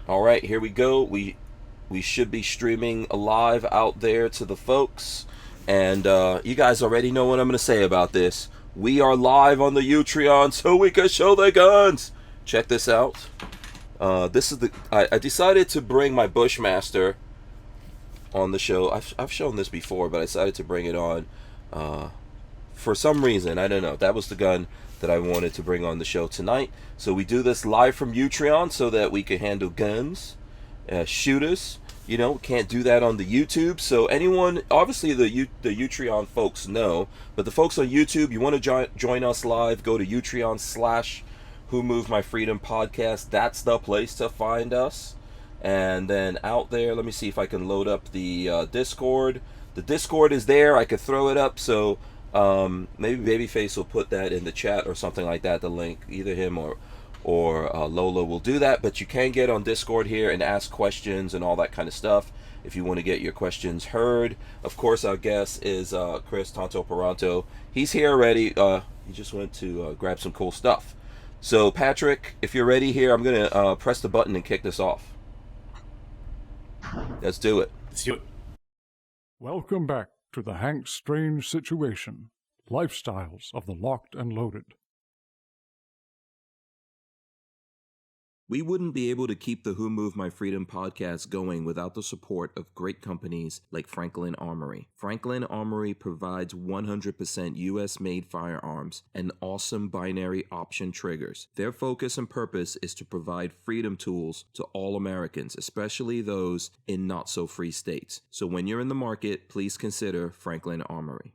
All right, here we go. We should be streaming live out there to the folks, and you guys already know what I'm going to say about this. We are live on the Utreon, so we can show the guns. Check this out. This is I decided to bring my Bushmaster on the show. I've shown this before, but I decided to bring it on for some reason. I don't know. That was the gun that I wanted to bring on the show tonight. So we do this live from Utreon so that we can handle guns, shooters. You know, can't do that on the YouTube. So anyone, obviously the Utreon folks know, but the folks on YouTube, you want to join us live, go to Utreon/Who Moved My Freedom podcast. That's the place to find us. And then out there, let me see if I can load up the Discord. The Discord is there. I could throw it up. So maybe Babyface will put that in the chat or something like that. The link, either him or Lola will do that. But you can get on Discord here and ask questions and all that kind of stuff if you want to get your questions heard. Of course, our guest is Kris Tanto Paronto. He's here already. He just went to grab some cool stuff. So Patrick, if you're ready here, I'm gonna press the button and kick this off. Let's do it. Let's do it. Welcome back to the Hank Strange Situation, Lifestyles of the Locked and Loaded. We wouldn't be able to keep the Who Moved My Freedom podcast going without the support of great companies like Franklin Armory. Franklin Armory provides 100% US-made firearms and awesome binary option triggers. Their focus and purpose is to provide freedom tools to all Americans, especially those in not-so-free states. So when you're in the market, please consider Franklin Armory.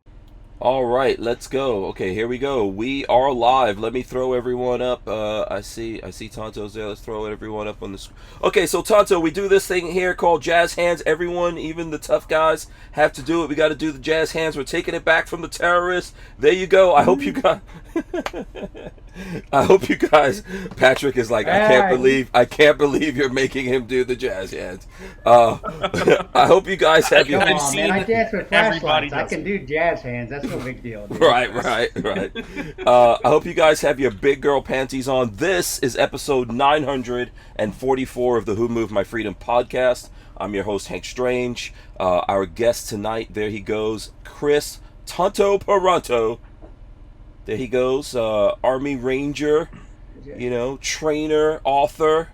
All right, let's go. Okay, here we go. We are live. Let me throw everyone up. I see Tonto's there. Let's throw everyone up on the screen. Okay, so Tonto, we do this thing here called jazz hands. Everyone, even the tough guys, have to do it. We got to do the jazz hands. We're taking it back from the terrorists. There you go. I hope you guys. I hope you guys. Patrick is like, I can't believe you're making him do the jazz hands. I hope you guys have your. Come on, man, I dance with flashlights. I can do jazz hands. That's no big deal, dude. Right. I hope you guys have your big girl panties on. This is episode 944 of the Who Moved My Freedom podcast. I'm your host, Hank Strange. Our guest tonight, there he goes, Kris Tanto Paronto. There he goes, Army Ranger, you know, trainer, author,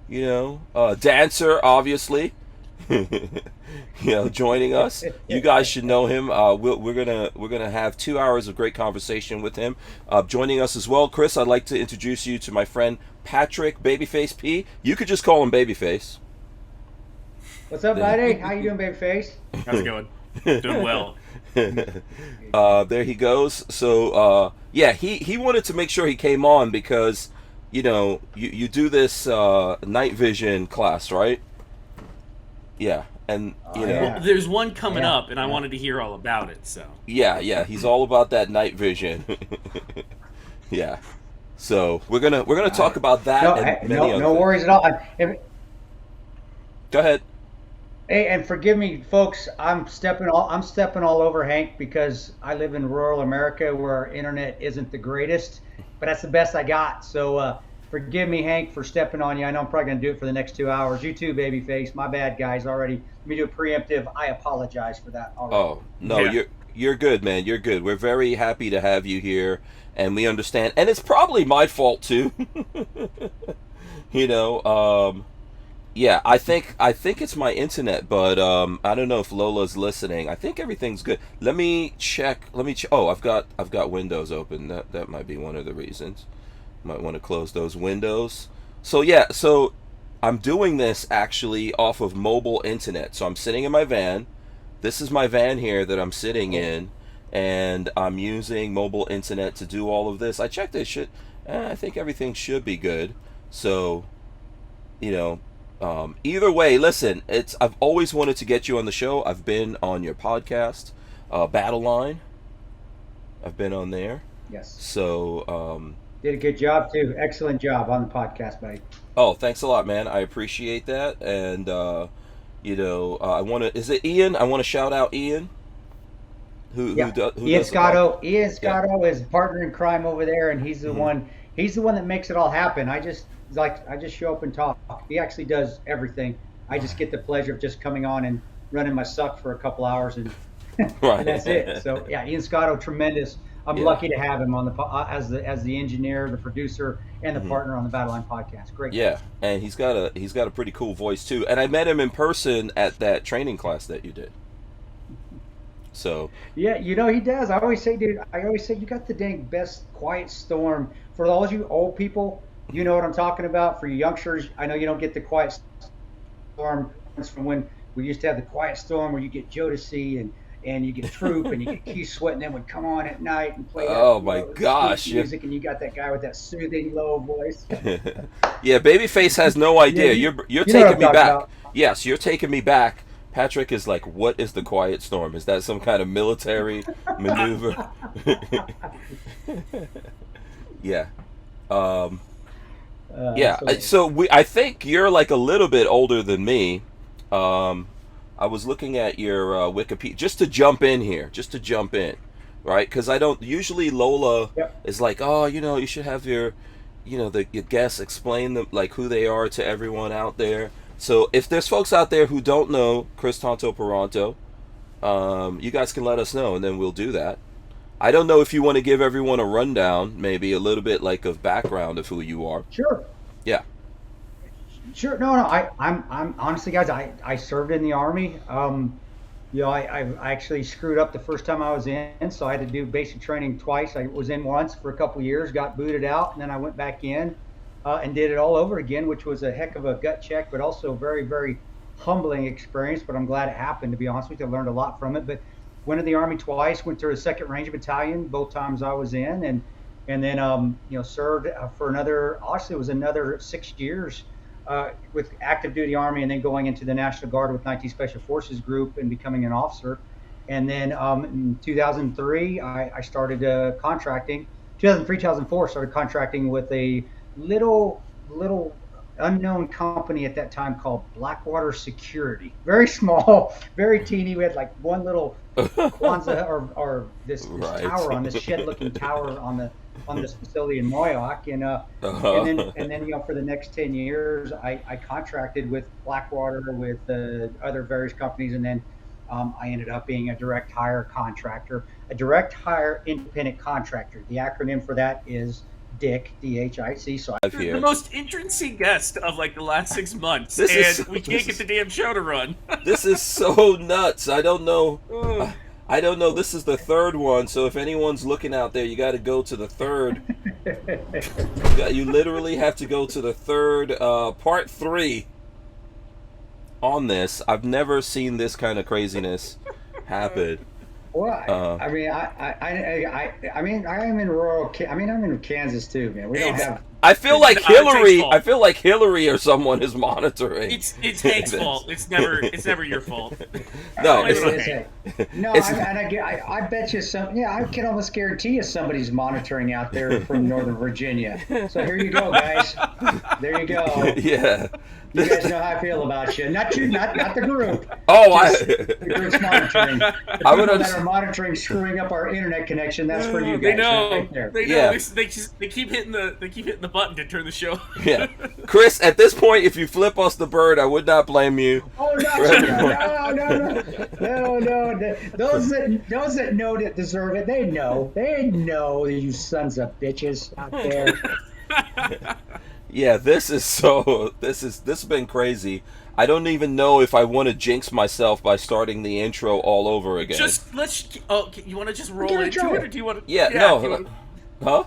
you know, dancer, obviously. You know, joining us. You guys should know him. We're gonna have 2 hours of great conversation with him. Joining us as well, Kris, I'd like to introduce you to my friend Patrick, Babyface P. You could just call him Babyface. What's up, buddy? How you doing, Babyface? How's it going? Doing well. There he goes. So yeah, he wanted to make sure he came on because, you know, you do this night vision class, right? Yeah, and you know, well, there's one coming up, and I wanted to hear all about it. So yeah, he's all about that night vision. Yeah, so we're gonna talk about that. No worries at all. Go ahead. Hey, and forgive me, folks. I'm stepping all over Hank because I live in rural America where our internet isn't the greatest, but that's the best I got. So. Forgive me, Hank, for stepping on you. I know I'm probably going to do it for the next 2 hours. You too, Babyface. My bad, guys. Already. Let me do a preemptive. I apologize for that already. Oh, no, yeah. You're good, man. You're good. We're very happy to have you here, and we understand. And it's probably my fault, too. You know, yeah, I think it's my internet, but I don't know if Lola's listening. I think everything's good. Let me check. Oh, I've got Windows open. That might be one of the reasons. Might want to close those windows. So yeah, so I'm doing this actually off of mobile internet. So I'm sitting in my van. This is my van here that I'm sitting in, and I'm using mobile internet to do all of this. I checked this shit. I think everything should be good. So, you know, either way, listen. I've always wanted to get you on the show. I've been on your podcast, Battle Line. I've been on there. Yes. So. Did a good job too. Excellent job on the podcast, buddy. Oh, thanks a lot, man. I appreciate that. And you know, I want to. Is it Ian? I want to shout out Ian. Who Ian Scotto. Ian Scotto is partner in crime over there, and he's the one. He's the one that makes it all happen. I just like, I just show up and talk. He actually does everything. I just get the pleasure of just coming on and running my suck for a couple hours, and Right. and that's it. So yeah, Ian Scotto, tremendous. I'm Yeah. lucky to have him on the as the engineer, the producer, and the partner on the Battle Line podcast. Great. Yeah, and he's got a pretty cool voice too. And I met him in person at that training class that you did. So Yeah, he does. I always say, dude, you got the dang best quiet storm. For all you old people, you know what I'm talking about. For you youngsters, I know you don't get the quiet storm. It's from when we used to have the quiet storm where you get Jodeci and you get Troop and you get Keith Sweat, and then would come on at night and play Oh my gosh, sweet music, and you got that guy with that soothing low voice. yeah, Babyface has no idea. Yeah, You're you know what taking I'm me talking back. about. Yes, you're taking me back. Patrick is like, what is the quiet storm? Is that some kind of military maneuver? Yeah. Yeah. I think you're like a little bit older than me. I was looking at your Wikipedia just to jump in, right? Because I don't usually Lola Yep. is like, oh, you should have your guests explain them like who they are to everyone out there. So if there's folks out there who don't know Kris Tanto Paronto, you guys can let us know, and then we'll do that. I don't know if you want to give everyone a rundown, maybe a little bit like of background of who you are. Sure. Yeah. Sure. No. I'm honestly, guys. I served in the Army. I actually screwed up the first time I was in, so I had to do basic training twice. I was in once for a couple years, got booted out, and then I went back in and did it all over again, which was a heck of a gut check, but also a very, very humbling experience. But I'm glad it happened. To be honest with you, I learned a lot from it. But went to the Army twice. Went to the 2nd Ranger Battalion both times I was in, and then served for another. Honestly, it was another 6 years. With active duty Army, and then going into the National Guard with 19th Special Forces Group and becoming an officer. And then in 2003, I started contracting. 2003, 2004, started contracting with a little unknown company at that time called Blackwater Security. Very small, very teeny. We had like one little Kwanzaa or this Right. tower on this shed-looking tower on this facility in Moyoc, and then for the next 10 years I contracted with Blackwater with other various companies, and then I ended up being a direct hire contractor, a direct hire independent contractor. The acronym for that is DIC, DHIC. So You're the most interesting guest of like the last 6 months, we can't get the damn show to run. This is so nuts. I don't know. This is the third one, so if anyone's looking out there, you got to go to the third. You literally have to go to the third, part 3 on this. I've never seen this kind of craziness happen. Well, I mean, I am in rural. I'm in Kansas too, man. We don't have. I feel like It's Hank's Hillary. fault. I feel like Hillary or someone is monitoring. It's Hank's fault. It's never your fault. No, It's it's, okay. No, I bet you some. Yeah, I can almost guarantee you somebody's monitoring out there from Northern Virginia. So here you go, guys. There you go. yeah. You guys know how I feel about you. Not you, not the group. Oh, The group's monitoring. I would People that are monitoring screwing up our internet connection. That's for you guys. They know. Right there. They know. Yeah. They keep hitting the button to turn the show. Yeah, Chris. At this point, if you flip us the bird, I would not blame you. Oh no! Those that know that deserve it, they know. They know you sons of bitches out there. Yeah, this has been crazy. I don't even know if I want to jinx myself by starting the intro all over again. You want to just roll Give it a into try. it, or do you want to? Yeah, no. Huh?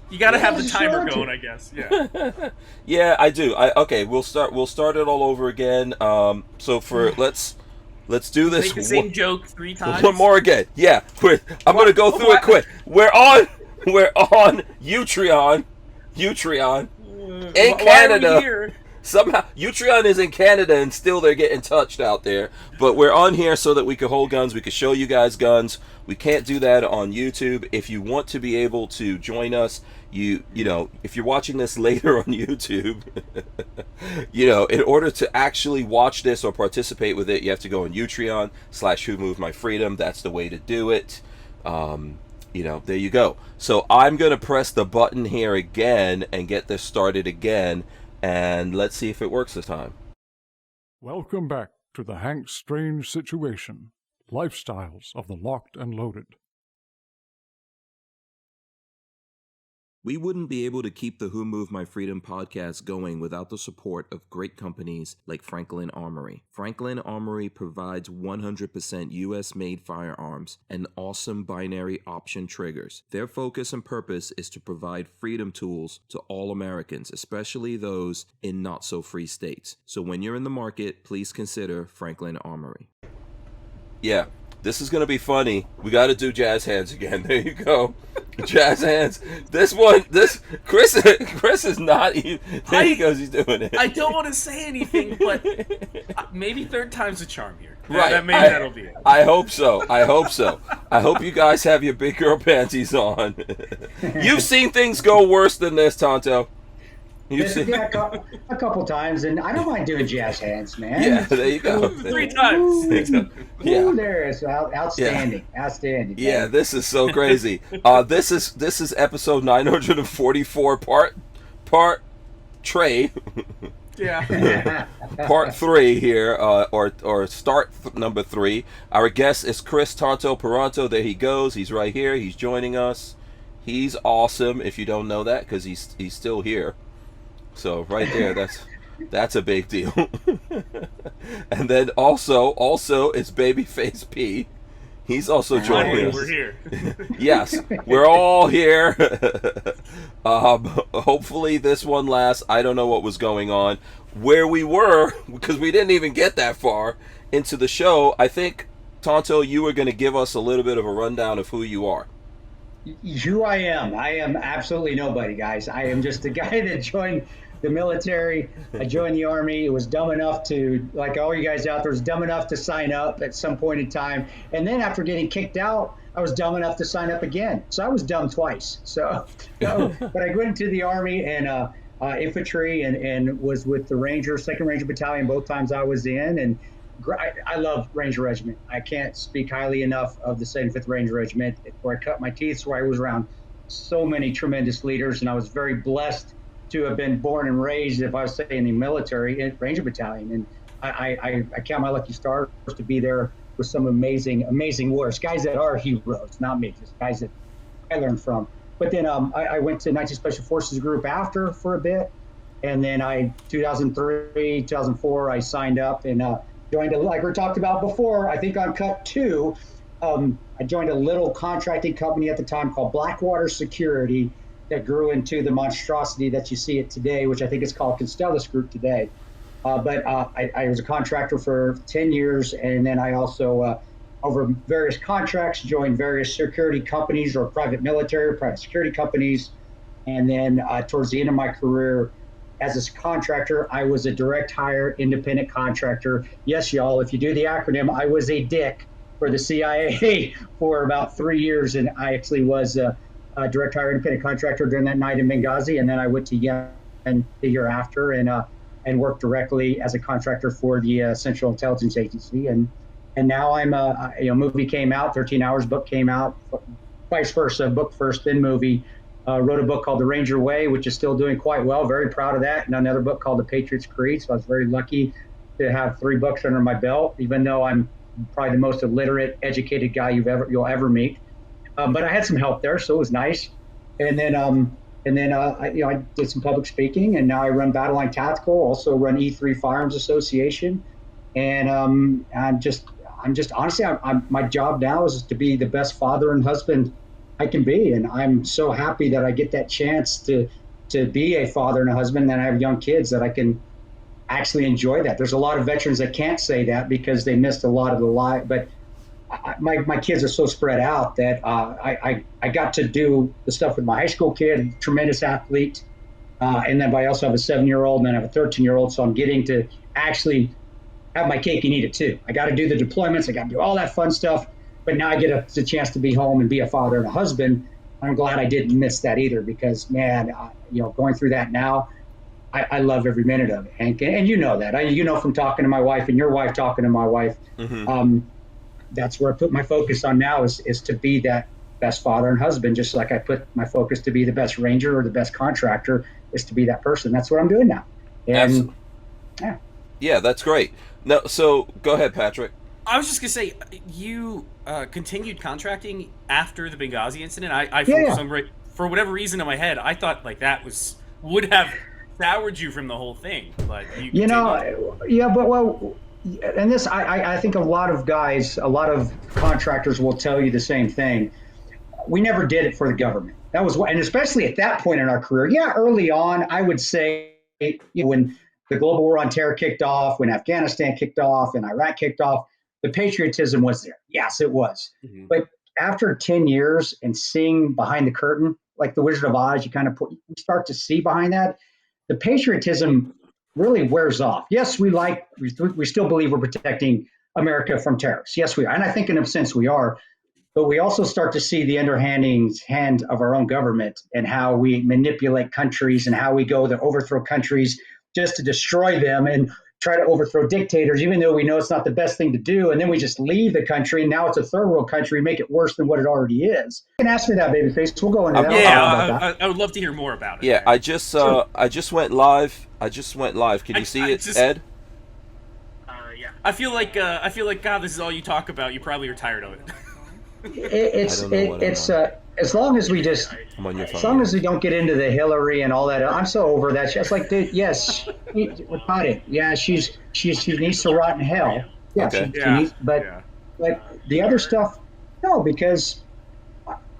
You got to have the just timer roll going, it. I guess. Yeah. Yeah, I do. Okay, we'll start it all over again. So let's do this. Make the same joke 3 times. One more again. Yeah, I'm gonna go through it quick. We're on Utreon in Why Canada. are we here? Somehow Utreon is in Canada and still they're getting touched out there. But we're on here so that we can hold guns, we can show you guys guns. We can't do that on YouTube. If you want to be able to join us, you know, if you're watching this later on YouTube, in order to actually watch this or participate with it, you have to go on Utreon/Who Moved My Freedom. That's the way to do it. there you go. So I'm going to press the button here again and get this started again, and let's see if it works this time. Welcome back to the Hank Strange Situation, Lifestyles of the Locked and Loaded. We wouldn't be able to keep the Who Moved My Freedom podcast going without the support of great companies like Franklin Armory. Franklin Armory provides 100% US-made firearms and awesome binary option triggers. Their focus and purpose is to provide freedom tools to all Americans, especially those in not-so-free states. So when you're in the market, please consider Franklin Armory. Yeah. This is going to be funny. We got to do jazz hands again. There you go. Jazz hands. Kris is not even, there he goes, he's doing it. I don't want to say anything, but maybe third time's a charm here. Right. That'll be it. I hope so. I hope you guys have your big girl panties on. You've seen things go worse than this, Tanto. Yeah, a couple times, and I don't mind doing jazz hands, man. Yeah, there you go. 3 times. Yeah, there is outstanding, outstanding. Yeah, this is so crazy. This is episode 944, part Trey. Yeah. Part 3 here, or start number 3. Our guest is Kris Tanto Paronto. There he goes. He's right here. He's joining us. He's awesome. If you don't know that, because he's still here. So right there, that's a big deal. And then also it's Babyface P. He's also joining us. We're here. Yes, we're all here. Hopefully this one lasts. I don't know what was going on. Where we were, because we didn't even get that far into the show, I think, Tanto, you were going to give us a little bit of a rundown of who you are. Who I am absolutely nobody, guys. I am just a guy that joined the military. I joined the Army. It was dumb enough to, like all you guys out there, was dumb enough to sign up at some point in time. And then after getting kicked out, I was dumb enough to sign up again. So I was dumb twice. But I went into the Army and infantry and was with the Second Ranger Battalion both times I was in. And I love Ranger Regiment. I can't speak highly enough of the 75th Ranger Regiment, where I cut my teeth, where I was around so many tremendous leaders, and I was very blessed to have been born and raised, if I was saying, in the military, Ranger Battalion. And I count my lucky stars to be there with some amazing warriors, guys that are heroes, not me, just guys that I learned from. But then I went to 19th Special Forces Group after for a bit, and then 2003, 2004, I signed up and joined, like we talked about before, I think on cut 2, I joined a little contracting company at the time called Blackwater Security that grew into the monstrosity that you see it today, which I think is called Constellus Group today. But I was a contractor for 10 years, and then I also, over various contracts, joined various security companies or private military or private security companies. And then towards the end of my career, as a contractor, I was a direct hire independent contractor. Yes, y'all, if you do the acronym, I was a dick for the CIA for about 3 years, and I actually was a direct hire independent contractor during that night in Benghazi, and then I went to Yemen the year after and worked directly as a contractor for the Central Intelligence Agency. And now I'm a movie came out, 13 Hours book came out, vice versa, book first, then movie. Wrote a book called The Ranger Way, which is still doing quite well. Very proud of that. And another book called The Patriot's Creed. So I was very lucky to have 3 books under my belt, even though I'm probably the most illiterate, educated guy you'll ever meet. But I had some help there, so it was nice. And then I did some public speaking, and now I run Battle Line Tactical, also run E3 Firearms Association. And I'm just honestly, my job now is to be the best father and husband I can be, and I'm so happy that I get that chance to be a father and a husband, and I have young kids that I can actually enjoy that. There's a lot of veterans that can't say that because they missed a lot of the life, but my kids are so spread out that I got to do the stuff with my high school kid, tremendous athlete, and then I also have a 7-year-old, and then I have a 13-year-old, so I'm getting to actually have my cake and eat it too. I got to do the deployments, I got to do all that fun stuff. But now I get the chance to be home and be a father and a husband. I'm glad I didn't miss that either, because, man, going through that now, I love every minute of it, Hank. And you know that. You know from talking to my wife and your wife talking to my wife. Mm-hmm. That's where I put my focus on now is to be that best father and husband, just like I put my focus to be the best ranger or the best contractor is to be that person. That's what I'm doing now. And yeah, that's great. No, so go ahead, Patrick. I was just gonna say, you continued contracting after the Benghazi incident. For whatever reason in my head, I thought like that would have soured you from the whole thing. But you know, yeah, but well, and this I think a lot of guys, a lot of contractors will tell you the same thing. We never did it for the government. That was what, and especially at that point in our career. Yeah, early on, I would say, when the global war on terror kicked off, when Afghanistan kicked off, and Iraq kicked off, the patriotism was there. Yes, it was. Mm-hmm. But after 10 years and seeing behind the curtain, like the Wizard of Oz, you start to see behind that, the patriotism really wears off. Yes, we still believe we're protecting America from terrorists. Yes, we are. And I think in a sense we are. But we also start to see the underhanding hand of our own government and how we manipulate countries and how we go to overthrow countries just to destroy them and try to overthrow dictators, even though we know it's not the best thing to do. And then we just leave the country, and now it's a third world country, make it worse than what it already is. You can ask me that, babyface. We'll go into that. Yeah, I would love to hear more about it. Yeah, I just went live. Can you see it, Ed? Yeah. I feel like God, this is all you talk about. You probably are tired of it. It's as long as we just, as long as we don't get into the Hillary and all that. I'm so over that. It's like, dude, yes, we got it. Yeah, she needs to rot in hell. Yeah, okay. she needs, but the other stuff, no, because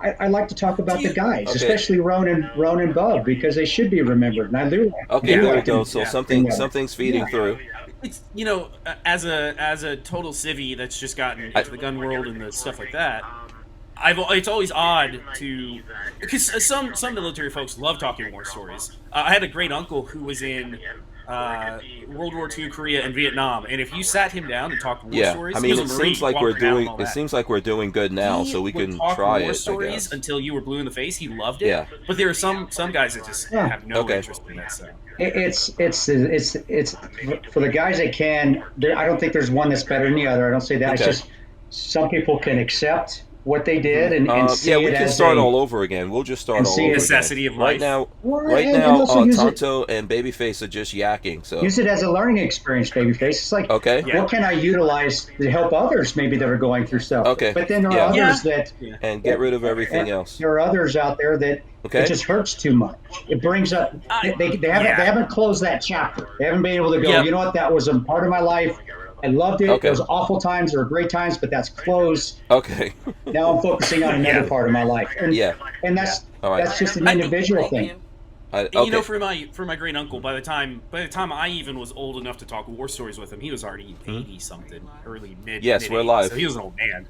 I like to talk about the guys, especially Ron and Bub, because they should be remembered. And I do. Okay, there we go. So something's feeding through. It's, as a total civvy that's just gotten into the gun world and the stuff like that, it's always odd to, because some military folks love talking war stories. I had a great uncle who was in World War II, Korea, and Vietnam, and if you sat him down and talked war stories, I mean, it seems like we're doing good now, so we can try it. Stories until you were blue in the face. He loved it. Yeah. But there are some guys that just have no interest in that. So. It's for the guys that can. I don't think there's one that's better than the other. I don't say that. Okay. It's just some people can accept what they did and see we can start all over again. We'll just start all over again. Necessity of life. Right now, Tanto and Babyface are just yakking. So use it as a learning experience, Babyface. It's like, what can I utilize to help others maybe that are going through stuff? Okay. But then there are others that and get rid of everything else. There are others out there that it just hurts too much. It brings up they haven't closed that chapter. They haven't been able to go. You know what? That was a part of my life. I loved it. Okay. It was awful times. There were great times, but that's closed. Okay. Now I'm focusing on another part of my life. And, and that's just an individual thing. For my great uncle, by the time I even was old enough to talk war stories with him, he was already 80 something, early mid. Yes, we're live. So he was an old man.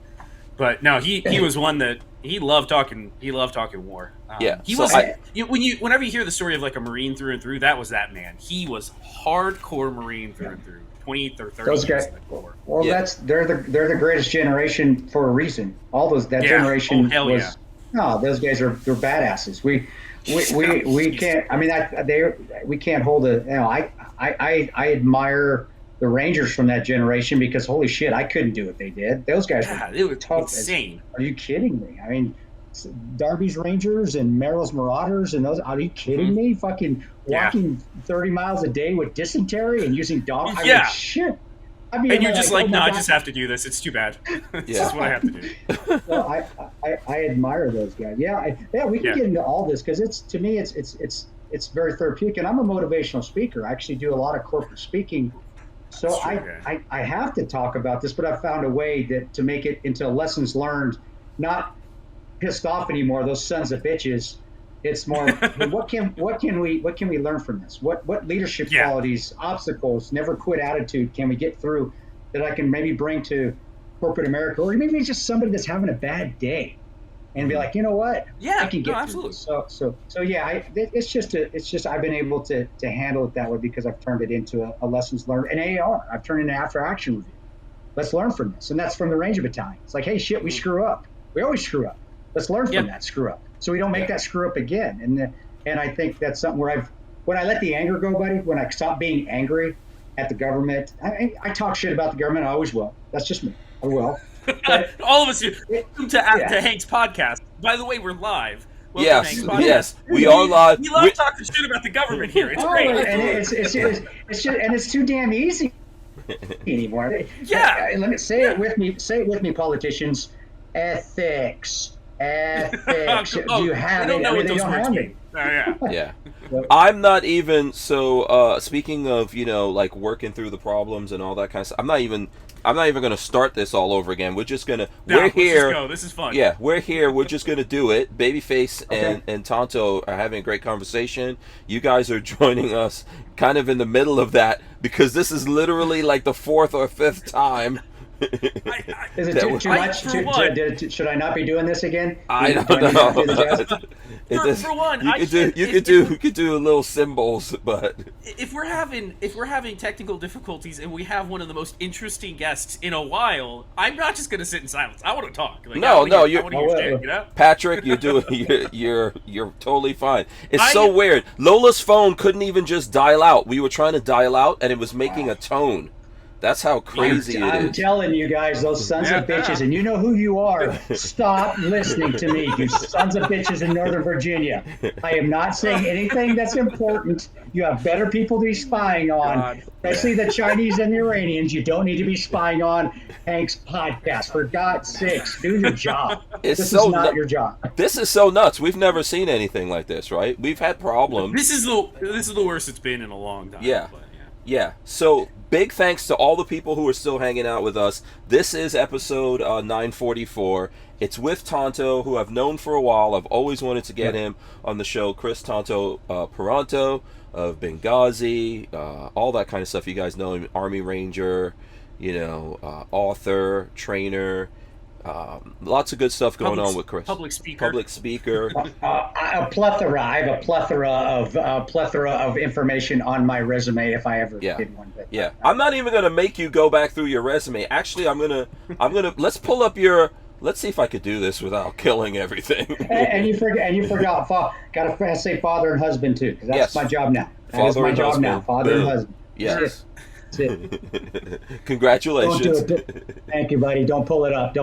But no, he was one that he loved talking war. Whenever you hear the story of like a Marine through and through, that was that man. He was hardcore Marine through and through. 20 or 30 those guys. Well, they're the greatest generation for a reason. All that generation was. No, those guys they're badasses. We can't. I mean, we can't hold a. I admire the Rangers from that generation because holy shit, I couldn't do what they did. Those guys were tough. Insane. Are you kidding me? I mean, Darby's Rangers and Merrill's Marauders and those. Are you kidding me? Fucking walking 30 miles a day with dysentery and using dogs. I mean, shit. I mean, and you're just like, no, I just have to do this. It's too bad. This is what I have to do. Well, I admire those guys. We can get into all this because to me it's very therapeutic. And I'm a motivational speaker. I actually do a lot of corporate speaking. So I have to talk about this, but I've found a way to make it into lessons learned, not pissed off anymore. Those sons of bitches. It's more what can we learn from this? What leadership qualities, obstacles, never quit attitude can we get through that I can maybe bring to corporate America, or maybe just somebody that's having a bad day, and be like, you know what? I can get through this. So it's just I've been able to handle it that way because I've turned it into a lessons learned, an AAR. I've turned it into after action review. Let's learn from this, and that's from the Ranger Battalion. It's like, hey, shit, we screw up. We always screw up. Let's learn from that screw up, so we don't make that screw up again. And I think that's something where when I let the anger go, buddy, when I stop being angry at the government, I talk shit about the government. I always will. That's just me. I will. All of us here. Welcome to Hank's podcast. By the way, we're live. Welcome to Hank's podcast. Yes, we are live. We love talking shit about the government here. It's great. And it's too damn easy anymore. Yeah. Let me say it with me. Say it with me, politicians. Ethics. Do you have it? They don't have it. Yeah. I'm not even speaking of, like working through the problems and all that kind of stuff. I'm not even going to start this all over again. We're just going to we're here. Let's just go. This is fun. Yeah, we're here. We're just going to do it. Babyface and Tanto are having a great conversation. You guys are joining us kind of in the middle of that because this is literally like the fourth or fifth time. Is it too much? Should I not be doing this again? I don't know. For one, you could do little symbols, but if we're having technical difficulties and we have one of the most interesting guests in a while, I'm not just going to sit in silence. I want to talk. Like, you're Patrick. You're totally fine. It's so weird. Lola's phone couldn't even just dial out. We were trying to dial out, and it was making a tone. That's how crazy it is. I'm telling you guys, those sons of bitches, and you know who you are. Stop listening to me, you sons of bitches in Northern Virginia. I am not saying anything that's important. You have better people to be spying on, especially the Chinese and the Iranians. You don't need to be spying on Hank's podcast. For God's sakes, do your job. This is not your job. This is so nuts. We've never seen anything like this, right? We've had problems. This is the worst it's been in a long time. Yeah. So big thanks to all the people who are still hanging out with us. This is episode 944. It's with Tanto, who I've known for a while. I've always wanted to get him on the show. Kris Tanto Paronto of Benghazi, all that kind of stuff. You guys know him. Army Ranger, author, trainer. Lots of good stuff going on with Kris. Public speaker. A plethora. I have a plethora of information on my resume if I ever did one. But, I'm not even gonna make you go back through your resume. Actually, I'm gonna. Let's pull up your. Let's see if I could do this without killing everything. and you forgot. Got to say father and husband too, because that's my job now. Father and husband. Yes. Congratulations. Don't do it. Thank you, buddy. Don't pull it up.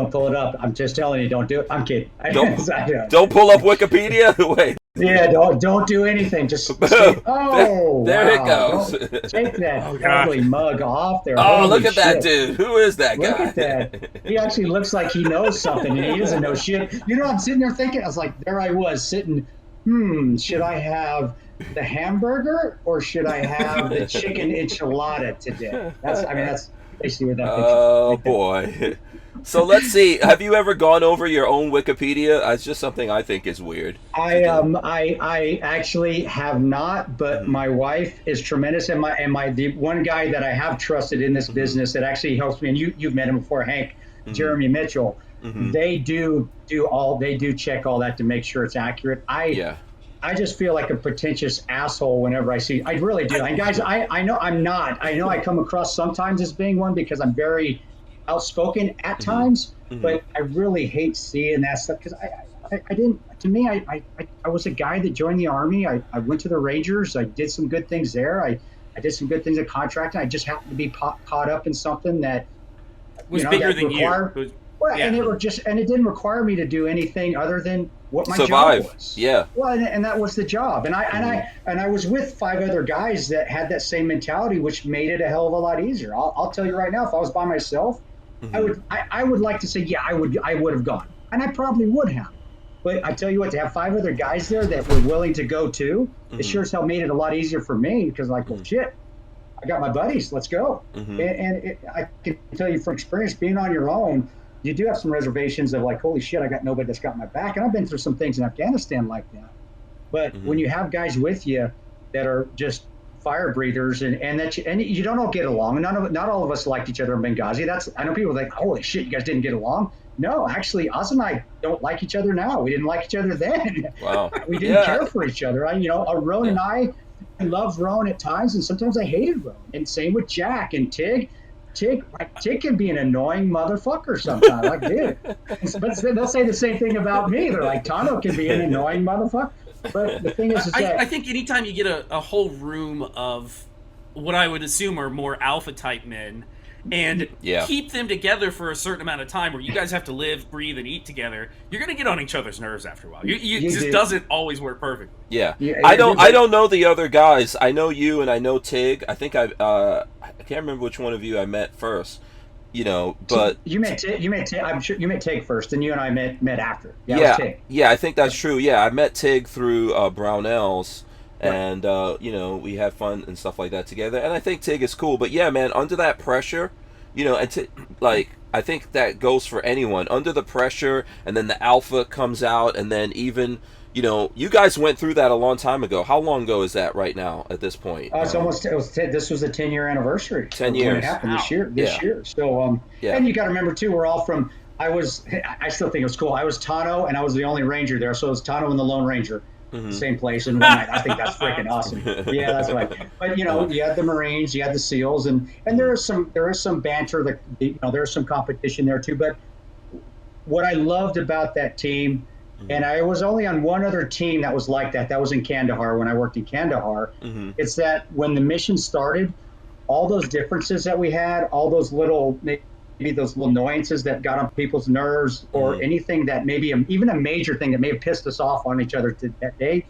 I'm just telling you, don't do it. I'm kidding. Don't pull up Wikipedia. Wait. Yeah, don't do anything. Just say, there it goes. Take that ugly mug off there. Oh, look at that dude. Who is that guy? Look at that. He actually looks like he knows something, and he doesn't know shit. I'm sitting there thinking, I was like, there I was sitting. Should I have the hamburger or should I have the chicken enchilada today? That's basically what that picture. Oh boy. So let's see. Have you ever gone over your own Wikipedia? It's just something I think is weird. I actually have not, but my wife is tremendous, and the one guy that I have trusted in this business that actually helps me, and you've met him before, Hank, Jeremy Mitchell. They do check all that to make sure it's accurate. I just feel like a pretentious asshole whenever I see. I really do. And guys, I know I'm not. I know I come across sometimes as being one because I'm very outspoken at times, but I really hate seeing that stuff because I didn't. To me, I was a guy that joined the Army. I went to the Rangers. I did some good things there. I did some good things at contracting. I just happened to be caught up in something that was bigger than you. And it didn't require me to do anything other than what my survive. Job was. Yeah. Well, and that was the job. And I was with 5 other guys that had that same mentality, which made it a hell of a lot easier. I'll tell you right now, if I was by myself, I would like to say, I would have gone, and I probably would have. But I tell you what, to have 5 other guys there that were willing to go too, it sure as hell made it a lot easier for me because well, shit, I got my buddies. Let's go. And I can tell you from experience, being on your own, you do have some reservations of like, holy shit, I got nobody that's got my back. And I've been through some things in Afghanistan like that. But when you have guys with you that are just fire breathers and you don't all get along, and not all of us liked each other in Benghazi. I know people think, holy shit, you guys didn't get along. No, actually, Oz and I don't like each other now. We didn't like each other then. Wow. We didn't care for each other. Roan and I loved Roan at times, and sometimes I hated Roan. And same with Jack and Tig. Tig can be an annoying motherfucker sometimes. Like, dude. But they'll say the same thing about me. They're like, Tanto can be an annoying motherfucker. But the thing is that I think anytime you get a whole room of what I would assume are more alpha type men, and Yeah. keep them together for a certain amount of time where you guys have to live, breathe, and eat together, you're going to get on each other's nerves after a while. It just doesn't always work perfectly. Yeah. Yeah, I don't know the other guys. I know you and I know Tig. I think I can't remember which one of you I met first. You know, but you met Tig. I'm sure you met Tig first, and you and I met after. Yeah, it yeah, was Tig. yeah, I think that's true. Yeah, I met Tig through Barnauls, and you know, we had fun and stuff like that together. And I think Tig is cool. But yeah, man, under that pressure, you know, and like I think that goes for anyone under the pressure, and then the alpha comes out, and then even. You know, you guys went through that a long time ago. How long ago is that right now at this point? It's almost. This was a 10-year anniversary. 10 years. When it happened this year. Yeah. So, Yeah. and you got to remember too, we're all from. I still think it was cool. I was Tano, and I was the only Ranger there. So it was Tano and the Lone Ranger, same place in one night. I think that's freaking awesome. Yeah, that's right. But you know, you had the Marines, you had the SEALs, and there is some banter. That you know, there's some competition there too. But what I loved about that team. And I was only on one other team that was like that. That was in Kandahar when I worked in Kandahar. It's that when the mission started, all those differences that we had, all those little, maybe those little annoyances that got on people's nerves or anything that maybe even a major thing that may have pissed us off on each other that day,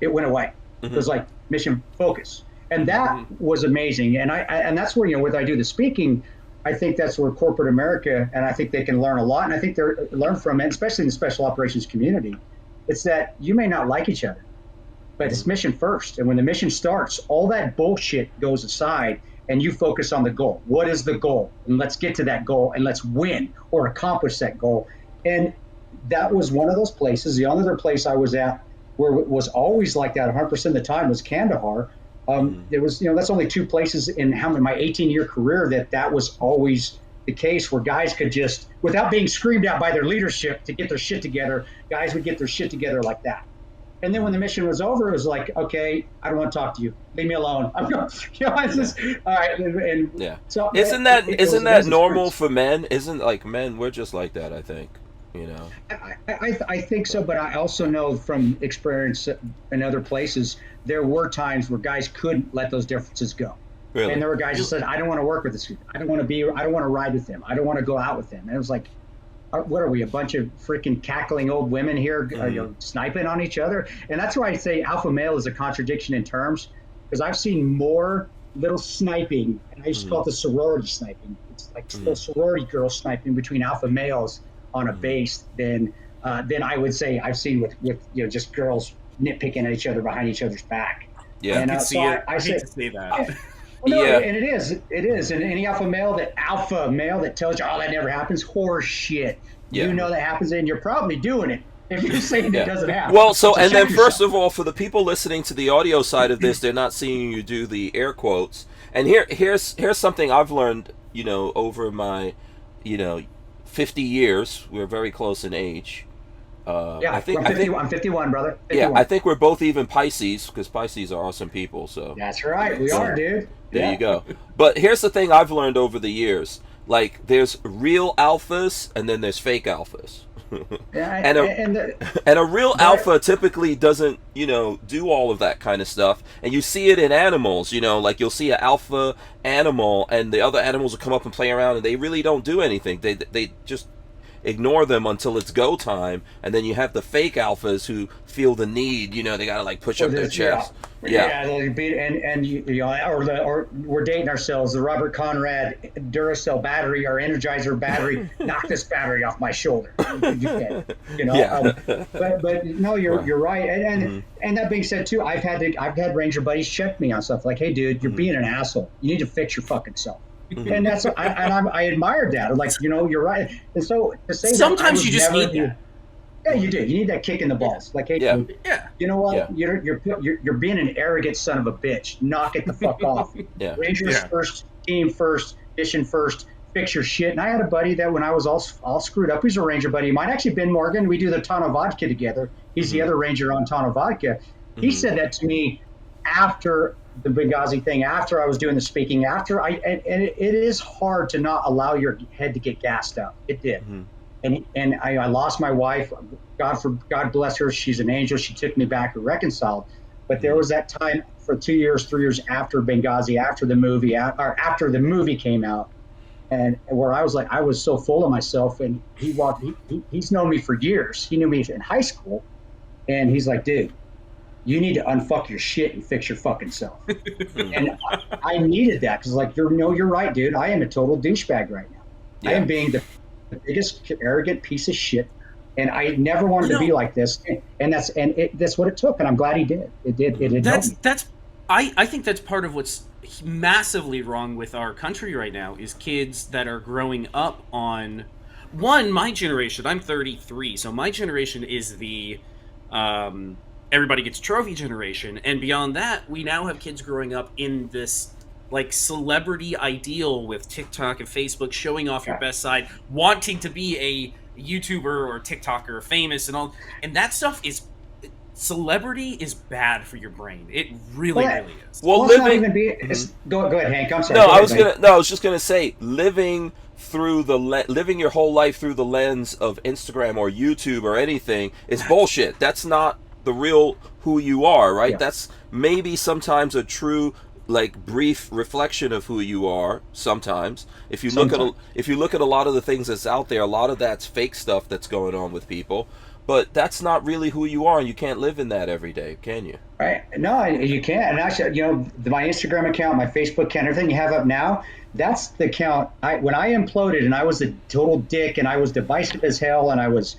it went away. It was like mission focus. And that was amazing. And and that's where, you know, when I do the speaking, I think that's where corporate America, and I think they can learn a lot, and I think they're learn from it, especially in the special operations community. It's that you may not like each other, but it's mission first. And when the mission starts, all that bullshit goes aside, and you focus on the goal. What is the goal? And let's get to that goal, and let's win or accomplish that goal. And that was one of those places. The only other place I was at where it was always like that 100% of the time was Kandahar. There was, you know, that's only two places in my 18-year career that was always the case where guys could just, without being screamed at by their leadership to get their shit together, guys would get their shit together like that. And then when the mission was over, it was like, okay, I don't want to talk to you. Leave me alone. I'm going, you know, it's just, all right. And yeah. So isn't that normal for men? Isn't like men? We're just like that, I think. You know. I think so, but I also know from experience in other places, there were times where guys couldn't let those differences go. Really? And there were guys who said, I don't want to work with this. I don't want to ride with him. I don't want to go out with him. And it was like, what are we, a bunch of freaking cackling old women here, you know, sniping on each other? And that's why I say alpha male is a contradiction in terms, because I've seen more little sniping, and I used to call it the sorority sniping. It's like little sorority girls sniping between alpha males on a base than I would say I've seen with you know, just girls nitpicking at each other behind each other's back. Yeah, I can see it. I hate say, to say that. Well, no, Yeah. and it is. And any alpha male that tells you, oh, that never happens, horse shit. Yeah. You know that happens, and you're probably doing it if you're saying it doesn't happen. Well, so, and then check first yourself. of all, for the people listening to the audio side of this, they're not seeing you do the air quotes. And here's something I've learned, you know, over my, you know, 50 years. We're very close in age. Yeah, I'm 51, brother. 51. Yeah, I think we're both even Pisces, because Pisces are awesome people. So That's right. We are, dude. there you go. But here's the thing I've learned over the years. Like, there's real alphas, and then there's fake alphas. Yeah, and a real alpha typically doesn't, you know, do all of that kind of stuff. And you see it in animals, you know, like you'll see an alpha animal, and the other animals will come up and play around, and they really don't do anything. They just ignore them until it's go time, and then you have the fake alphas who feel the need, you know, they gotta like push up their chest. Yeah, and you know, or we're dating ourselves. The Robert Conrad Duracell battery or Energizer battery, knock this battery off my shoulder. You can, you know. Yeah. But no, you're right. And that being said too, I've had Ranger buddies check me on stuff like, hey, dude, you're being an asshole. You need to fix your fucking self. And that's I admired that. Like, you know, you're right. And so to say sometimes you just need that. Yeah, you do. You need that kick in the balls. Like, hey, dude, you know what? Yeah. You're being an arrogant son of a bitch. Knock it the fuck off. Yeah. Rangers first, team first, mission first. Fix your shit. And I had a buddy that when I was all screwed up, he's a Ranger buddy of mine. Actually, Ben Morgan. We do the Tano Vodka together. He's the other Ranger on Tano Vodka. He said that to me after the Benghazi thing, after I was doing the speaking, and it is hard to not allow your head to get gassed up. It did. And I lost my wife. God bless her. She's an angel. She took me back and reconciled. But there was that time for 2 years, 3 years after Benghazi, after the movie came out, and where I was like, I was so full of myself. And he's known me for years. He knew me in high school, and he's like, dude, you need to unfuck your shit and fix your fucking self. And I needed that because, like, you're right, dude. I am a total douchebag right now. Yeah. I am being the biggest arrogant piece of shit, and I never wanted to be like this. And that's what it took. And I'm glad he did. It did. I think that's part of what's massively wrong with our country right now is kids that are growing up on my generation. I'm 33, so my generation is the everybody gets trophy generation, and beyond that, we now have kids growing up in this like celebrity ideal with TikTok and Facebook, showing off your best side, wanting to be a YouTuber or TikToker, famous and all, and that stuff is. Celebrity is bad for your brain. It really is. Well, go ahead, Hank. I'm sorry. No, I was just gonna say, living your whole life through the lens of Instagram or YouTube or anything is bullshit. That's not the real who you are, right? Yeah. That's maybe sometimes a true, like, brief reflection of who you are. Sometimes, if you look at a lot of the things that's out there, a lot of that's fake stuff that's going on with people. But that's not really who you are, and you can't live in that every day, can you? Right. No, you can't. And actually, my Instagram account, my Facebook account, everything you have up now, that's the account. When I imploded and I was a total dick and I was divisive as hell and I was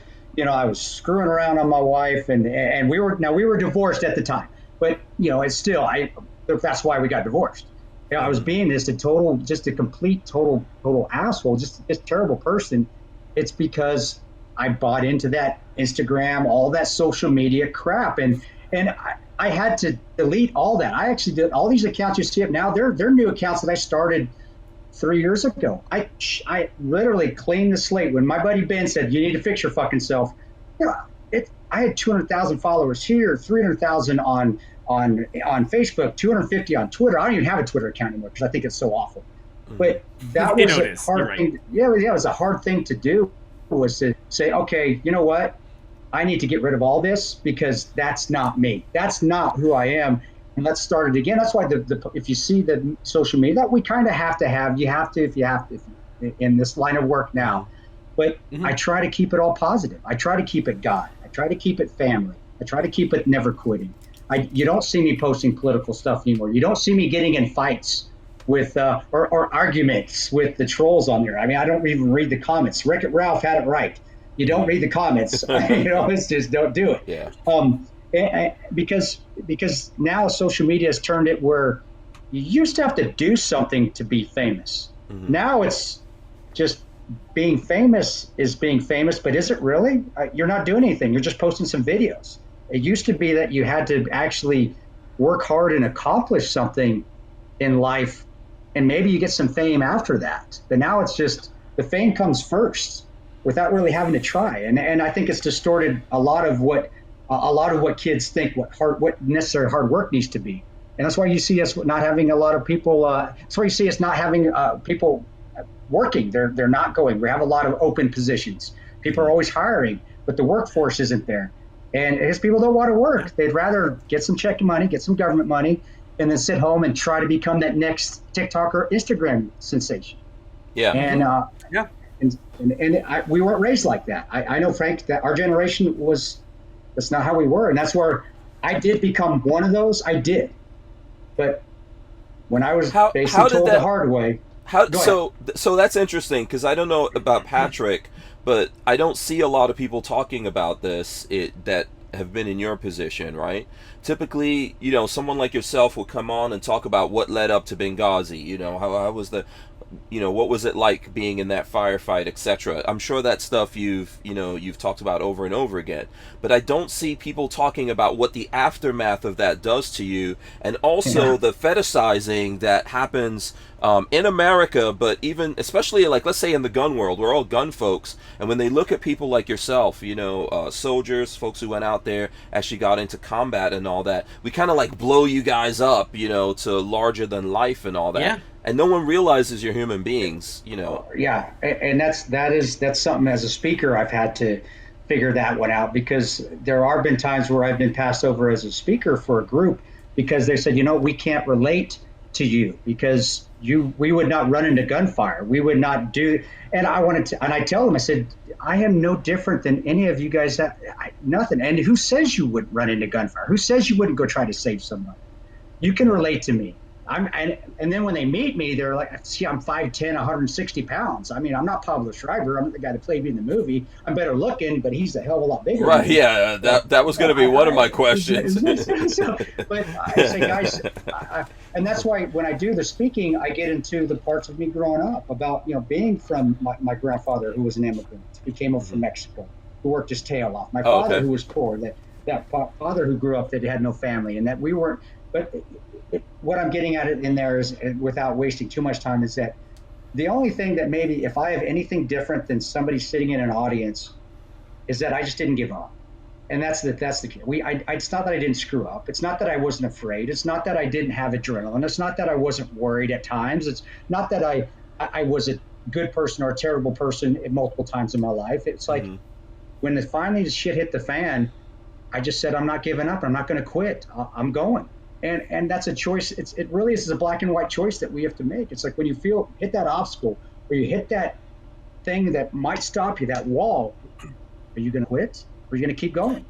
screwing around on my wife and we were divorced at the time. But, it's still, that's why we got divorced. I was being just a complete total asshole, just a terrible person. It's because I bought into that Instagram, all that social media crap, and I had to delete all that. I actually did all these accounts you see up now. They're new accounts that I started 3 years ago. I literally cleaned the slate. When my buddy Ben said you need to fix your fucking self, I had 200,000 followers here, 300,000 on Facebook, 250 on Twitter. I don't even have a Twitter account anymore because I think it's so awful. But that was a hard thing. Yeah, it was a hard thing to do. Was to say, okay, you know what? I need to get rid of all this because that's not me. That's not who I am. And let's start it again. That's why if you see the social media that we kind of have to have, you have to in this line of work now. But I try to keep it all positive. I try to keep it God. I try to keep it family. I try to keep it never quitting. You don't see me posting political stuff anymore. You don't see me getting in fights with or arguments with the trolls on there. I mean, I don't even read the comments. Wreck-It Ralph had it right. You don't read the comments. It's just don't do it. Yeah. Because now social media has turned it where you used to have to do something to be famous. Mm-hmm. Now it's just being famous is being famous, but is it really? You're not doing anything. You're just posting some videos. It used to be that you had to actually work hard and accomplish something in life, and maybe you get some fame after that. But now it's just the fame comes first without really having to try. And I think it's distorted a lot of what kids think what necessary hard work needs to be. And that's why you see us not having a lot of people. That's why you see us not having people working. They're not going. We have a lot of open positions. People are always hiring, but the workforce isn't there. And his people don't want to work. They'd rather get some check money, get some government money, and then sit home and try to become that next TikTok or Instagram sensation. Yeah. And we weren't raised like that. I know, Frank, that our generation that's not how we were. And that's where I did become one of those. I did. But when I was basically told the hard way. So that's interesting because I don't know about Patrick, but I don't see a lot of people talking about this that have been in your position, right? Typically, someone like yourself will come on and talk about what led up to Benghazi, how was what was it like being in that firefight, etc. I'm sure that stuff you've talked about over and over again, but I don't see people talking about what the aftermath of that does to you, and also the fetishizing that happens in America, but even especially like, let's say in the gun world, we're all gun folks, and when they look at people like yourself, soldiers, folks who went out there, actually got into combat and all that, we kind of like blow you guys up, to larger than life and all that. Yeah. And no one realizes you're human beings, Yeah, and that's something as a speaker I've had to figure that one out, because there have been times where I've been passed over as a speaker for a group because they said, we can't relate to you because we would not run into gunfire. We would not do. And I tell them, I said, I am no different than any of you guys. Nothing. And who says you wouldn't run into gunfire? Who says you wouldn't go try to save somebody? You can relate to me. And then when they meet me, they're like, see, I'm 5'10", 160 pounds. I mean, I'm not Pablo Schreiber. I'm not the guy that played me in the movie. I'm better looking, but he's a hell of a lot bigger. Right, yeah, that was going to be one of my questions. But I say, guys, and that's why when I do the speaking, I get into the parts of me growing up about, being from my grandfather, who was an immigrant. He came over from Mexico, who worked his tail off. My father, who was poor, that father who grew up that had no family, and that we weren't. But what I'm getting at it in there is, without wasting too much time, is that the only thing that maybe if I have anything different than somebody sitting in an audience is that I just didn't give up. And that's the key. It's not that I didn't screw up. It's not that I wasn't afraid. It's not that I didn't have adrenaline. It's not that I wasn't worried at times. It's not that I was a good person or a terrible person at multiple times in my life. It's like when finally the shit hit the fan, I just said, I'm not giving up. I'm not going to quit. I'm going. And that's a choice. It really is a black and white choice that we have to make. It's like when you hit that obstacle or you hit that thing that might stop you, that wall, are you going to quit or are you going to keep going?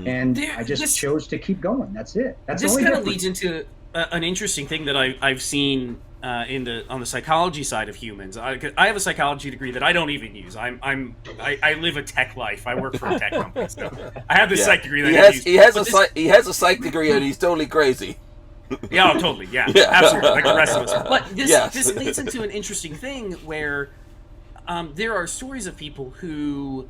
And I just chose to keep going. That's it. This kind of leads into an interesting thing that I've seen on the psychology side of humans. I have a psychology degree that I don't even use. I live a tech life. I work for a tech company, so I have this psych degree that he has a psych degree and he's totally crazy. Yeah, totally. Yeah, absolutely, like the rest of us. But this leads into an interesting thing where there are stories of people who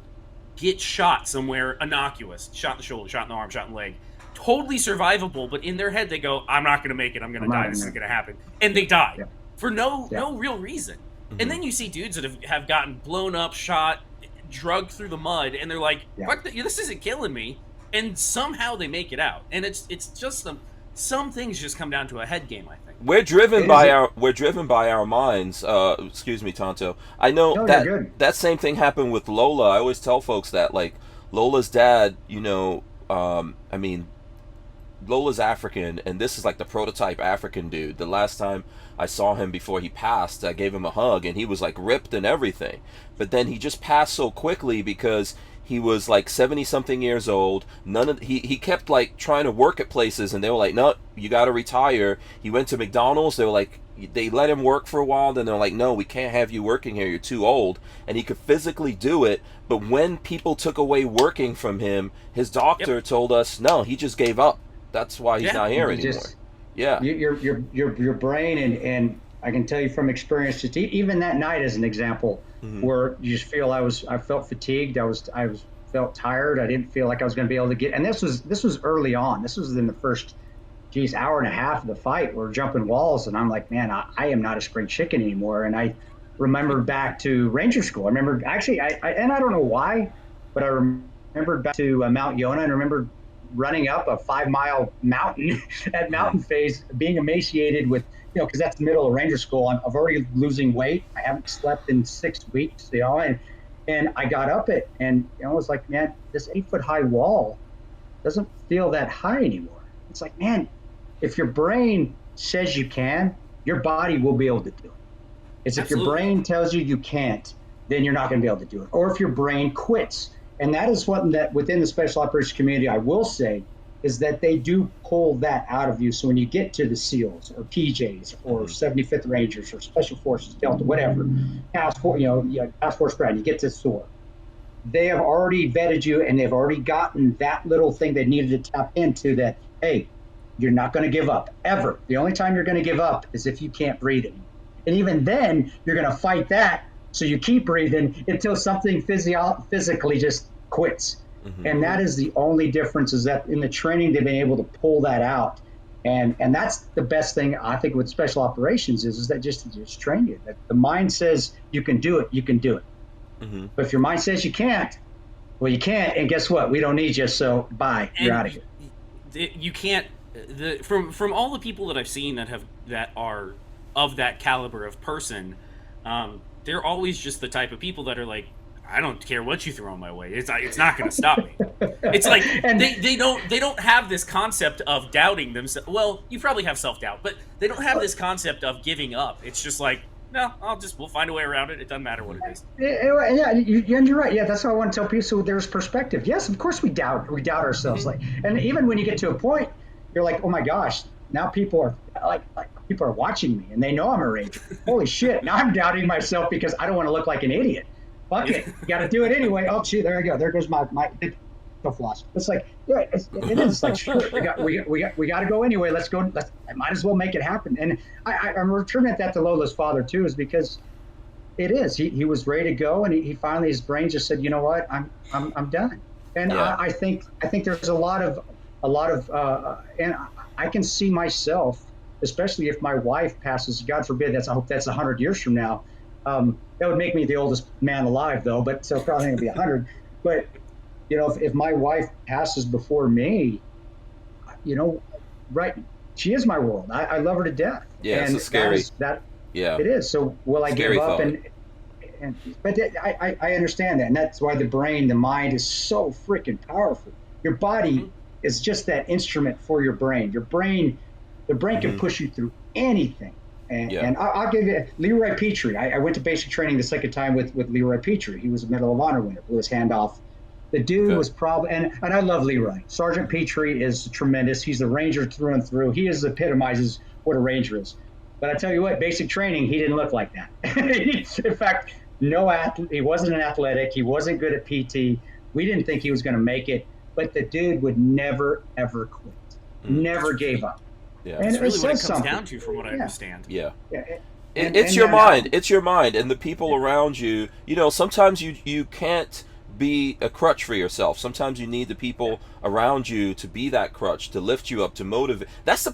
get shot somewhere innocuous, shot in the shoulder, shot in the arm, shot in the leg. Totally survivable, but in their head they go, I'm not going to make it, I'm going to die, this is going to happen. And they die for no real reason. And then you see dudes that have gotten blown up, shot, drugged through the mud, and they're like, fuck, this isn't killing me. And somehow they make it out. And it's just some things just come down to a head game, I think. We're driven by our minds. Excuse me, Tanto. I know that same thing happened with Lola. I always tell folks that, like, Lola's dad, Lola's African, and this is like the prototype African dude. The last time I saw him before he passed, I gave him a hug, and he was like ripped and everything. But then he just passed so quickly because he was like 70-something years old. He kept like trying to work at places, and they were like, no, you got to retire. He went to McDonald's. They were like, they let him work for a while. Then they're like, no, we can't have you working here. You're too old. And he could physically do it. But when people took away working from him, his doctor told us, no, he just gave up. That's why he's not here anymore. Your brain, and I can tell you from experience, just even that night as an example, where you just feel I felt fatigued. I felt tired. I didn't feel like I was going to be able to get. And this was early on. This was in the first, hour and a half of the fight. We're jumping walls, and I'm like, man, I am not a spring chicken anymore. And I remembered back to Ranger School. I remember actually, and I don't know why, but I remembered back to Mount Yonah, and remember running up a 5-mile mountain at mountain phase, being emaciated with, because that's the middle of Ranger School. I'm already losing weight. I haven't slept in 6 weeks, and I got up it, and I was like, man, this 8-foot-high wall doesn't feel that high anymore. It's like, man, if your brain says you can, your body will be able to do it. It's if your brain tells you can't, then you're not going to be able to do it. Or if your brain quits. And that is what that within the special operations community, I will say, is that they do pull that out of you. So when you get to the SEALs or PJs or 75th Rangers or Special Forces, Delta, whatever, Task Force Grad, you get to SOAR. They have already vetted you, and they've already gotten that little thing they needed to tap into, that, hey, you're not going to give up, ever. The only time you're going to give up is if you can't breathe anymore. And even then, you're going to fight that, so you keep breathing until something physically just quits. And that is the only difference, is that in the training they've been able to pull that out, and that's the best thing I think with special operations is that just train you, that the mind says you can do it, but if your mind says you can't, well, you can't, and guess what, we don't need you, so bye, you're out of here. You can't, from all the people that I've seen that are of that caliber of person, they're always just the type of people that are like, I don't care what you throw my way. It's not going to stop me. It's like they don't have this concept of doubting themselves. Well, you probably have self-doubt, but they don't have this concept of giving up. It's just like, no, we'll find a way around it. It doesn't matter what it is. Yeah, you're right. Yeah, that's what I want to tell people. So there's perspective. Yes, of course we doubt ourselves. And even when you get to a point, you're like, oh my gosh, now people are people are watching me and they know I'm a ranger. Holy shit! Now I'm doubting myself because I don't want to look like an idiot. Fuck it, you got to do it anyway. Oh, gee, there I go. There goes my floss. It's like, yeah, it is like, sure, we got to go anyway. Let's go. I might as well make it happen. And I'm returning that to Lola's father too, is because it is. He was ready to go, and he finally, his brain just said, you know what, I'm done. And yeah. I think there's a lot of, and I can see myself, especially if my wife passes. God forbid, I hope that's 100 years from now. That would make me the oldest man alive, though. But so probably going to be 100. But you know, if my wife passes before me, you know, right? She is my world. I love her to death. Yeah, and it's scary. Yeah, it is. So will I give up? But I understand that, and that's why the mind is so freaking powerful. Your body is just that instrument for your brain. The brain can push you through anything. And I'll give you Leroy Petrie. I went to basic training the second time with Leroy Petrie. He was a Medal of Honor winner. Blew his hand off. The dude was probably, and I love Leroy. Sergeant Petrie is tremendous. He's the Ranger through and through. He epitomizes what a Ranger is. But I tell you what, basic training, he didn't look like that. In fact, he wasn't an athletic. He wasn't good at PT. We didn't think he was going to make it. But the dude would never, ever quit. Never gave up. Yeah, and it's really what it comes down to, from what I understand. Yeah. It's your mind. It's your mind, and the people around you. You know, sometimes you can't be a crutch for yourself. Sometimes you need the people around you to be that crutch, to lift you up, to motivate. That's the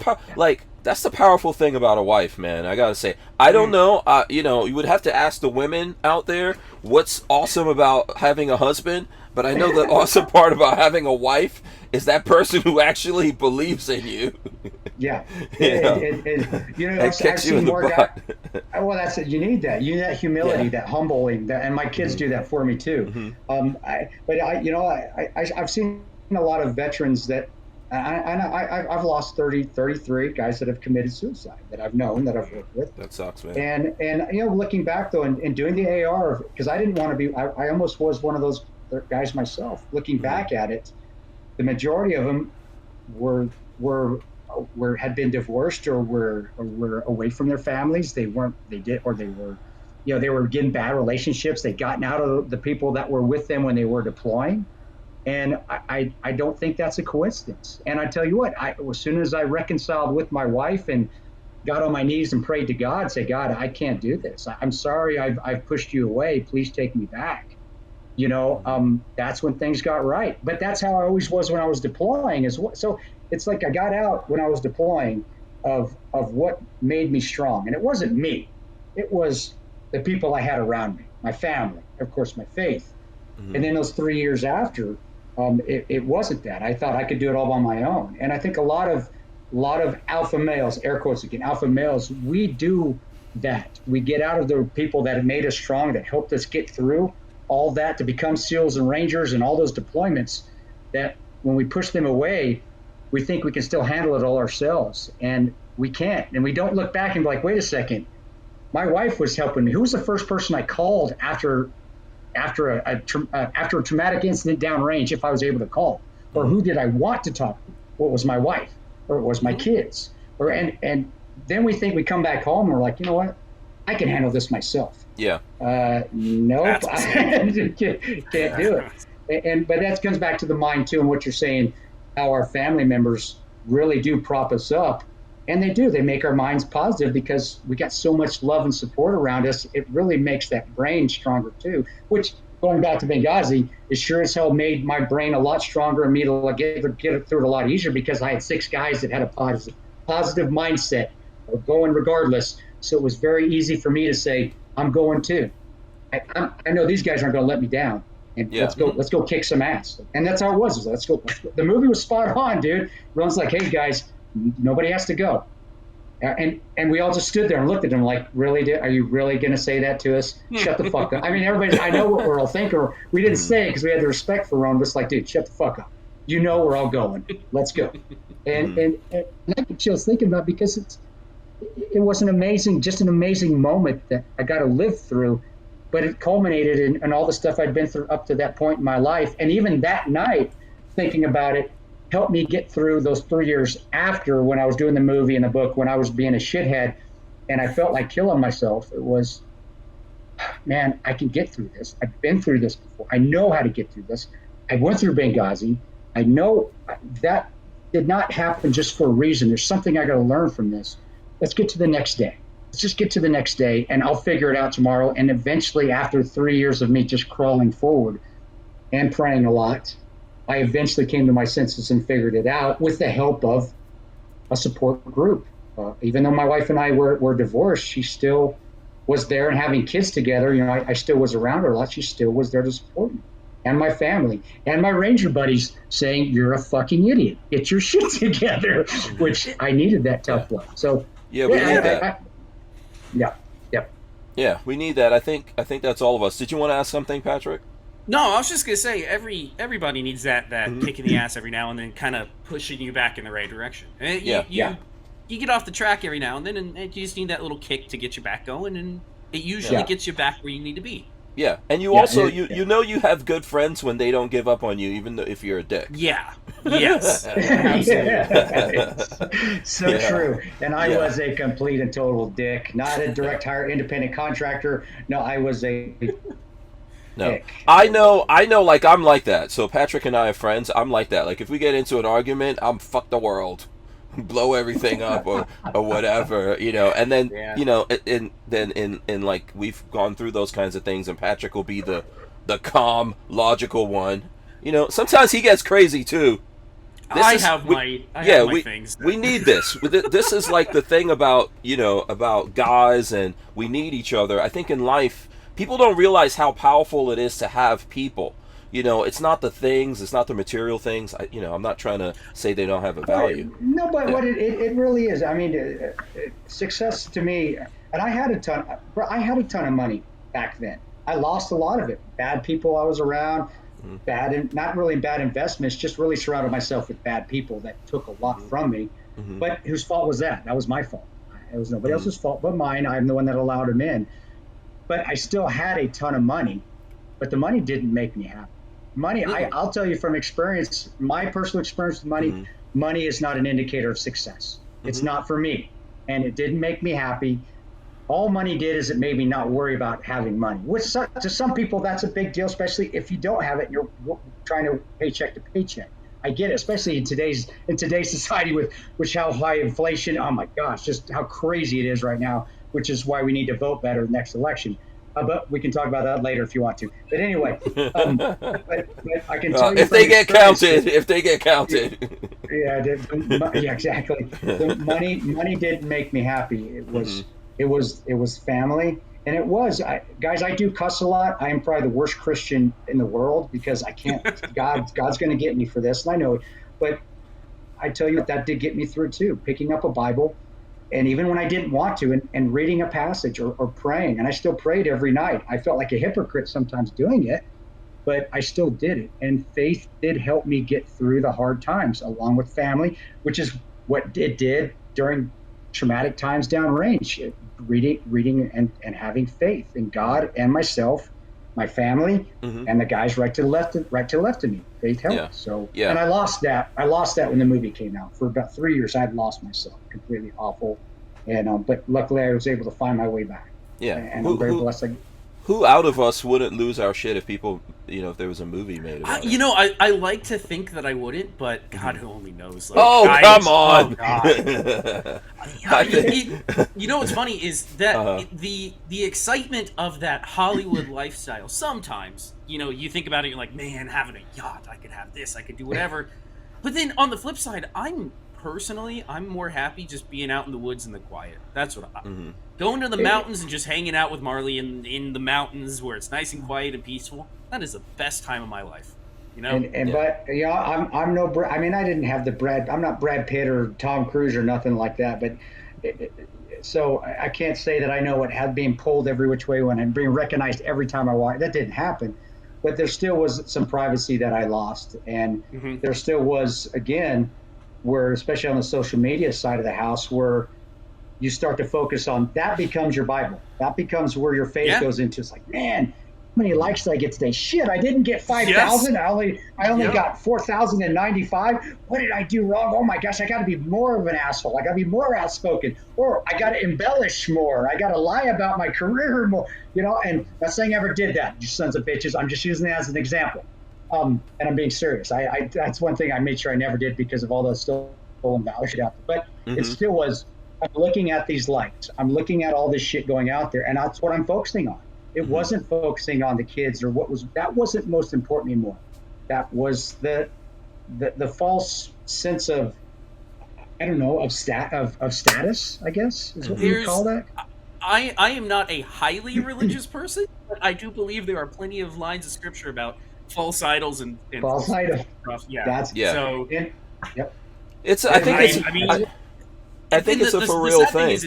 powerful thing about a wife, man. I gotta say, I don't know. You know, you would have to ask the women out there what's awesome about having a husband. But I know the awesome part about having a wife is that person who actually believes in you. Yeah. You know, I've seen more guys. Well, that's it. You need that. You need that humility, that humbling. And my kids do that for me too. I've seen a lot of veterans that, I've lost 33 guys that have committed suicide that I've known, that I've worked with. That sucks, man. And you know, looking back though, and doing the AR, because I didn't want to be. I almost was one of those guys myself. Looking back at it, the majority of them had been divorced or were away from their families. They were getting bad relationships. They'd gotten out of the people that were with them when they were deploying. And I don't think that's a coincidence. And I tell you what, as soon as I reconciled with my wife and got on my knees and prayed to God, say, God, I can't do this. I'm sorry I've pushed you away. Please take me back. You know, that's when things got right. But that's how I always was when I was deploying. So it's like I got out when I was deploying of what made me strong. And it wasn't me. It was the people I had around me, my family, of course, my faith. And then those 3 years after, it wasn't that. I thought I could do it all by my own. And I think a lot of alpha males, air quotes again, alpha males, we do that. We get out of the people that made us strong, that helped us get through all that to become SEALs and Rangers and all those deployments, that when we push them away, we think we can still handle it all ourselves. And we can't. And we don't look back and be like, wait a second, my wife was helping me. Who was the first person I called after a traumatic incident downrange, if I was able to call? Or who did I want to talk to? Well, it was my wife, or it was my kids. And then we think we come back home and we're like, you know what? I can handle this myself. Yeah. Nope, can't do it. But that comes back to the mind too, and what you're saying, how our family members really do prop us up, and they do. They make our minds positive because we got so much love and support around us. It really makes that brain stronger too. Which, going back to Benghazi, it sure as hell made my brain a lot stronger and me to get it through it a lot easier, because I had 6 guys that had a positive mindset, going regardless. So it was very easy for me to say, I'm going too. I know these guys aren't going to let me down. And let's go kick some ass. And that's how it was. Let's go. The movie was spot on, dude. Ron's like, hey guys, nobody has to go. And we all just stood there and looked at him like, really? Are you really going to say that to us? Shut the fuck up. I mean, everybody, I know what we're all thinking. We didn't say it because we had the respect for Ron. But it's like, dude, shut the fuck up. You know we're all going. Let's go. And I get chills thinking about it because it was an amazing moment that I got to live through. But it culminated in all the stuff I'd been through up to that point in my life. And even that night, thinking about it, helped me get through those 3 years after, when I was doing the movie and the book, when I was being a shithead and I felt like killing myself. It was, man, I can get through this. I've been through this before. I know how to get through this. I went through Benghazi. I know that did not happen just for a reason. There's something I got to learn from this. Let's get to the next day. Let's just get to the next day, and I'll figure it out tomorrow. And eventually, after 3 years of me just crawling forward and praying a lot, I eventually came to my senses and figured it out with the help of a support group. Even though my wife and I were divorced, she still was there, and having kids together, you know, I still was around her a lot. She still was there to support me and my family and my Ranger buddies saying, "You're a fucking idiot. Get your shit together," which I needed that tough love. So we need that. Yeah, we need that. I think that's all of us. Did you want to ask something, Patrick? No, I was just gonna say everybody needs that kick in the ass every now and then, kind of pushing you back in the right direction. And you get off the track every now and then, and you just need that little kick to get you back going, and it usually gets you back where you need to be. Yeah, and you also you know you have good friends when they don't give up on you, even though if you're a dick. Yeah. Yes. Absolutely. So true. And I was a complete and total dick. Not a direct hire independent contractor. No, I was a No, I know, like, I'm like that. So Patrick and I are friends. I'm like that. Like, if we get into an argument, I'm fuck the world, blow everything up, or whatever, you know. And then, you know, in like, we've gone through those kinds of things, and Patrick will be the calm, logical one. You know, sometimes he gets crazy too. I have my things. We need this. This is like the thing about, you know, about guys, and we need each other. I think in life, people don't realize how powerful it is to have people. You know, it's not the things, it's not the material things. I'm not trying to say they don't have a value. No, but what it really is. I mean, success to me, and I had a ton of money back then. I lost a lot of it. Bad people I was around, bad and not really bad investments. Just really surrounded myself with bad people that took a lot from me. But whose fault was that? That was my fault. It was nobody else's fault but mine. I'm the one that allowed him in. But I still had a ton of money, but the money didn't make me happy. Money, I'll tell you from experience, my personal experience with money, money is not an indicator of success. It's not for me, and it didn't make me happy. All money did is it made me not worry about having money. Which to some people, that's a big deal, especially if you don't have it and you're trying to paycheck to paycheck. I get it, especially in today's society with how high inflation. Oh my gosh, just how crazy it is right now. Which is why we need to vote better next election. But we can talk about that later if you want to. But anyway, but I can tell you if they get counted. Yeah, exactly. The money didn't make me happy. It was family, and it was guys. I do cuss a lot. I am probably the worst Christian in the world because I can't. God's going to get me for this, and I know it. But I tell you what, that did get me through too. Picking up a Bible. And even when I didn't want to, and reading a passage or praying, and I still prayed every night. I felt like a hypocrite sometimes doing it, but I still did it. And faith did help me get through the hard times, along with family, which is what it did during traumatic times downrange. Reading and having faith in God and myself, my family, and the guys right to the left of me. Faith helped. Yeah. So, and I lost that. I lost that when the movie came out. For about 3 years, I'd lost myself. Completely awful. And but luckily, I was able to find my way back. Yeah. And I'm very blessed. Who out of us wouldn't lose our shit if people, if there was a movie made about it? I like to think that I wouldn't, but God, who only knows? Like, come on! Oh, God. You know what's funny is that the excitement of that Hollywood lifestyle. Sometimes, you think about it, you're like, man, having a yacht, I could have this, I could do whatever. But then on the flip side, I'm more happy just being out in the woods in the quiet. That's what going to the mountains and just hanging out with Marley in the mountains where it's nice and quiet and peaceful. That is the best time of my life. But I'm no. I mean, I didn't have I'm not Brad Pitt or Tom Cruise or nothing like that. But So I can't say that I know what had being pulled every which way when I'm being recognized every time I walk. That didn't happen, but there still was some privacy that I lost, and there still was, again, where especially on the social media side of the house, where you start to focus on that becomes your Bible. That becomes where your faith goes into. It's like, man, how many likes did I get today? Shit, I didn't get 5,000. I only got 4,095. What did I do wrong? Oh my gosh, I got to be more of an asshole. I got to be more outspoken, or I got to embellish more. I got to lie about my career more. And not saying I ever did that, you sons of bitches. I'm just using that as an example. And I'm being serious. I that's one thing I made sure I never did because of all the stolen value shit out there. But it still was. I'm looking at these likes. I'm looking at all this shit going out there, and that's what I'm focusing on. It wasn't focusing on the kids or that wasn't most important anymore. That was the false sense of, I don't know, of status, I guess is what you would call that. I am not a highly religious person, but I do believe there are plenty of lines of scripture about false idols and false idols. Yeah. So yep. It's I think it's a for real thing.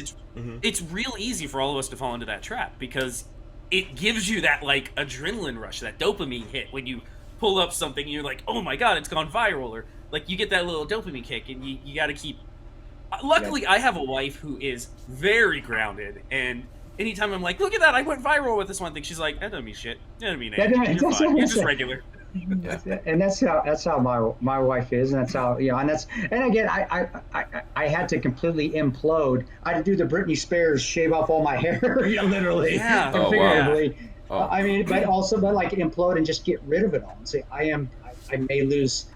It's real easy for all of us to fall into that trap because it gives you that like adrenaline rush, that dopamine hit when you pull up something and you're like, oh my god, it's gone viral, or like you get that little dopamine kick, and you got to keep. Luckily, I have a wife who is very grounded, and anytime I'm like, look at that, I went viral with this one thing, she's like, that doesn't mean shit. That doesn't mean anything. You're fine. You're just regular. And that's how my wife is, and that's how and again I had to completely implode. I had to do the Britney Spears shave off all my hair, literally, and figuratively. Wow. I mean, but like implode and just get rid of it all and say I may lose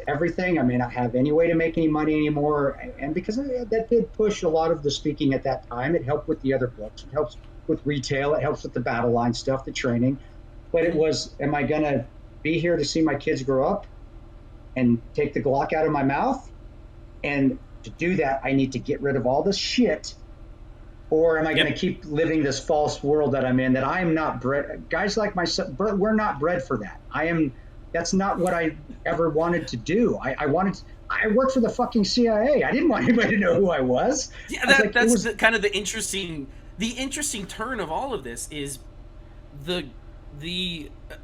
everything. I may not have any way to make any money anymore, and because that did push a lot of the speaking at that time. It helped with the other books. It helps with retail. It helps with the battle line stuff, the training. But it was, am I going to be here to see my kids grow up and take the Glock out of my mouth? And to do that, I need to get rid of all this shit. Or am I going to keep living this false world that I'm in, that I'm not bred? Guys like myself, we're not bred for that. That's not what I ever wanted to do. I worked for the fucking CIA. I didn't want anybody to know who I was. Yeah, that's kind of the interesting turn of all of this is the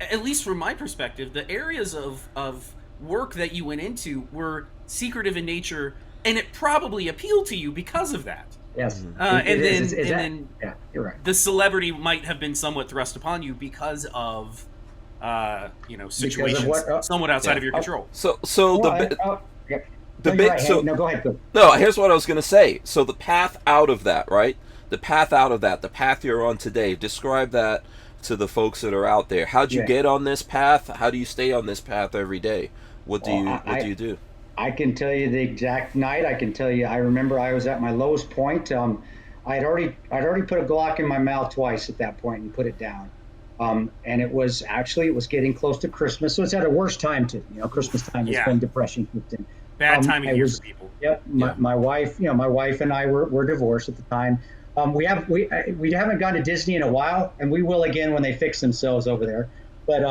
at least from my perspective, the areas of work that you went into were secretive in nature, and it probably appealed to you because of that. Yes. Then yeah, you're right. The celebrity might have been somewhat thrust upon you because of situations somewhat outside of your control. So go ahead. No, here's what I was going to say. So the path out of that, right? The path you're on today. Describe that to the folks that are out there. How'd you get on this path? How do you stay on this path every day? What do you do? I can tell you the exact night. I can tell you. I remember I was at my lowest point. I'd already put a Glock in my mouth twice at that point and put it down. And it was getting close to Christmas, so it's at a worse time too. Christmas time is when depression kicked in. Bad time of year for people. Yep. My wife and I were divorced at the time. We haven't gone to Disney in a while, and we will again when they fix themselves over there. But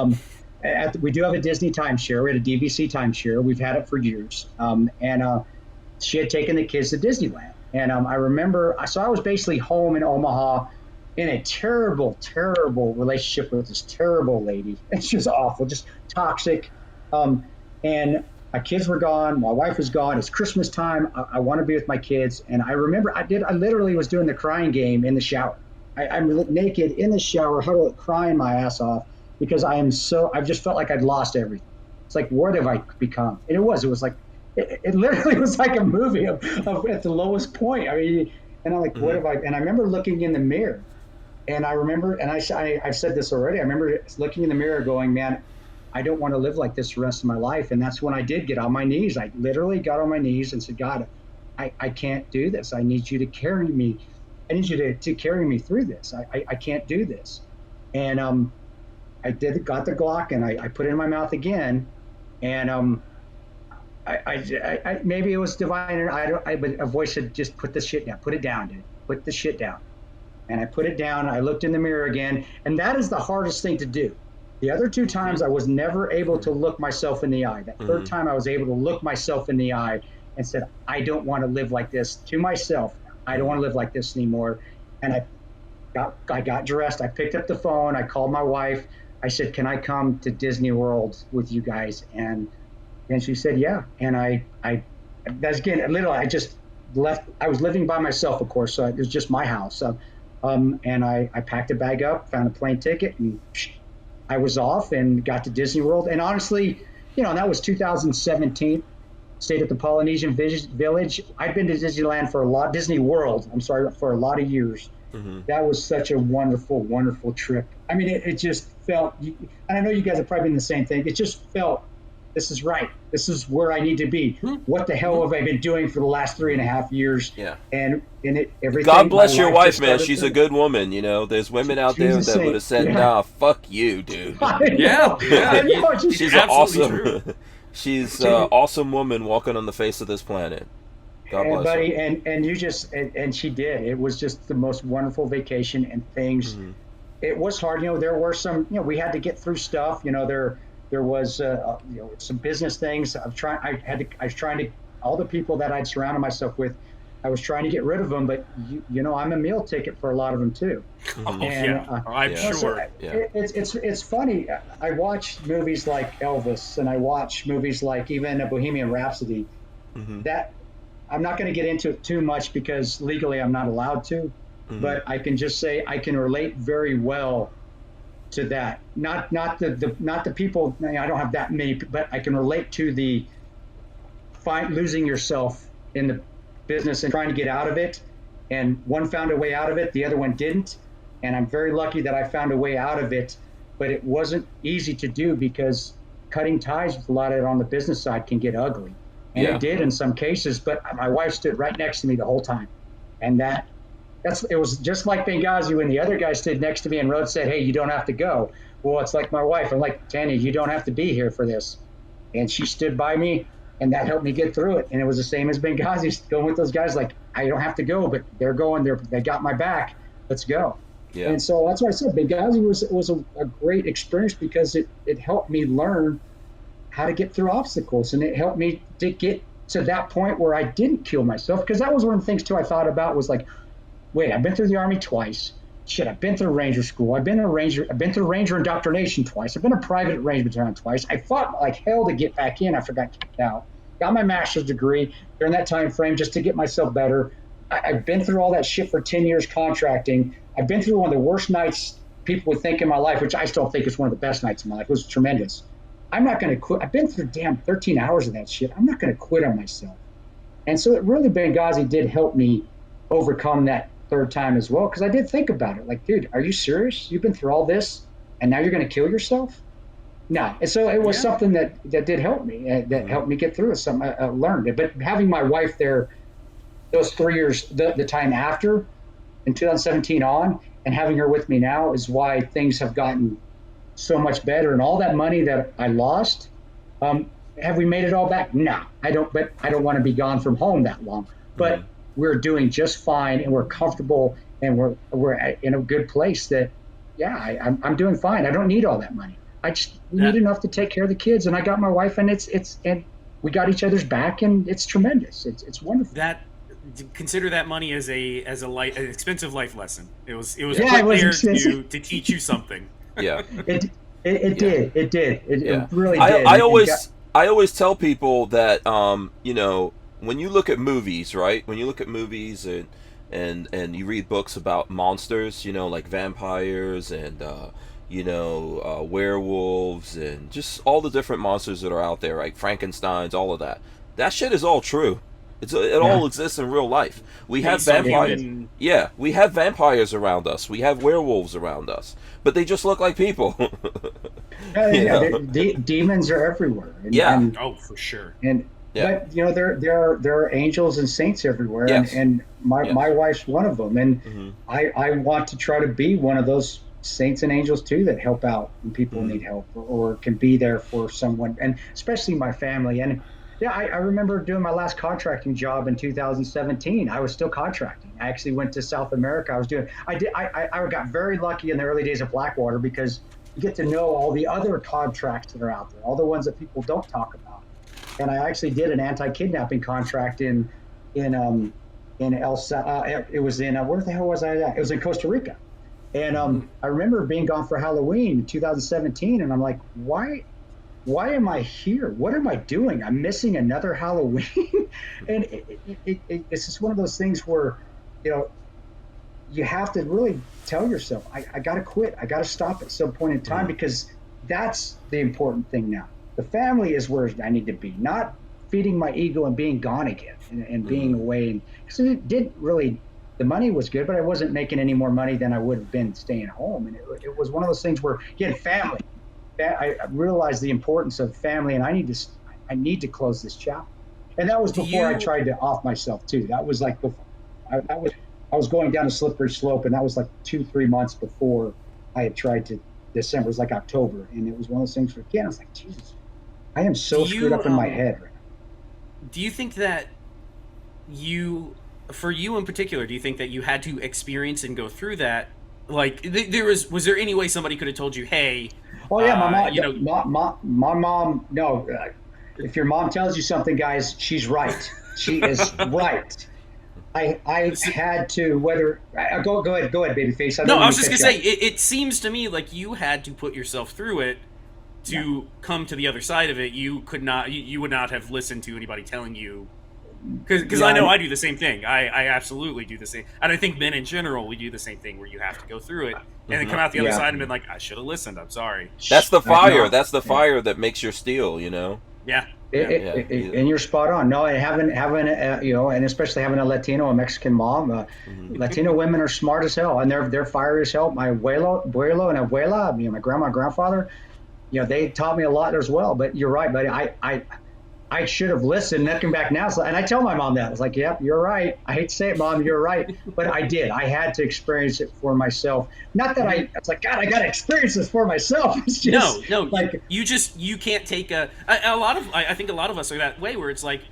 we do have a Disney timeshare. We had a DVC timeshare. We've had it for years. And she had taken the kids to Disneyland. And I remember, so I was basically home in Omaha in a terrible, terrible relationship with this terrible lady. And she was awful, just toxic. And my kids were gone. My wife was gone. It's Christmas time. I want to be with my kids. And I remember I literally was doing the crying game in the shower. I'm naked in the shower, huddled, crying my ass off because I just felt like I'd lost everything. It's like, what have I become? And it was like, it literally was like a movie of at the lowest point. I mean, and I'm like, what have I, and I remember looking in the mirror and I've said this already. I remember looking in the mirror going, man, I don't want to live like this the rest of my life. And that's when I did get on my knees. I literally got on my knees and said, God, I can't do this. I need you to carry me. I need you to carry me through this. I can't do this. And I got the Glock and I put it in my mouth again. And I maybe it was divine. But a voice said, just put this shit down. Put it down, dude. Put the shit down. And I put it down. I looked in the mirror again. And that is the hardest thing to do. The other two times I was never able to look myself in the eye. That third time I was able to look myself in the eye and said, I don't want to live like this to myself. I don't want to live like this anymore. And I got dressed. I picked up the phone. I called my wife. I said, can I come to Disney World with you guys? And she said, yeah. And that's again, literally, I just left. I was living by myself, of course, so it was just my house. And I packed a bag up, found a plane ticket, and I was off and got to Disney World. And honestly, that was 2017. Stayed at the Polynesian Village. I'd been to Disney World, for a lot of years. Mm-hmm. That was such a wonderful, wonderful trip. I mean, it just felt, and I know you guys have probably been the same thing. It just felt, this is right. This is where I need to be. Mm-hmm. What the hell have I been doing for the last 3.5 years? Yeah. And everything. God bless your wife, man. She's a good woman. There's women out there that would have said, nah, fuck you, dude. Yeah. She's an awesome, she's an awesome woman walking on the face of this planet. God bless buddy, her. And you just, and she did. It was just the most wonderful vacation and things. Mm-hmm. It was hard. There were some, we had to get through stuff. There was some business things. I was trying to, all the people that I'd surrounded myself with, I was trying to get rid of them, but I'm a meal ticket for a lot of them too. Oh, and, I'm sure. So it's funny. I watch movies like Elvis, and I watch movies like even a Bohemian Rhapsody. Mm-hmm. That I'm not going to get into it too much because legally I'm not allowed to. Mm-hmm. But I can just say I can relate very well to that. Not the people. I don't have that many, but I can relate to the losing yourself in the business and trying to get out of it. And one found a way out of it, the other one didn't. And I'm very lucky that I found a way out of it. But it wasn't easy to do because cutting ties with a lot of it on the business side can get ugly. And it did in some cases. But my wife stood right next to me the whole time, and it was just like Benghazi when the other guy stood next to me and Rhodes said, hey, you don't have to go. Well, it's like my wife. I'm like, Tanya, you don't have to be here for this. And she stood by me, and that helped me get through it. And it was the same as Benghazi, going with those guys like, I don't have to go, but they're going. They got my back. Let's go. Yeah. And so that's why I said Benghazi was a great experience because it helped me learn how to get through obstacles. And it helped me to get to that point where I didn't kill myself. Because that was one of the things, too, I thought about was like, wait, I've been through the Army twice. Shit, I've been through Ranger School. I've been through Ranger indoctrination twice. I've been a private Ranger battalion twice. I fought like hell to get back in. I forgot kicked out. Got my master's degree during that time frame just to get myself better. I've been through all that shit for 10 years contracting. I've been through one of the worst nights people would think in my life, which I still think is one of the best nights in my life. It was tremendous. I'm not going to quit. I've been through 13 hours of that shit. I'm not going to quit on myself. And so it really, Benghazi did help me overcome that third time as well, because I did think about it. Like, dude, are you serious? You've been through all this, and now you're going to kill yourself? No. And so it was something that did help me, that helped me get through it. Something I learned it. But having my wife there those 3 years, the time after, in 2017 on, and having her with me now is why things have gotten so much better. And all that money that I lost, have we made it all back? No, I don't. But I don't want to be gone from home that long. But we're doing just fine, and we're comfortable, and we're in a good place. That, I'm doing fine. I don't need all that money. We need enough to take care of the kids, and I got my wife, and and we got each other's back, and it's tremendous. It's wonderful. Consider that money as an expensive life lesson. It was put there to teach you something. Yeah, it did. It really did. I always tell people that when you look at movies, right? When you look at movies and you read books about monsters, like vampires and werewolves and just all the different monsters that are out there, like Frankenstein's, all of that. That shit is all true. It all exists in real life. We have vampires. We have vampires around us. We have werewolves around us, but they just look like people. Demons are everywhere. For sure. But there are angels and saints everywhere, and my wife's one of them, and I want to try to be one of those saints and angels too that help out when people need help or can be there for someone, and especially my family. And I remember doing my last contracting job in 2017. I was still contracting. I actually went to South America. I got very lucky in the early days of Blackwater because you get to know all the other contracts that are out there, all the ones that people don't talk about. and I actually did an anti-kidnapping contract in it was in where the hell was I at? It was in Costa Rica, and I remember being gone for Halloween in 2017, and I'm like, why am I here? What am I doing? I'm missing another Halloween, and it's just one of those things where, you have to really tell yourself, I got to quit. I got to stop at some point in time, because that's the important thing now. The family is where I need to be, not feeding my ego and being gone again and being away. Because it didn't really, the money was good, but I wasn't making any more money than I would have been staying home. And it was one of those things where, again, family. I realized the importance of family, and I need to close this chapter. And that was before I tried to off myself too. That was like before I was going down a slippery slope, and that was like 2-3 months before I had tried to. December, it was like October, and it was one of those things where, again, I was like, Jesus, I am so screwed up in my head right now. Do you think that for you in particular, do you think that you had to experience and go through that? Like, was there any way somebody could have told you, hey? Oh yeah, my mom. No, if your mom tells you something, guys, she's right. She is right. I had to, go ahead, babyface. I was just gonna say, it seems to me like you had to put yourself through it to come to the other side of it. You could not, you would not have listened to anybody telling you, because I know I do the same thing. I absolutely do the same, and I think men in general, we do the same thing, where you have to go through it and then come out the other side and be like, I should have listened. I'm sorry. That's the fire. That's the fire that makes your steel. Yeah. And you're spot on. No, having and especially having a Latino, a Mexican mom, Latino women are smart as hell, and they're fiery as hell. My abuelo and abuela, my grandma and grandfather, they taught me a lot as well. But you're right, buddy. I should have listened. Looking back now, and I tell my mom that. I was like, yep, you're right. I hate to say it, Mom, you're right. But I did. I had to experience it for myself. Not that it's like, God, I got to experience this for myself. It's just, no. Like, you can't take I think a lot of us are that way, where it's like,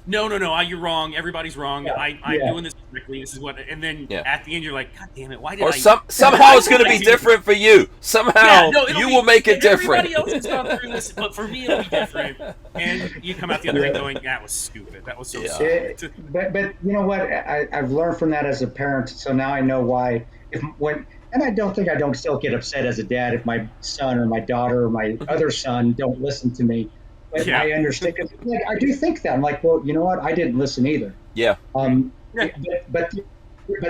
no, you're wrong. Everybody's wrong. I'm doing this correctly. This is what, and then at the end you're like, God damn it, why did I? Somehow it's going to be different for you. Somehow you will make it different. Everybody else has gone through this, but for me it'll be different. And you come out the other end going, that was stupid. That was so stupid. But you know what? I've learned from that as a parent. So now I know why. And I don't think I don't still get upset as a dad if my son or my daughter or my other son don't listen to me. But I understand, because I do think that. I'm like, well, you know what? I didn't listen either. Yeah. But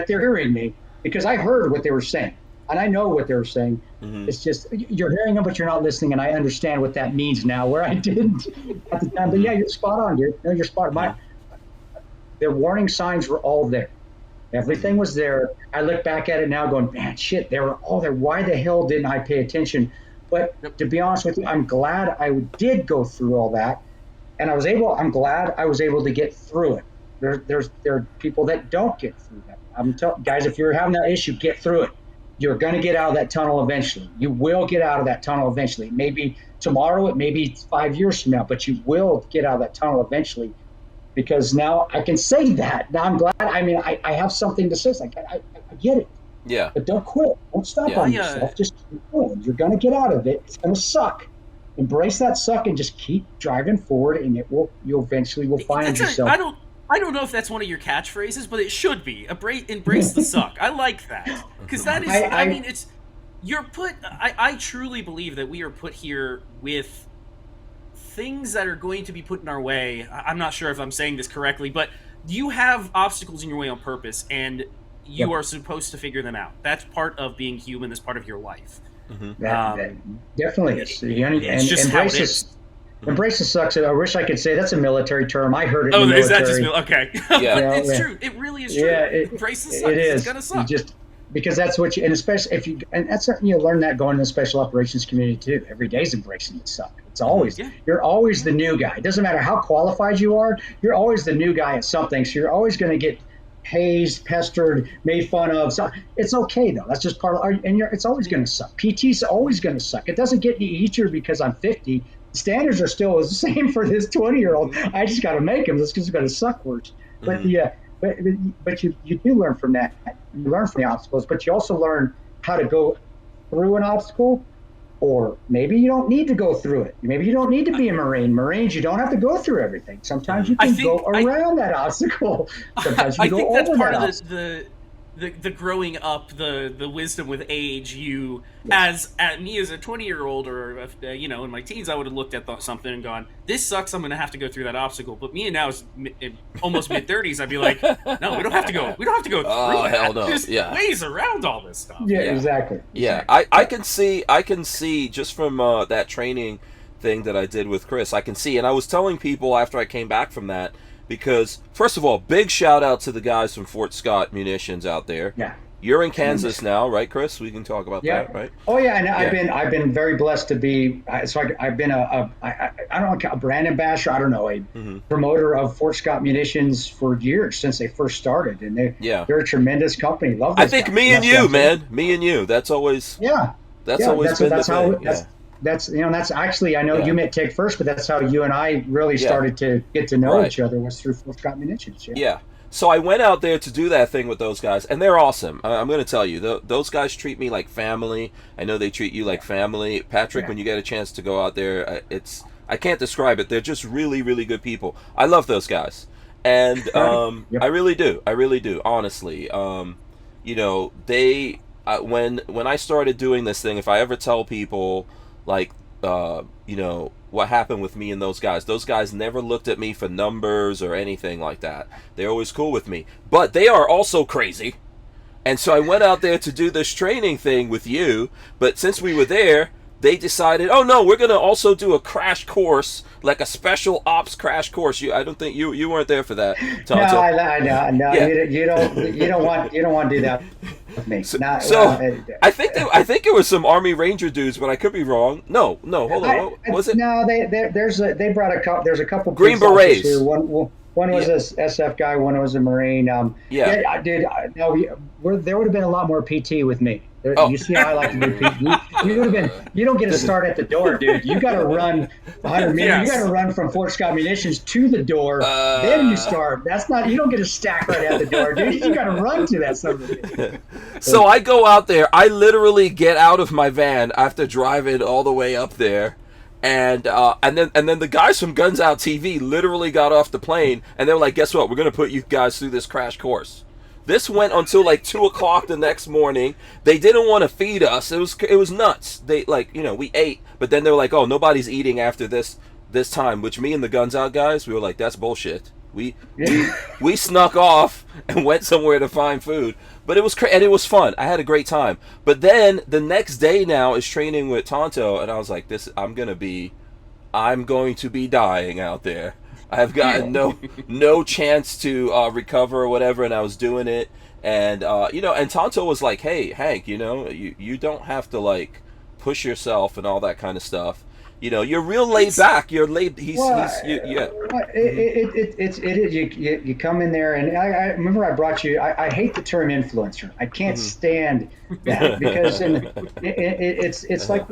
they're hearing me, because I heard what they were saying, and I know what they were saying. Mm-hmm. It's just you're hearing them, but you're not listening, and I understand what that means now, where I didn't at the time. But yeah, you're spot on. You're spot on. The warning signs were all there. Everything was there. I look back at it now going, man, shit, they were all there. Why the hell didn't I pay attention? But to be honest with you, I'm glad I did go through all that, and I'm glad I was able to get through it. There are people that don't get through that. I'm telling guys, if you're having that issue, get through it. You're going to get out of that tunnel eventually. You will get out of that tunnel eventually. Maybe tomorrow, it may be 5 years from now, but you will get out of that tunnel eventually. Because now I can say that. Now I'm glad. I mean, I have something to say. It's like, I get it. Yeah. But don't quit. Don't stop on yourself. Just keep going. You're going to get out of it. It's going to suck. Embrace that suck and just keep driving forward, and you eventually will find yourself. I don't know if that's one of your catchphrases, but it should be. Embrace the suck. I like that, because that is. I truly believe that we are put here with things that are going to be put in our way. I'm not sure if I'm saying this correctly, but you have obstacles in your way on purpose, and you are supposed to figure them out. That's part of being human. That's part of your life. Mm-hmm. That definitely is. It's just embrace how it is. Embrace the sucks. I wish I could say that's a military term. I heard it. Oh, in the is military. that just okay? Yeah, it's true. It really is true. Yeah, embrace the sucks. It's gonna suck. Because that's what and especially if you, and that's something you learn that going in the special operations community too. Every day's embracing the suck. It's always you're always the new guy. It doesn't matter how qualified you are. You're always the new guy at something. So you're always going to get hazed, pestered, made fun of. So it's okay though. That's just part of. And it's always going to suck. PT's always going to suck. It doesn't get any easier because I'm 50. The standards are still the same for this 20-year-old. I just got to make them. It's just going to suck worse. But but you do learn from that. You learn from the obstacles, but you also learn how to go through an obstacle Or maybe you don't need to go through it. Maybe you don't need to be a Marine. Marines, you don't have to go through everything. Sometimes you can go around that obstacle. Sometimes you can go over that obstacle. I think that's part of the growing up, the wisdom with age. You, as at me as a 20-year-old or in my teens, I would have looked at something and gone, "This sucks. I'm going to have to go through that obstacle." But me and now, almost mid-30s, I'd be like, "No, we don't have to go. We don't have to go through that. Hell no. There's ways around all this stuff." Yeah, exactly. Yeah, I can see just from that training thing that I did with Kris. I can see, and I was telling people after I came back from that. Because, first of all, big shout out to the guys from Fort Scott Munitions out there. Yeah. You're in Kansas now, right, Kris? We can talk about that, right? Oh yeah, and I've been very blessed to be. I've been I don't know, a brand ambassador. I don't know, a promoter of Fort Scott Munitions for years since they first started, and they're a tremendous company. Love. Those I think guys. me and you, man. Me and you. That's always. Yeah. That's always been the thing. That's actually, I know you met Tig first, but that's how you and I really started to get to know each other, was through Fort Scott Munitions. Yeah. So I went out there to do that thing with those guys, and they're awesome. I'm going to tell you, those guys treat me like family. I know they treat you like family. Patrick, when you get a chance to go out there, I can't describe it. They're just really, really good people. I love those guys. And I really do. I really do, honestly. When I started doing this thing, if I ever tell people, like, what happened with me and those guys never looked at me for numbers or anything like that. They're always cool with me, but they are also crazy. And so I went out there to do this training thing with you, but since we were there, they decided, oh no, we're going to also do a crash course, like a special ops crash course. I don't think you weren't there for that, Tonto. No, you don't want to do that with me. I think it was some Army Ranger dudes, but I could be wrong. No, hold on. What was it? No, they brought a couple. There's a couple Green Berets. Here. One was a SF guy, one was a Marine. Dude, there would have been a lot more PT with me. You see how I like to do PT. You would have been. You don't get to start at the door, dude. You got to run 100 meters. Yes. You got to run from Fort Scott Munitions to the door. Then you start. That's not. You don't get to stack right at the door, dude. You got to run to that something. So I go out there. I literally get out of my van after driving all the way up there. And then the guys from Guns Out TV literally got off the plane, and they were like, "Guess what? We're gonna put you guys through this crash course." This went until like 2:00 the next morning. They didn't want to feed us. It was nuts. They we ate, but then they were like, "Oh, nobody's eating after this time." Which me and the Guns Out guys, we were like, "That's bullshit." We snuck off and went somewhere to find food. But it was and it was fun. I had a great time. But then the next day now is training with Tonto, and I was like, I'm going to be dying out there. I have gotten no chance to recover or whatever, and I was doing it. And and Tonto was like, "Hey, Hank, you don't have to like push yourself and all that kind of stuff. You're real laid back. You're laid. You come in there, and I remember I brought you. I hate the term influencer. I can't stand that because it's like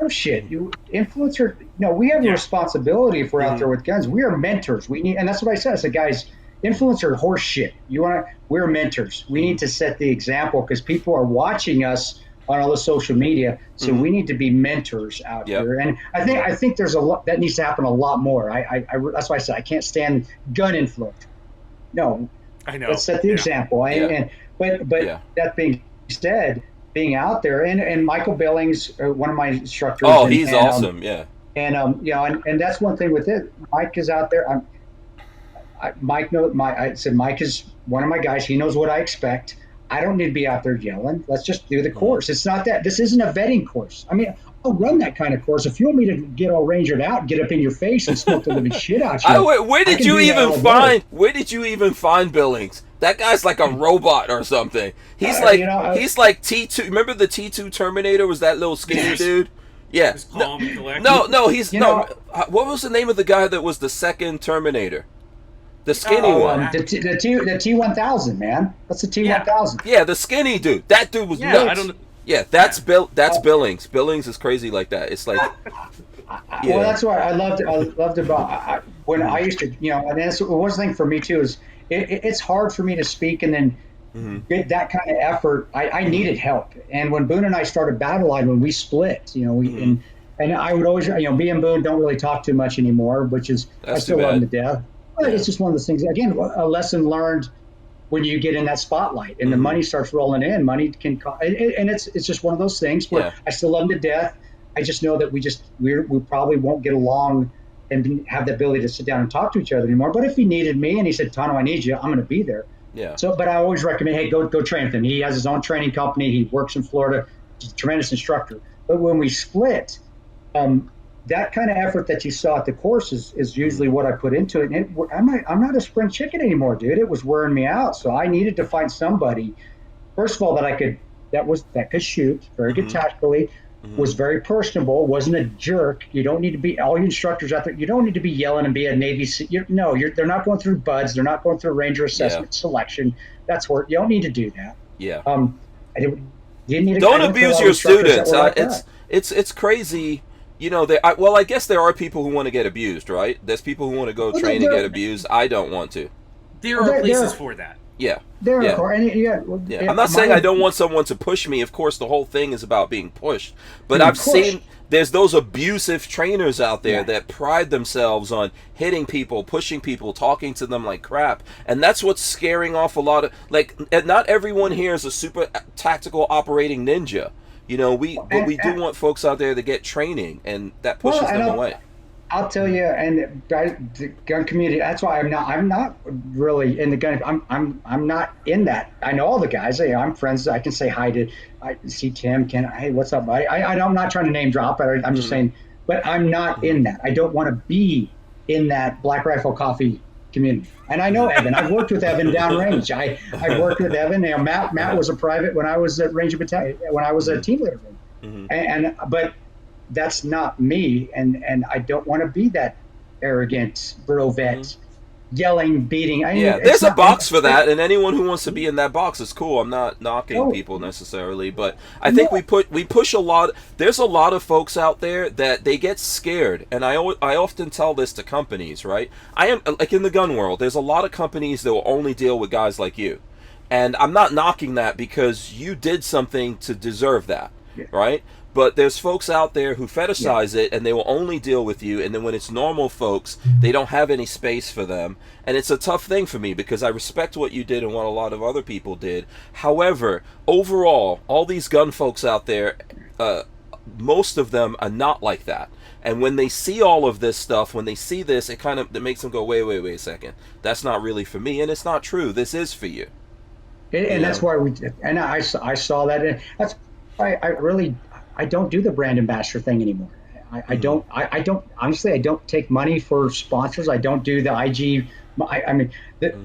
shit. Influencer. No, we have a responsibility if we're out there with guns. We are mentors. We need, and that's what I said. I said, guys, influencer horse shit. We're mentors. We need to set the example because people are watching us on all the social media, so we need to be mentors out here, and I think there's a lot that needs to happen a lot more. I that's why I said I can't stand gun influence. No, I know. Let's set the example. But that being said, being out there and Michael Billings, one of my instructors. Oh, he's awesome. And that's one thing with it. Mike is out there. I said Mike is one of my guys. He knows what I expect. I don't need to be out there yelling. Let's just do the course. It's not that. This isn't a vetting course. I mean, I'll run that kind of course. If you want me to get all rangered out and get up in your face and smoke the living shit out you. Where did you even find Billings? That guy's like a robot or something. He's he's like T2. Remember the T2 Terminator? Was that little skinny dude? Yeah. No. He's what was the name of the guy that was the second Terminator? The skinny one. The T1000, man. What's the T1000? Yeah, the skinny dude. That dude was nuts. I don't. Yeah, that's Billings. Billings is crazy like that. It's like. Well, that's why I loved about when I used to, and that's one thing for me too is it's hard for me to speak and then that kind of effort, I needed help. And when Boone and I started Battle Line, when we split, and I would always, me and Boone don't really talk too much anymore, which is, I still love him to death. But it's just one of those things, again, a lesson learned when you get in that spotlight and the money starts rolling in. Money can, and it's just one of those things where I still love him to death. I just know that we probably won't get along and have the ability to sit down and talk to each other anymore. But if he needed me and he said, Tano, I need you, I'm going to be there. Yeah. So, but I always recommend, hey, go train with him. He has his own training company. He works in Florida. He's a tremendous instructor. But when we split, that kind of effort that you saw at the course is usually what I put into it. And I'm not a spring chicken anymore, dude. It was wearing me out. So I needed to find somebody, first of all, that could shoot very good tactically, was very personable, wasn't a jerk. You don't need to be, all you instructors out there, you don't need to be yelling and be a Navy SEAL. They're not going through BUDS. They're not going through Ranger assessment selection. That's where you don't need to do that. Yeah. Don't abuse your students. It's crazy. I guess there are people who want to get abused, right? There's people who want to go train and get abused. I don't want to. There are places for that. Yeah. I'm not saying I don't want someone to push me. Of course, the whole thing is about being pushed. But I've seen there's those abusive trainers out there that pride themselves on hitting people, pushing people, talking to them like crap. And that's what's scaring off a lot of, not everyone here is a super tactical operating ninja. We do want folks out there to get training, and that pushes them away. I'll tell you, and the gun community. That's why I'm not really in the gun. I'm not in that. I know all the guys. I'm friends. I can say hi to. I see Tim. Hey, what's up, buddy? I'm not trying to name drop. I'm just saying, but I'm not in that. I don't want to be in that Black Rifle Coffee community. And I know Evan. I've worked with Evan downrange. I've worked with Evan. Matt was a private when I was at Ranger Battalion. When I was a team leader, but. That's not me, and I don't want to be that arrogant bro vet, yelling, beating. There's a box for that, and anyone who wants to be in that box is cool. I'm not knocking people necessarily, but I think we push a lot. There's a lot of folks out there that they get scared, and I often tell this to companies. Right, I am like in the gun world. There's a lot of companies that will only deal with guys like you, and I'm not knocking that because you did something to deserve that, right? But there's folks out there who fetishize it, and they will only deal with you. And then when it's normal folks, they don't have any space for them. And it's a tough thing for me because I respect what you did and what a lot of other people did. However, overall, all these gun folks out there, most of them are not like that. And when they see all of this stuff, when they see this, it makes them go, wait a second. That's not really for me. And it's not true. This is for you. And that's why I saw that. And that's why I don't do the brand ambassador thing anymore. I don't honestly, I don't take money for sponsors. I don't do the IG. The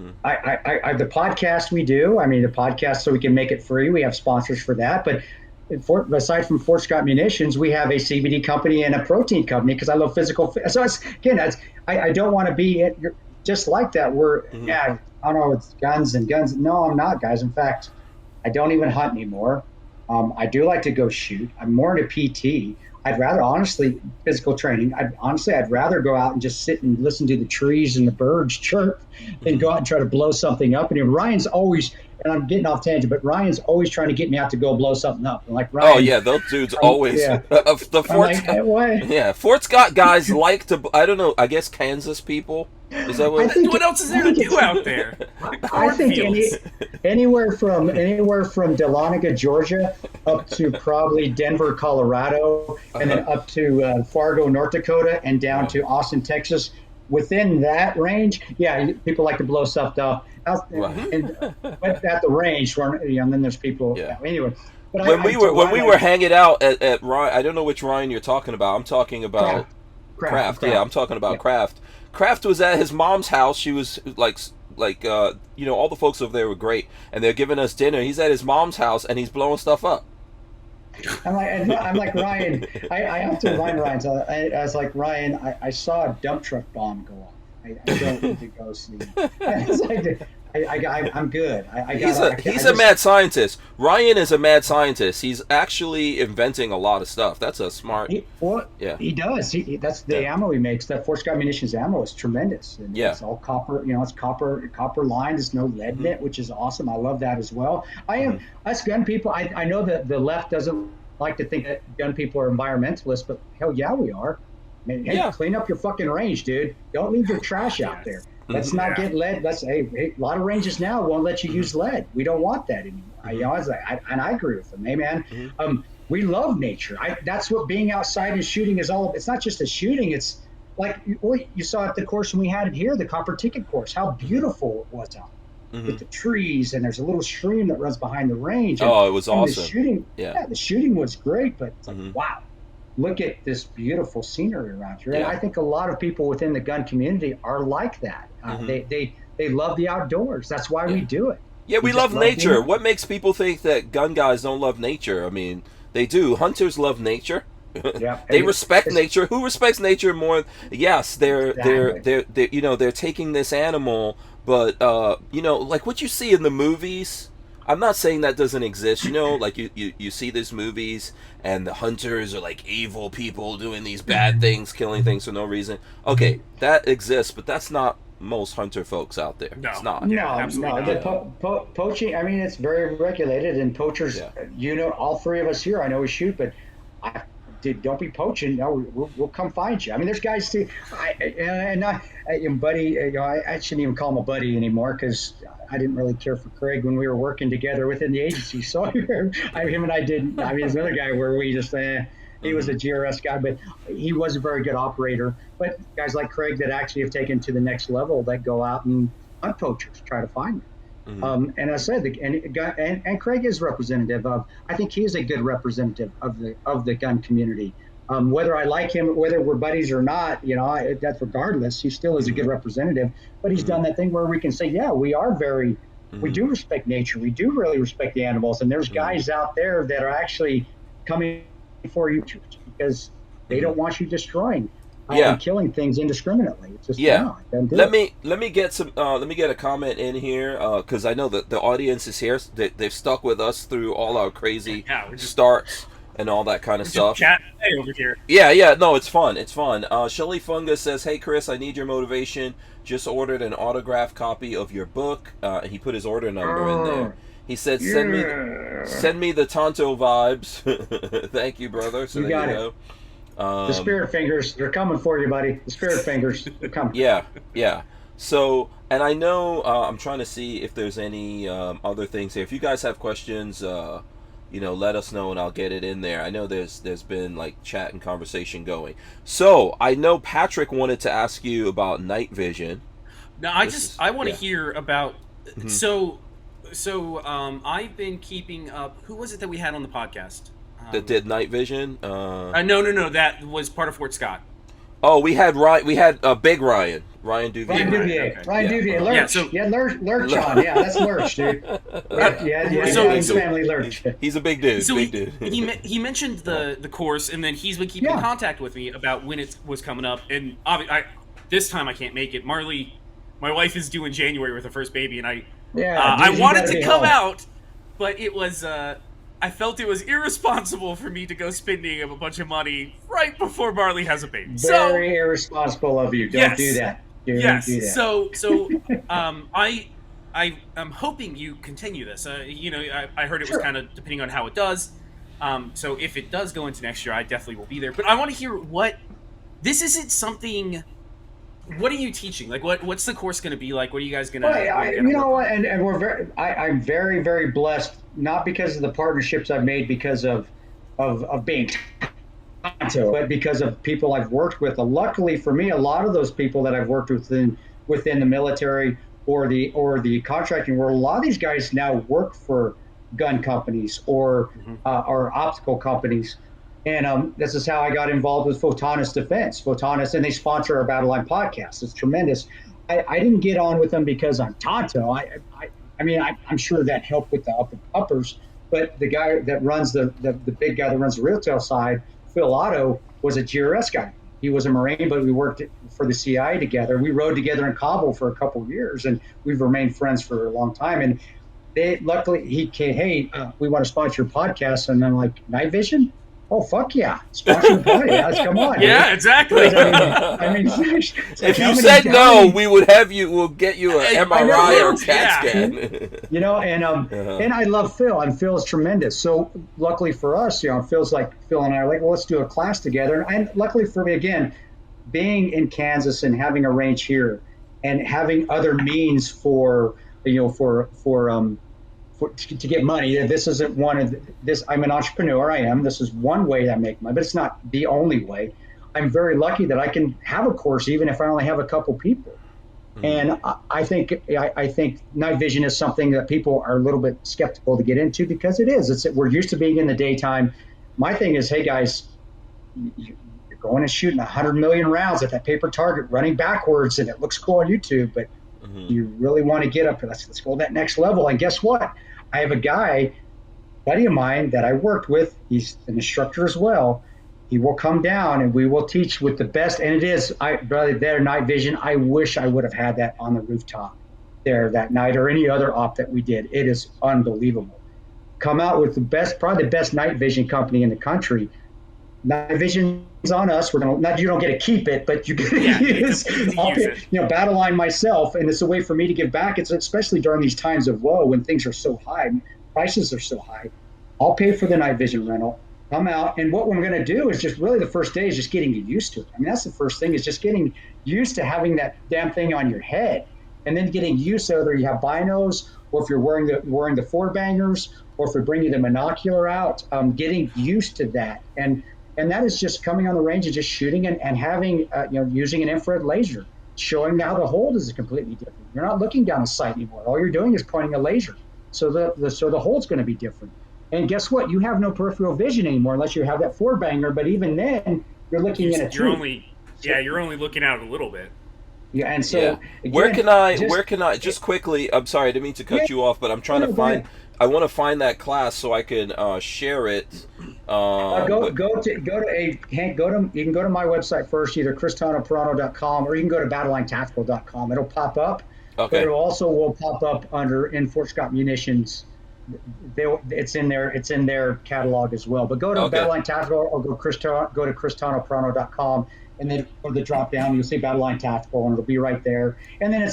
podcast we do, the podcast, so we can make it free. We have sponsors for that. But aside from Fort Scott Munitions, we have a CBD company and a protein company because I love physical. So I don't want to be just like that. I don't know, it's guns. No, I'm not, guys. In fact, I don't even hunt anymore. I do like to go shoot. I'm more into PT. I'd rather, honestly, physical training. I'd rather go out and just sit and listen to the trees and the birds chirp than go out and try to blow something up. And Ryan's always, and I'm getting off tangent, but Ryan's always trying to get me out to go blow something up. And like Ryan, oh yeah, those dudes always. Fort Scott guys like to. I don't know. I guess Kansas people. Is that what else is there to do out there? I think anywhere from Dahlonega, Georgia, up to probably Denver, Colorado, and then up to Fargo, North Dakota, and down to Austin, Texas. Within that range, people like to blow stuff up. But at the range, and then there's people. Yeah. Anyway. When we were hanging out at Ryan, I don't know which Ryan you're talking about. I'm talking about Kraft. Yeah, I'm talking about Kraft. Kraft was at his mom's house. She was like all the folks over there were great, and they're giving us dinner. He's at his mom's house and he's blowing stuff up. I'm like Ryan. I have to remind Ryan. So I was like, Ryan, I saw a dump truck bomb go off. I don't need to go see. I'm good. He's a mad scientist. Ryan is a mad scientist. He's actually inventing a lot of stuff. That's a smart. He does. That's the ammo he makes. That Fort Scott Munitions ammo is tremendous. And it's all copper. It's copper lined. There's no lead in it, which is awesome. I love that as well. Us gun people. I know that the left doesn't like to think that gun people are environmentalists, but hell yeah, we are. I mean, hey, clean up your fucking range, dude. Don't leave your trash out there. Let's not get lead. A lot of ranges now won't let you use lead. We don't want that anymore. I agree with them. Hey, man, we love nature. That's what being outside and shooting is all. It's not just a shooting. It's like you saw at the course when we had it here, the copper ticket course. How beautiful it was out with the trees, and there's a little stream that runs behind the range. And, it was awesome. The shooting, the shooting was great, but it's like, wow. Look at this beautiful scenery around here. And I think a lot of people within the gun community are like that. They love the outdoors. That's why we do it. Yeah, we love nature. What makes people think that gun guys don't love nature? I mean, they do. Hunters love nature. They respect nature. Who respects nature more? Yes, they're taking this animal, but like what you see in the movies. I'm not saying that doesn't exist, like you see these movies and the hunters are like evil people doing these bad things, killing things for no reason. Okay, that exists, but that's not most hunter folks out there. No, it's not. No, absolutely not. Poaching, I mean, it's very regulated, and poachers, all three of us here, I know we shoot, but don't be poaching. No, we'll come find you. I mean, there's guys too. Buddy, I shouldn't even call him a buddy anymore because I didn't really care for Craig when we were working together within the agency. So him and I didn't. I mean, there's another guy where we just he was a GRS guy, but he was a very good operator. But guys like Craig that actually have taken to the next level that go out and hunt poachers, try to find them. And I said, and Craig is representative of. I think he is a good representative of the gun community. Whether I like him, whether we're buddies or not, that's regardless. He still is a good representative. But he's done that thing where we can say, we are very, we do respect nature. We do really respect the animals. And there's guys out there that are actually coming for you because they don't want you destroying. And killing things indiscriminately. It's just let me get a comment in here because I know that the audience is here. They've stuck with us through all our crazy starts and all that kind of stuff. Chat over here. No, it's fun. Shelly Fungus says, "Hey Chris, I need your motivation. Just ordered an autographed copy of your book." He put his order number in there. He said, "Send me the Tanto vibes." Thank you, brother. So you got it. The spirit fingers, they're coming for you, buddy. The spirit fingers, they're coming. Yeah. So, and I know I'm trying to see if there's any other things here. If you guys have questions, let us know and I'll get it in there. I know there's been like chat and conversation going. So I know Patrick wanted to ask you about night vision. No, I want to hear about. So I've been keeping up. Who was it that we had on the podcast? That did night vision? No. That was part of Fort Scott. Oh, we had Big Ryan. Ryan Duvier. Ryan Duvier. Lurch. Lurch on. Yeah, that's Lurch, dude. Family Lurch. He's a big dude. So he mentioned the course, and then he's been keeping contact with me about when it was coming up. And this time I can't make it. Marley, my wife, is due in January with her first baby, and I wanted to come out, but it was. I felt it was irresponsible for me to go spending a bunch of money right before Marley has a baby. Very irresponsible of you. Don't do that. Do that. So I'm hoping you continue this. I heard it was kind of depending on how it does. So if it does go into next year, I definitely will be there. But I want to hear this isn't something. What are you teaching? Like, what's the course going to be like? What are you guys going to? And we're very. I'm very, very blessed. Not because of the partnerships I've made, because of being Tanto, but because of people I've worked with. Luckily for me, a lot of those people that I've worked within the military or the contracting world, a lot of these guys now work for gun companies or optical companies. And this is how I got involved with Photonis Defense. And they sponsor our Battle Line podcast. It's tremendous. I didn't get on with them because I'm Tanto. I'm sure that helped with the uppers, but the guy that runs the big guy that runs the retail side, Phil Otto, was a GRS guy. He was a Marine, but we worked for the CIA together. We rode together in Kabul for a couple of years, and we've remained friends for a long time. And luckily he came, hey, we want to sponsor your podcast. And I'm like, night vision? Oh, fuck yeah. Sponsor the podcast. Come on. Yeah, dude. exactly. I mean, if you said no, we'll get you an MRI or CAT scan. And I love Phil, and Phil's tremendous. So luckily for us, Phil and I are like, well, let's do a class together. And luckily for me, again, being in Kansas and having a range here and having other means for to get money. This isn't one of this. I'm an entrepreneur. I am. This is one way that I make money, but it's not the only way. I'm very lucky that I can have a course, even if I only have a couple people. Mm-hmm. And I think night vision is something that people are a little bit skeptical to get into because it is. We're used to being in the daytime. My thing is, hey guys, you're going and shooting 100 million rounds at that paper target, running backwards, and it looks cool on YouTube, but you really want to get up and let's go to that next level. And guess what? I have a buddy of mine that I worked with. He's an instructor as well. He will come down and we will teach with the best. And it is, brother, their night vision. I wish I would have had that on the rooftop there that night or any other op that we did. It is unbelievable. Come out with probably the best night vision company in the country. Night vision's on us. You don't get to keep it, but you get to use it. Battle line myself, and it's a way for me to give back. It's especially during these times of woe when things are so high, prices are so high. I'll pay for the night vision rental. Come out, and what we're going to do is just really the first day is just getting you used to it. I mean, that's the first thing is just getting used to having that damn thing on your head, and then getting used to whether you have binos or if you're wearing the four bangers or if we bring you the monocular out. Getting used to that, and that is just coming on the range and just shooting and having, using an infrared laser, showing how the hold is completely different. You're not looking down a sight anymore. All you're doing is pointing a laser. So the hold's going to be different. And guess what? You have no peripheral vision anymore unless you have that four banger. But even then, you're looking in a tree. You're only looking out a little bit. Yeah, and so again, where can I just quickly? I'm sorry, I didn't mean to cut you off, but I'm trying to find. I want to find that class so I can share it. You can go to my website first, either KrisTantoParonto.com or you can go to BattleLineTactical.com. It'll pop up. Okay. But it also will pop up under in Fort Scott Munitions. It's in their catalog as well. But go to Battleline Tactical or go to KrisTantoParonto.com, and then go to the drop down. You'll see Battleline Tactical, and it'll be right there. And then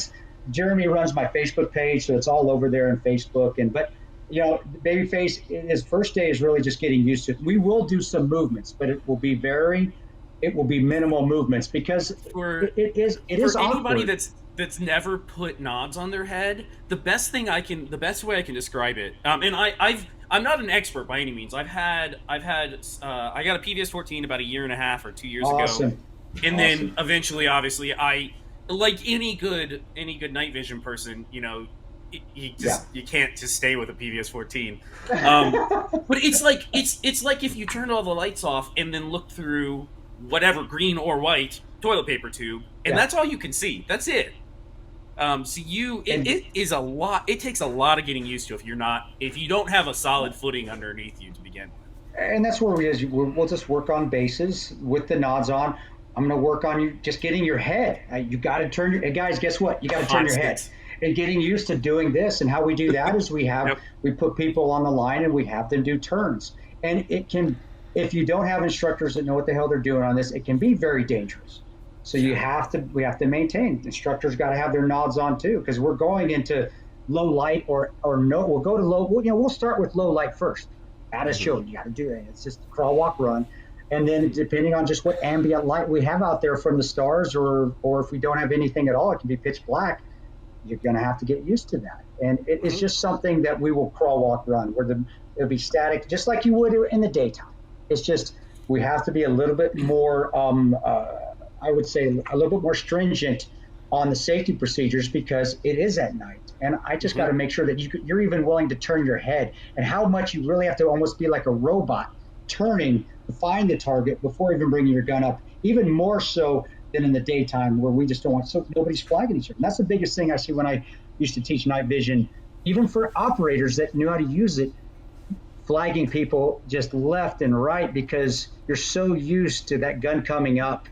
Jeremy runs my Facebook page, so it's all over there in Facebook. But Babyface, his first day is really just getting used to it. We will do some movements, but it will be minimal movements because it is anybody awkward. That's never put nods on their head. The best way I can describe it, and I'm not an expert by any means. I got a PVS 14 about a year and a half or 2 years ago, and then eventually, obviously, I like any good night vision person, you can't just stay with a PVS 14. But it's like if you turned all the lights off and then looked through whatever green or white toilet paper tube, and that's all you can see. That's it. It is a lot. It takes a lot of getting used to if you don't have a solid footing underneath you to begin with. And that's where we'll just work on bases with the nods on. I'm going to work on you just getting your head. You got to turn your guys. Guess what? You got to turn your head. And getting used to doing this, and how we do that is we put people on the line and we have them do turns. And it can, if you don't have instructors that know what the hell they're doing on this, it can be very dangerous. So we have to maintain. Instructors got to have their nods on too, because we're going into low light or no. We'll go to low. We'll start with low light first. That is showed. You got to do it. It's just crawl, walk, run. And then depending on just what ambient light we have out there from the stars, or if we don't have anything at all, it can be pitch black. You're going to have to get used to that. And it's just something that we will crawl, walk, run, where it'll be static, just like you would in the daytime. It's just we have to be a little bit more, I would say, a little bit more stringent on the safety procedures because it is at night. And I just got to make sure that you're even willing to turn your head, and how much you really have to almost be like a robot turning to find the target before even bringing your gun up, even more so than in the daytime where we just don't want, so nobody's flagging each other. And that's the biggest thing I see when I used to teach night vision, even for operators that knew how to use it, flagging people just left and right because you're so used to that gun coming up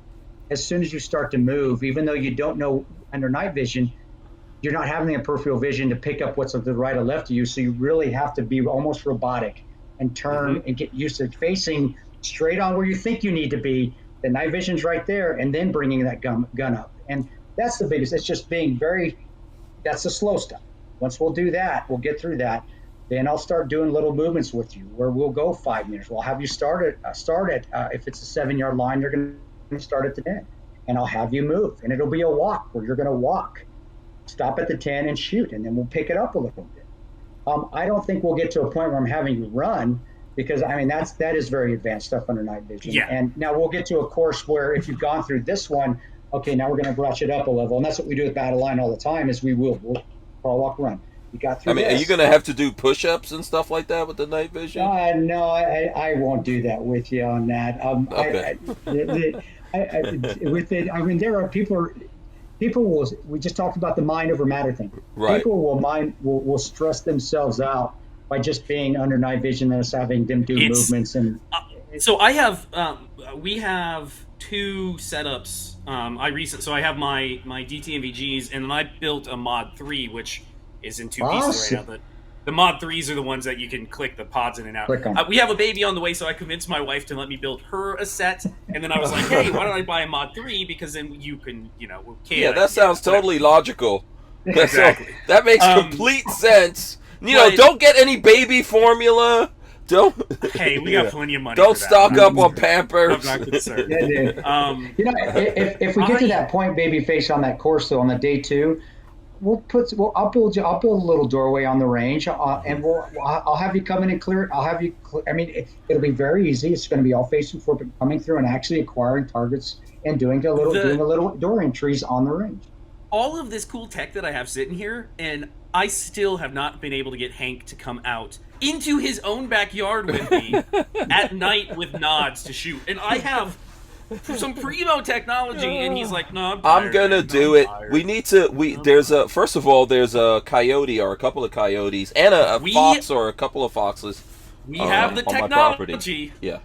as soon as you start to move, even though you don't know under night vision, you're not having the peripheral vision to pick up what's to the right or left of you. So you really have to be almost robotic and turn and get used to facing straight on where you think you need to be. The night vision's right there, and then bringing that gun up. And that's the biggest. It's just being that's the slow stuff. Once we'll do that, we'll get through that. Then I'll start doing little movements with you where we'll go 5 meters. We'll have you start at if it's a 7-yard line, you're going to start at the 10. And I'll have you move. And it'll be a walk where you're going to walk, stop at the 10 and shoot. And then we'll pick it up a little bit. I don't think we'll get to a point where I'm having you run, because I mean that is very advanced stuff under night vision. Yeah. And now we'll get to a course where if you've gone through this one, okay, now we're going to brush it up a level. And that's what we do with battle line all the time is we'll crawl, walk, run. You got through. I mean, this. are you going to have to do push-ups and stuff like that with the night vision? No, I won't do that with you on that. Okay. With it, I mean, there are people will. We just talked about the mind over matter thing. Right. People will stress themselves out by just being under night vision and us having them do movements and. So I have, we have 2 setups. I have my DTMVGs, and then I built a Mod 3, which is in 2 pieces right now. The Mod 3s are the ones that you can click the pods in and out. We have a baby on the way, so I convinced my wife to let me build her a set, and then I was like, hey, why don't I buy a Mod 3? Because then you can, Yeah, that sounds totally logical. Exactly. That makes complete sense. Don't get any baby formula. Don't. Hey, we got plenty of money. Don't for that. stock up on Pampers. I'm not concerned. If we get to that point, babyface, on that course though, on the day 2, I'll build a little doorway on the range, and I'll have you come in and clear it. I'll have you. It'll be very easy. It's going to be all facing forward, but coming through and actually acquiring targets and doing a little door entries on the range. All of this cool tech that I have sitting here, and I still have not been able to get Hank to come out into his own backyard with me at night with nods to shoot. And I have some primo technology, and he's like, "No, I'm gonna do it. We need to. There's a coyote or a couple of coyotes and a fox or a couple of foxes. We have the technology. Yeah.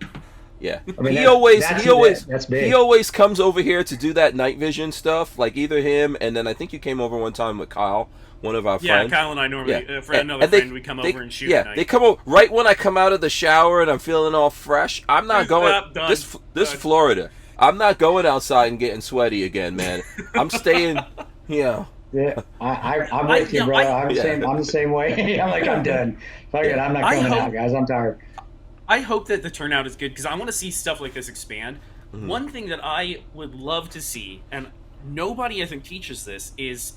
I mean, he always comes over here to do that night vision stuff. Like either him, and then I think you came over one time with Kyle, one of our friends. Yeah, Kyle and I normally we come over and shoot. Yeah, at night. they come over right when I come out of the shower and I'm feeling all fresh. I'm not going. This Florida. I'm not going outside and getting sweaty again, man. I'm staying. Yeah, I'm with you, bro. I'm the same way. I'm like, I'm done. Fuck it, I'm not coming out, guys. I'm tired. I hope that the turnout is good because I want to see stuff like this expand. Mm-hmm. One thing that I would love to see, and nobody I think teaches this, is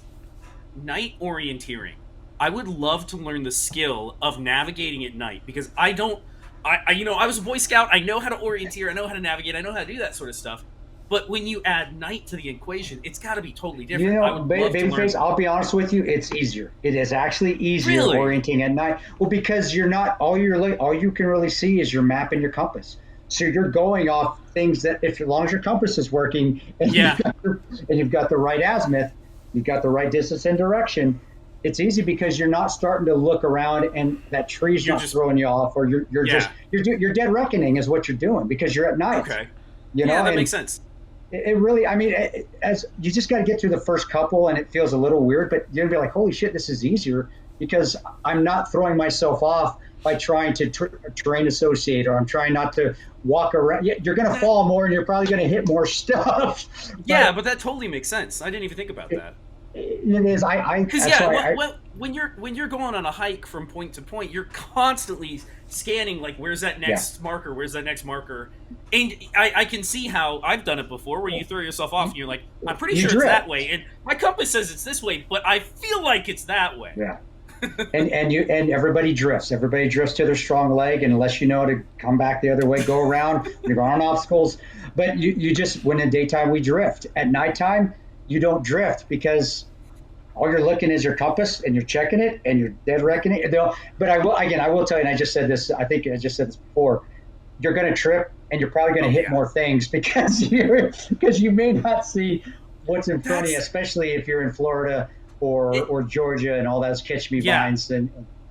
night orienteering. I would love to learn the skill of navigating at night because I was a Boy Scout. I know how to orienteer. I know how to navigate. I know how to do that sort of stuff. But when you add night to the equation, it's got to be totally different. Babyface, I'll be honest with you, it's easier. It is actually easier orienting at night. Well, because you're not all you can really see is your map and your compass. So you're going off things that, as long as your compass is working, and you've got the right azimuth, you've got the right distance and direction. It's easy because you're not starting to look around and that tree's not throwing you off, or you're dead reckoning is what you're doing because you're at night. Okay. That makes sense. It really, as you just got to get through the first couple, and it feels a little weird, but you're gonna be like, "Holy shit, this is easier," because I'm not throwing myself off by trying to terrain associate, or I'm trying not to walk around. You're gonna fall more, and you're probably gonna hit more stuff. But that totally makes sense. I didn't even think about that. It is. When you're going on a hike from point to point, you're constantly scanning, like, where's that next marker, and I can see how I've done it before, where you throw yourself off and you're like, I'm pretty sure it's that way, and my compass says it's this way, but I feel like it's that way. Yeah. and everybody drifts to their strong leg, and unless you know to come back the other way, go around, you're going on obstacles, but you just, when in daytime we drift. At nighttime you don't drift because all you're looking is your compass, and you're checking it, and you're dead reckoning. But I will tell you, and I just said this, I think I just said this before, you're going to trip, and you're probably going to hit more things because you may not see what's in front of you, especially if you're in Florida or Georgia and all those catch-me vines.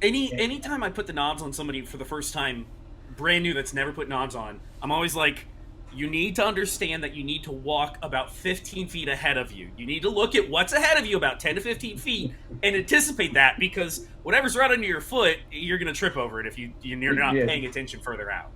Anytime I put the knobs on somebody for the first time, brand new, that's never put knobs on, I'm always like, you need to understand that you need to walk about 15 feet ahead of you. You need to look at what's ahead of you about 10 to 15 feet and anticipate that, because whatever's right under your foot, you're going to trip over it if you're not paying attention further out.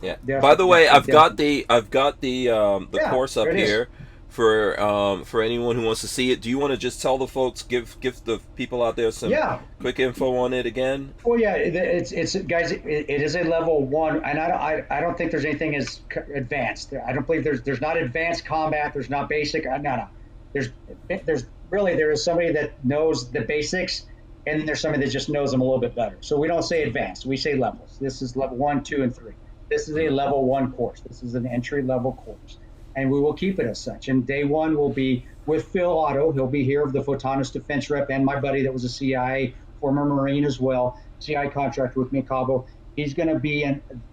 Yeah. Definitely. By the way, I've got Definitely. the course up there it is. here for anyone who wants to see it. Do you want to just tell the folks, give the people out there some quick info on it again? Well, yeah, it's guys. It is a level 1, and I don't think there's anything as advanced. I don't believe there's not advanced combat. There's not basic. No. There is somebody that knows the basics, and then there's somebody that just knows them a little bit better. So we don't say advanced. We say levels. This is level 1, 2, and 3. This is a level 1 course. This is an entry level course, and we will keep it as such. And day 1 will be with Phil Otto. He'll be here, the Photonis defense rep, and my buddy that was a CIA, former Marine as well, CIA contractor with me, Cabo. He's going to be,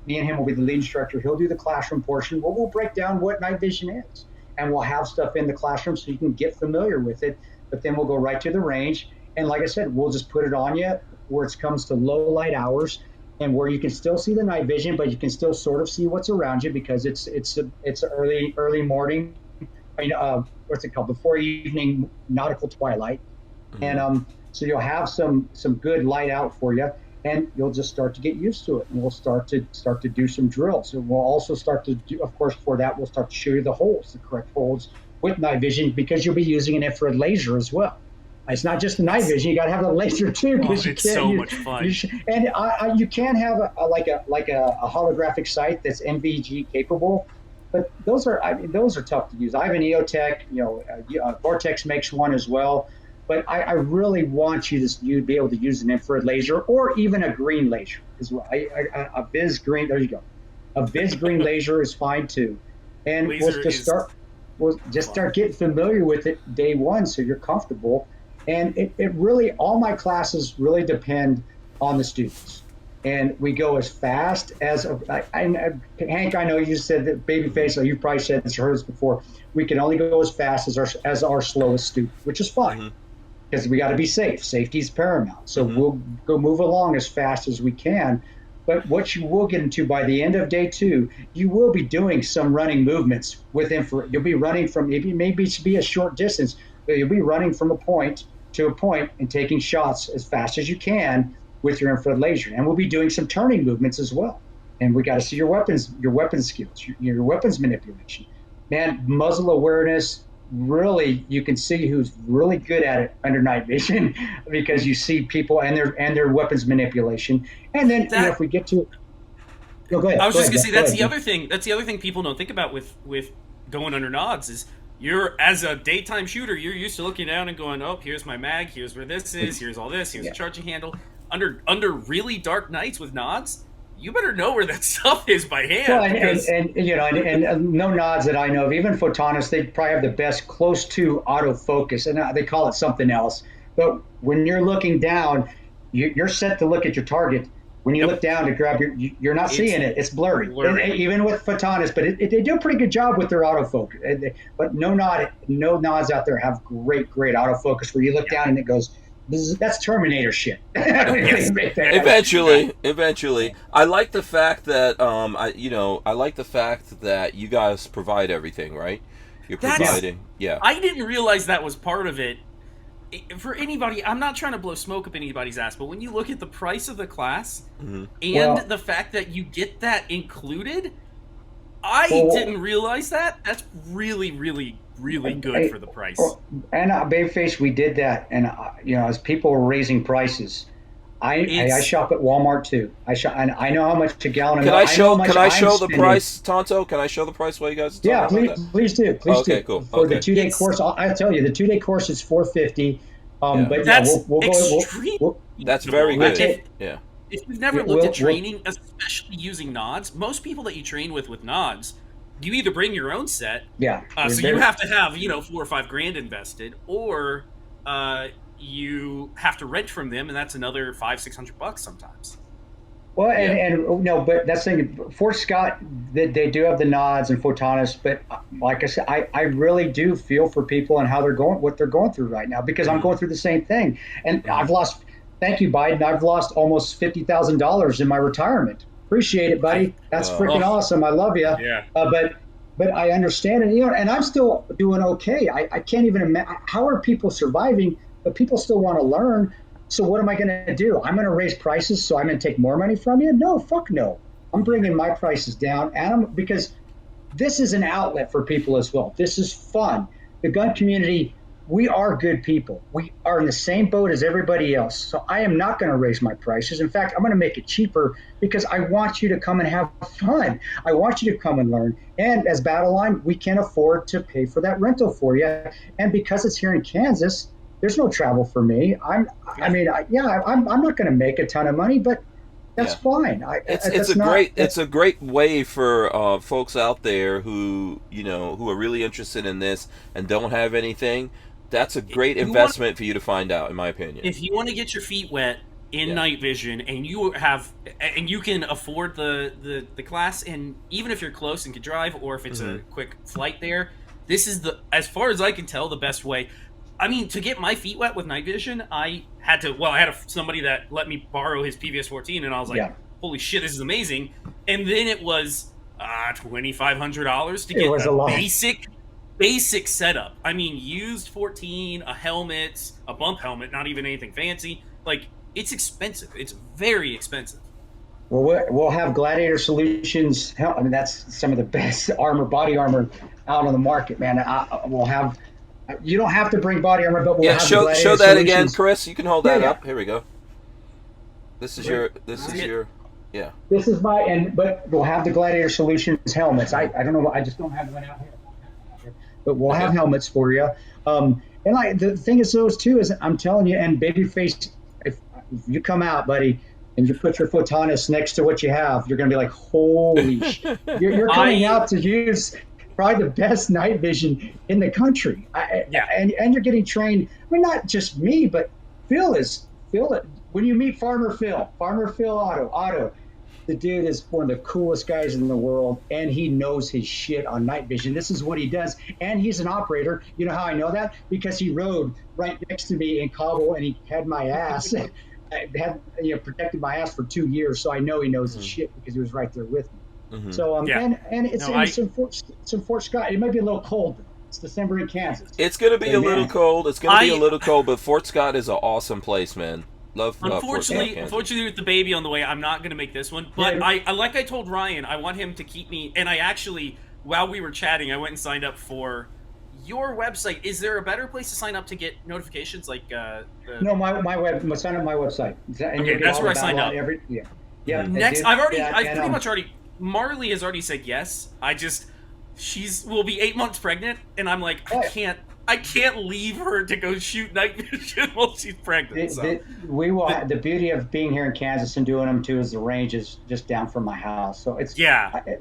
me and him will be the lead instructor. He'll do the classroom portion. We'll break down what night vision is, and we'll have stuff in the classroom so you can get familiar with it. But then we'll go right to the range, and like I said, we'll just put it on you where it comes to low light hours, and where you can still see the night vision, but you can still sort of see what's around you, because it's early morning. What's it called? Before evening nautical twilight, and so you'll have some good light out for you, and you'll just start to get used to it, and we'll start to do some drills. And we'll also start to do, of course, for that we'll start to show you the holes, the correct holes with night vision, because you'll be using an infrared laser as well. It's not just the night vision; you got to have the laser too. It's so much fun. You can have a holographic sight that's NVG capable, but those are tough to use. I have an EOTech, Vortex makes one as well, but I really want you to be able to use an infrared laser or even a green laser as well. A Viz green, there you go. A Viz green laser is fine too, and we'll just start getting familiar with it day 1 so you're comfortable. And it really, all my classes really depend on the students. And we go as fast as, Hank, I know you said that, Babyface, or you probably said this or heard this before, we can only go as fast as our slowest student, which is fine, because we got to be safe. Safety is paramount. So we'll go move along as fast as we can. But what you will get into by the end of day 2, you will be doing some running movements with infrared. You'll be running from, it may be a short distance, but you'll be running from a point to a point and taking shots as fast as you can with your infrared laser. And we'll be doing some turning movements as well. And we got to see your weapons skills, your weapons manipulation. Man, muzzle awareness, really, you can see who's really good at it under night vision, because you see people and their weapons manipulation. And then if we get to go ahead. I was just going to say, that's the other thing. That's the other thing people don't think about with going under nods is, you're, as a daytime shooter, you're used to looking down and going, oh, here's my mag, here's where this is, here's all this, here's the charging handle. Under really dark nights with nods, you better know where that stuff is by hand. Well, and no nods that I know of. Even Photonis, they probably have the best close to autofocus, and they call it something else. But when you're looking down, you're set to look at your target. When you look down to grab you're not seeing it. It's blurry. Even with Photonis, but they do a pretty good job with their autofocus. But no nods out there have great autofocus where you look down and it goes, that's Terminator shit. Eventually. I like the fact that I like the fact that you guys provide everything, right? You're providing. Yeah. I didn't realize that was part of it. For anybody, I'm not trying to blow smoke up anybody's ass, but when you look at the price of the class and the fact that you get that included, I didn't realize that. That's really, really, really good for the price. And Babyface, we did that, and as people were raising prices, I shop at Walmart too. And I know how much a gallon. Can I show the price, Tonto? Can I show the price while you guys? Yeah, please do. Okay, cool. For the 2-day course, I'll tell you, the 2-day course is $450. But that's very good. If you've never looked at training, especially using nods, most people that you train with nods, you either bring your own set. Yeah. So you have to have $4 or $5 grand invested, or you have to rent from them, and that's another $500-600 sometimes. Well, and no, but that's the thing. Fort Scott, they do have the nods and Photonis, but like I said, I really do feel for people and what they're going through right now, because I'm going through the same thing, and I've lost. Thank you, Biden. I've lost almost $50,000 in my retirement. Appreciate it, buddy. That's freaking awesome. I love you. Yeah. But but I understand it, and I'm still doing okay. I can't even imagine how are people surviving, but people still want to learn. So what am I going to do? I'm going to raise prices, so I'm going to take more money from you? No, fuck no. I'm bringing my prices down, and because this is an outlet for people as well. This is fun. The gun community, we are good people. We are in the same boat as everybody else. So I am not going to raise my prices. In fact, I'm going to make it cheaper because I want you to come and have fun. I want you to come and learn. And as Battle Line, we can afford to pay for that rental for you. And because it's here in Kansas, there's no travel for me. I'm not going to make a ton of money, but that's fine. It's a great way for folks out there who are really interested in this and don't have anything. That's a great investment for you to find out, in my opinion. If you want to get your feet wet in night vision and you can afford the class, and even if you're close and can drive, or if it's a quick flight there, this is as far as I can tell, the best way. I mean, to get my feet wet with night vision, I had somebody that let me borrow his PVS-14, and I was like, holy shit, this is amazing. And then it was $2,500 to get a basic setup. I mean, used 14, a helmet, a bump helmet, not even anything fancy. Like, it's expensive. It's very expensive. Well, we'll have Gladiator Solutions. I mean, that's some of the best body armor out on the market, man. We'll have... You don't have to bring body armor, but we'll have show that Solutions. again, Kris. You can hold that up. Here we go. This is your. Yeah. This is but we'll have the Gladiator Solutions helmets. I don't know. I just don't have one out here. But we'll have helmets for you. And the thing is, those too is I'm telling you. And Babyface, if you come out, buddy, and you put your Photonus next to what you have, you're gonna be like, holy shit! You're coming out to use probably the best night vision in the country. And you're getting trained. I mean, not just me, but Phil. When you meet Farmer Phil Otto, the dude is one of the coolest guys in the world, and he knows his shit on night vision. This is what he does, and he's an operator. You know how I know that? Because he rode right next to me in Kabul, and he had my ass, protected my ass for 2 years, so I know he knows his shit because he was right there with me. Mm-hmm. So it's in Fort Scott. It might be a little cold. It's December in Kansas. It's going to be a little cold. But Fort Scott is an awesome place, man. Love Unfortunately, with the baby on the way, I'm not going to make this one. But I told Ryan, I want him to keep me. And I actually, while we were chatting, I went and signed up for your website. Is there a better place to sign up to get notifications? Sign up my website. Okay, that's where I signed up. Next, Marley has already said yes. Will be 8 months pregnant, and I'm like, I can't leave her to go shoot night vision while she's pregnant. The beauty of being here in Kansas and doing them too is the range is just down from my house. So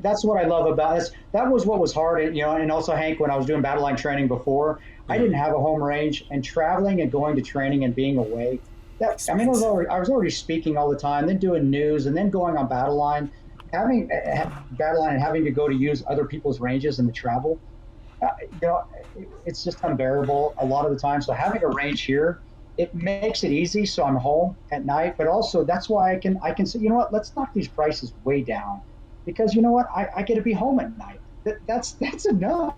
that's what I love about this. That was what was hard, and also Hank, when I was doing battle line training before, I didn't have a home range, and traveling and going to training and being away. I was already speaking all the time, then doing news, and then going on battle line. Having battle line and having to go to use other people's ranges and the travel, it's just unbearable a lot of the time. So having a range here, it makes it easy. So I'm home at night, but also that's why I can say, you know what, let's knock these prices way down, because you know what, I get to be home at night. That's enough.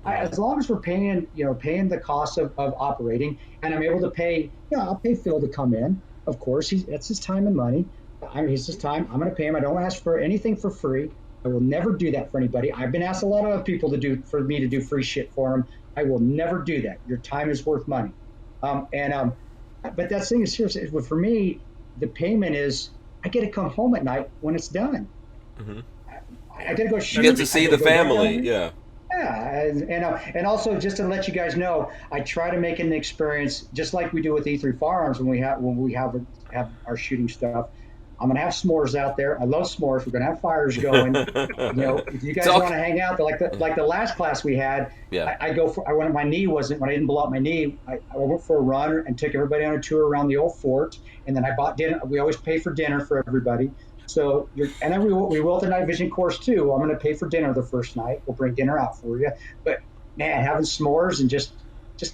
As long as we're paying the cost of operating, and I'm able to pay, I'll pay Phil to come in. Of course, that's his time and money. It's his time. I'm going to pay him. I don't ask for anything for free. I will never do that for anybody. I've been asked a lot of other people for me to do free shit for them. I will never do that. Your time is worth money. But that thing is serious. For me, the payment is I get to come home at night when it's done. Mm-hmm. I got to go shoot. You get to see the family. Yeah. Yeah, and also just to let you guys know, I try to make it an experience just like we do with E3 Firearms when we have our shooting stuff. I'm going to have s'mores out there. I love s'mores. We're going to have fires going. If you guys want to hang out, like the last class we had, when my knee wasn't, when I didn't blow up my knee, I went for a run and took everybody on a tour around the old fort. And then I bought dinner. We always pay for dinner for everybody. So, and then we will the night vision course too. I'm going to pay for dinner the first night. We'll bring dinner out for you. But man, having s'mores and just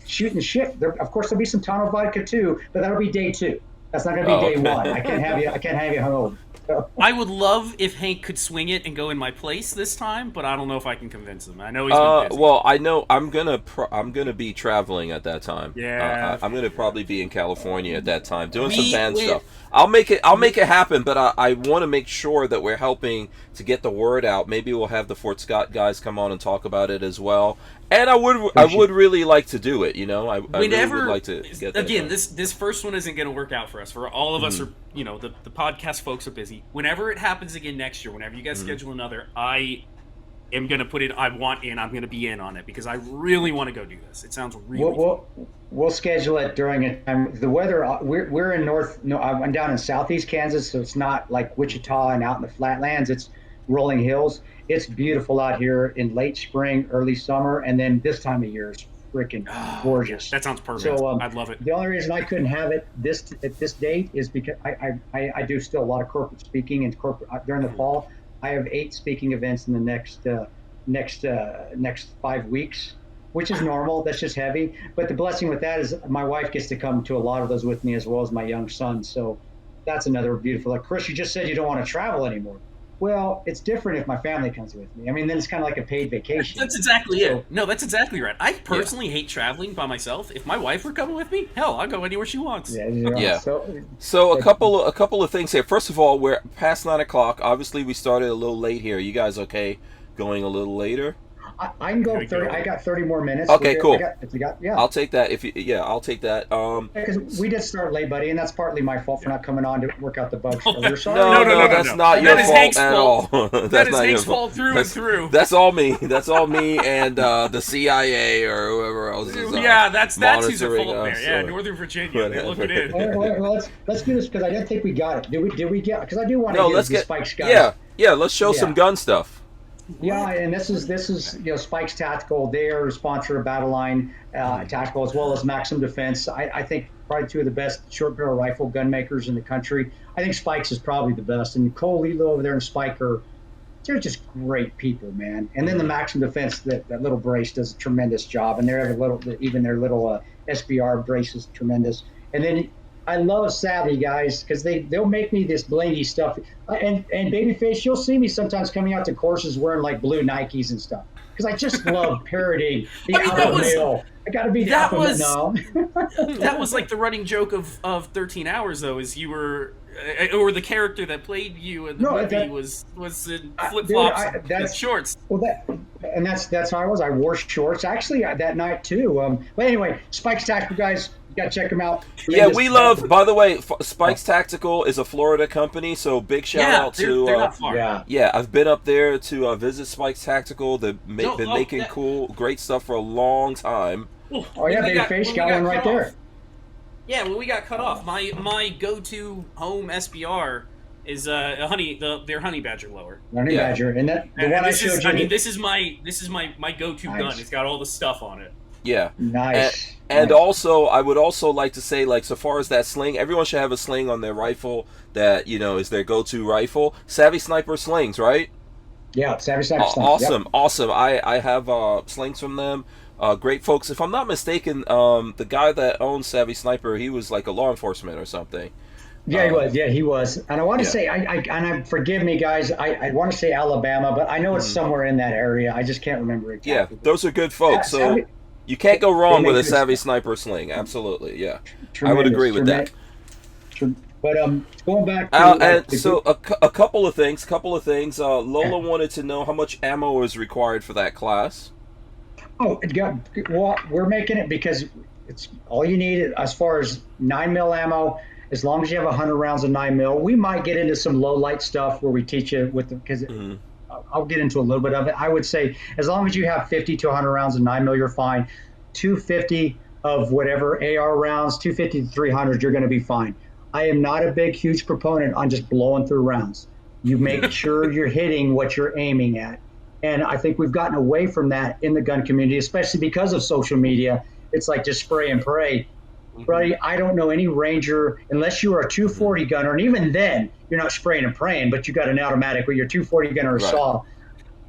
shooting shit. Of course, there'll be some tonneau vodka too, but that'll be day 2. That's not going to be day okay. one. I can't have you hungover. So, I would love if Hank could swing it and go in my place this time, but I don't know if I can convince him. I know he's been busy. Well, I know I'm gonna be traveling at that time. Yeah. I'm gonna probably be in California at that time doing some We band went- stuff. I'll make it happen, but I want to make sure that we're helping to get the word out. Maybe we'll have the Fort Scott guys come on and talk about it as well. And I would really like to do it. I really would like to get that again, done. this first one isn't going to work out for us. For all of us are, the podcast folks are busy. Whenever it happens again next year, whenever you guys schedule another, I am going to put it. I'm going to be in on it because I really want to go do this. It sounds really. We'll schedule it during a time. The weather. We're in north. No, I'm down in southeast Kansas, so it's not like Wichita and out in the flatlands. It's rolling hills. It's beautiful out here in late spring, early summer, and then this time of year is freaking gorgeous. That sounds perfect. So I'd love it. The only reason I couldn't have it at this date is because I do still a lot of corporate speaking and corporate during the fall. I have 8 speaking events in the next 5 weeks, which is normal. That's just heavy. But the blessing with that is my wife gets to come to a lot of those with me, as well as my young son. So that's another beautiful. Like Kris, you just said you don't want to travel anymore. Well, it's different if my family comes with me. I mean, then it's kind of like a paid vacation. That's exactly it. No, that's exactly right. I personally hate traveling by myself. If my wife were coming with me, hell, I'll go anywhere she wants. Yeah. So So a couple of things here. First of all, we're past 9 o'clock. Obviously, we started a little late here. You guys okay going a little later? I can go 30. I got 30 more minutes. Okay, cool. I'll take that. I'll take that. Because we did start late, buddy, and that's partly my fault for not coming on to work out the bugs. We're sorry. No, that's not your fault at all. That is Hank's fault through and through. That's all me. That's all me and the CIA or whoever else is. That's who's at fault monitoring there. us, Yeah, or Northern Virginia. They're looking in. Well, let's do this because I didn't think we got it. Did we get? Because I do want to get Spike's guys. Yeah. Let's show some gun stuff. Yeah, and this is Spike's Tactical. They are a sponsor of Battle Line Tactical as well as Maxim Defense. I think probably 2 of the best short barrel rifle gun makers in the country. I think Spike's is probably the best, and Cole Lilo over there and Spike they're just great people, man. And then the Maxim Defense, that little brace does a tremendous job, and their little SBR brace is tremendous. And then I love Savvy guys because they'll make me this blingy stuff. And Babyface, you'll see me sometimes coming out to courses wearing like blue Nikes and stuff because I just love parodying the alpha male. I got to be the alpha male. That was like the running joke of 13 Hours, though, is you were, or the character that played you in the movie was in flip flops and shorts. Well, that's how I was. I wore shorts actually that night too. But anyway, Spike's Tactical guys. You gotta check them out. Yeah, we love. By the way, Spike's Tactical is a Florida company, so big shout out to. They're not far. Yeah, I've been up there to visit Spike's Tactical. They've been making great stuff for a long time. Oh yeah, Babyface got one right there. Yeah, when we got cut off, my go-to home SBR is their honey badger lower. Honey badger, and the one I showed you. This is my go-to gun. It's got all the stuff on it. Yeah. Nice. And also, I would also like to say, like, so far as that sling, everyone should have a sling on their rifle that, is their go-to rifle. Savvy Sniper slings, right? Yeah, Savvy Sniper slings. Awesome. I have slings from them. Great folks. If I'm not mistaken, the guy that owns Savvy Sniper, he was like a law enforcement or something. Yeah, he was. Yeah, he was. And I want to say, forgive me, guys, I want to say Alabama, but I know it's somewhere in that area. I just can't remember exactly. Yeah, those are good folks. So you can't go wrong with a Savvy Sniper sling. Absolutely, yeah. I would agree with that. But going back to a couple of things. Lola wanted to know how much ammo is required for that class. Oh, we're making it because it's all you need as far as 9mm ammo. As long as you have 100 rounds of 9mm, we might get into some low light stuff where we teach you because I'll get into a little bit of it. I would say as long as you have 50 to 100 rounds of 9mm, you're fine. 250 of whatever AR rounds, 250 to 300, you're going to be fine. I am not a huge proponent on just blowing through rounds. You make sure you're hitting what you're aiming at. And I think we've gotten away from that in the gun community, especially because of social media. It's like just spray and pray. Buddy, I don't know any Ranger, unless you are a 240 gunner, and even then, you're not spraying and praying, but you got an automatic with your 240 gunner or saw.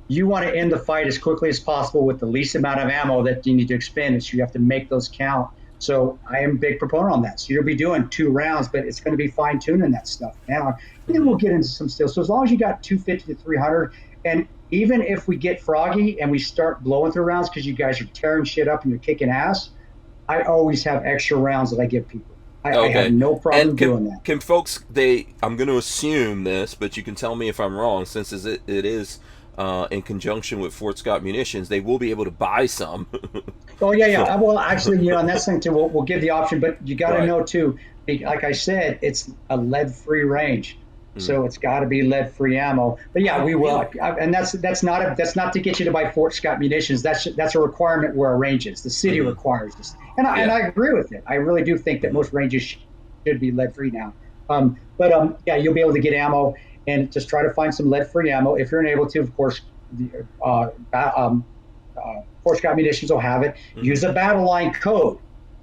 You want to end the fight as quickly as possible with the least amount of ammo that you need to expend, so you have to make those count. So I am a big proponent on that. So you'll be doing 2 rounds, but it's going to be fine tuning that stuff now. And then we'll get into some steel. So as long as you got 250 to 300, and even if we get froggy and we start blowing through rounds because you guys are tearing shit up and you're kicking ass, I always have extra rounds that I give people. I have no problem doing that. Can folks, I'm going to assume this, but you can tell me if I'm wrong, since it is in conjunction with Fort Scott Munitions, they will be able to buy some. Oh, yeah. Well, actually, and that's the thing, too. We'll give the option, but you got to know, too, like I said, it's a lead-free range. So it's got to be lead-free ammo. But yeah, we will, and that's not to get you to buy Fort Scott Munitions. That's a requirement where a range is. The city requires this, and I agree with it. I really do think that most ranges should be lead-free now. But you'll be able to get ammo, and just try to find some lead-free ammo if you're unable to. Of course, Fort Scott Munitions will have it. Use a battle line code.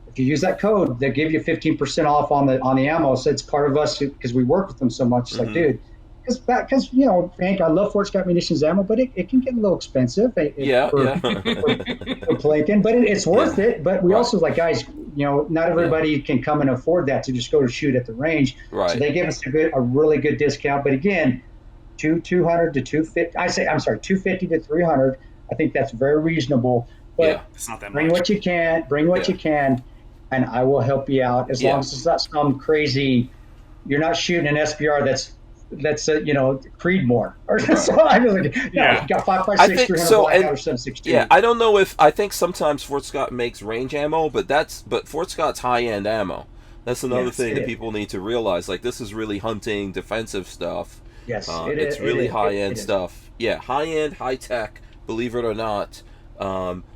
If you use that code, they'll give you 15% off on the ammo. So it's part of us because we work with them so much. It's like, dude, because Hank, I love Fort Scott Munitions ammo, but it can get a little expensive. For Plinkin, but it's worth it. But we also like, guys, not everybody can come and afford that to just go to shoot at the range. Right. So they give us a really good discount. But again, 200 to 250. 250 to 300. I think that's very reasonable. But it's not that much. Bring what you can. And I will help you out as long as it's not some crazy. You're not shooting an SBR that's Creedmoor or so. I really, you got 5.56, 300 blackout or 7.62. Yeah, I don't know if I think sometimes Fort Scott makes range ammo, but Fort Scott's high end ammo. That's another thing that people need to realize. Like, this is really hunting defensive stuff. Yes, it's really high end stuff. Yeah, high end, high tech. Believe it or not,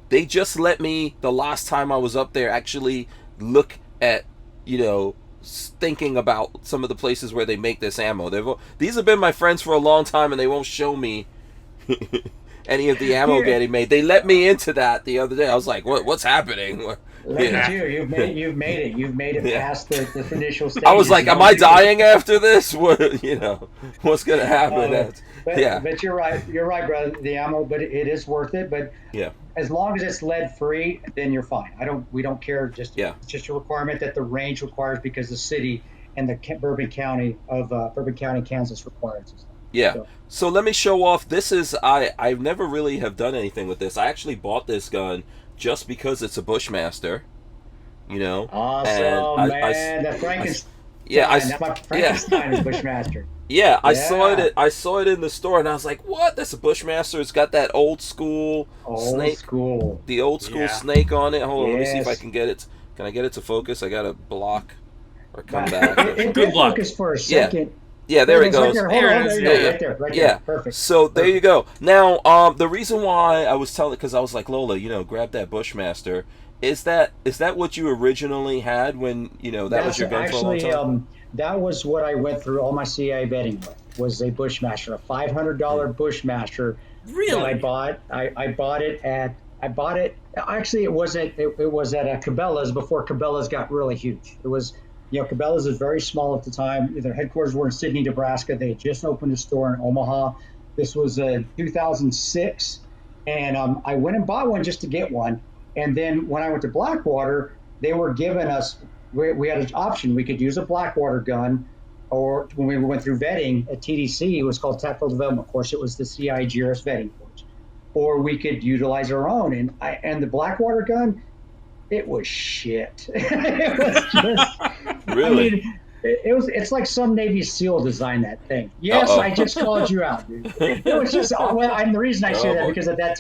they just let me the last time I was up there actually look at thinking about some of the places where they make this ammo. These have been my friends for a long time, and they won't show me any of the ammo getting made. They let me into that the other day. I was like, what's happening? Look at you. You've made it. You've made it past the initial stages. I was like, am I dying after this? What, what's going to happen? But you're right. You're right, brother. The ammo, but it is worth it. But as long as it's lead free, then you're fine. We don't care. It's just a requirement that the range requires because the city and the Bourbon County, Kansas requires it. Yeah. So let me show off. This is I never really have done anything with this. I actually bought this gun just because it's a Bushmaster. Awesome, man. The Frankenstein. My Frankenstein is Bushmaster. Yeah, I saw it in the store, and I was like, "What? That's a Bushmaster. It's got that old school snake, the old school snake on it." Hold on, let me see if I can get it. Can I get it to focus? I gotta block or come back. It did focus for a second. Yeah, there it goes. Right there. Perfect. So there you go. Now, the reason why I was telling, because I was like, Lola, grab that Bushmaster. Is that what you originally had when that was your gun for a long time? That was what I went through all my CIA vetting with, was a Bushmaster, a $500 Bushmaster. Really? That I bought it. Actually, it wasn't. It was at Cabela's before Cabela's got really huge. It was, Cabela's is very small at the time. Their headquarters were in Sydney, Nebraska. They had just opened a store in Omaha. This was 2006, and I went and bought one just to get one. And then when I went to Blackwater, they were giving us. We had an option. We could use a Blackwater gun, or when we went through vetting at TDC, it was called Tactical Development Course. It was the CIGRS vetting course. Or we could utilize our own. And the Blackwater gun, it was shit. It was just really. It's like some Navy SEAL designed that thing. Yes, I just called you out, dude. It was just. And the reason I say that because at that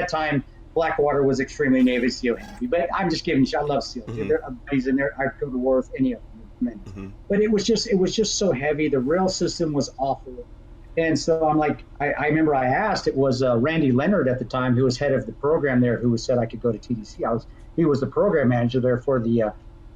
time. Blackwater was extremely Navy SEAL heavy, but I'm just giving you. I love SEALs. They're amazing. I'd go to war with any of them. But it was just so heavy. The rail system was awful, and so I'm like, I remember I asked. It was Randy Leonard at the time, who was head of the program there, who said I could go to TDC. He was the program manager there for the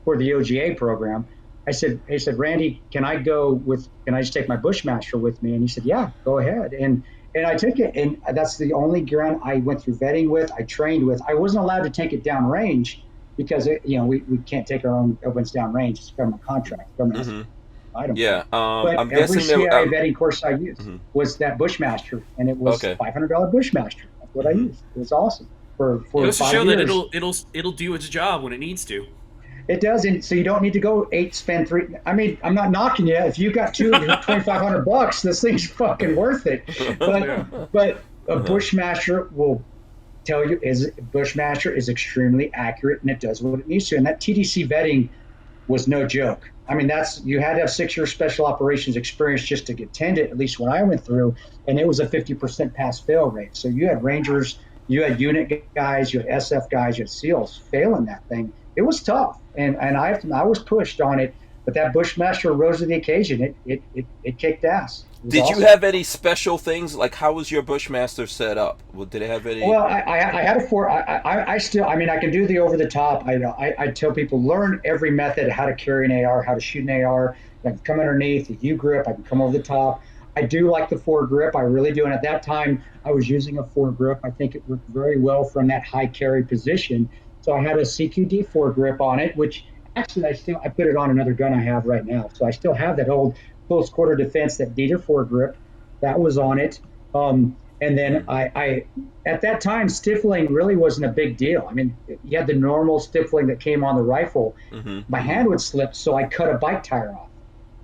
OGA program. I said, Randy, can I just take my Bushmaster with me? And he said, yeah, go ahead. And I took it, and that's the only gun I went through vetting with, I trained with. I wasn't allowed to take it down range because, we can't take our own weapons down range. It's a government contract. Government item. Yeah. But I'm every guessing CIA vetting course I used was that Bushmaster, and it was $500 Bushmaster. That's what I used. It was awesome. For it goes to 5 show years. that it'll do its job when it needs to. It does, and so you don't need to go 8, spend 3. I mean, I'm not knocking you. If you got $2,500, this thing's fucking worth it. But a Bushmaster will tell you Bushmaster is extremely accurate, and it does what it needs to. And that TDC vetting was no joke. I mean, you had to have 6-year special operations experience just to attend it, at least when I went through, and it was a 50% pass-fail rate. So you had Rangers, you had unit guys, you had SF guys, you had SEALs failing that thing. It was tough, and I was pushed on it, but that Bushmaster rose to the occasion. It kicked ass. Did awesome. you have any special things? Like, how was your Bushmaster set up? Did it have any? Well, I had I still, I mean, I can do the over the top. I tell people, learn every method, how to carry an AR, how to shoot an AR. I can come underneath, the U grip, I can come over the top. I do like the foregrip, I really do. And at that time, I was using a foregrip. I think it worked very well from that high carry position. So I had a CQD foregrip on it, which actually I put it on another gun I have right now. So I still have that old close quarter defense, that Dieter foregrip, that was on it. And then I at that time, stifling really wasn't a big deal. I mean, you had the normal stifling that came on the rifle. Mm-hmm. My hand would slip, so I cut a bike tire off.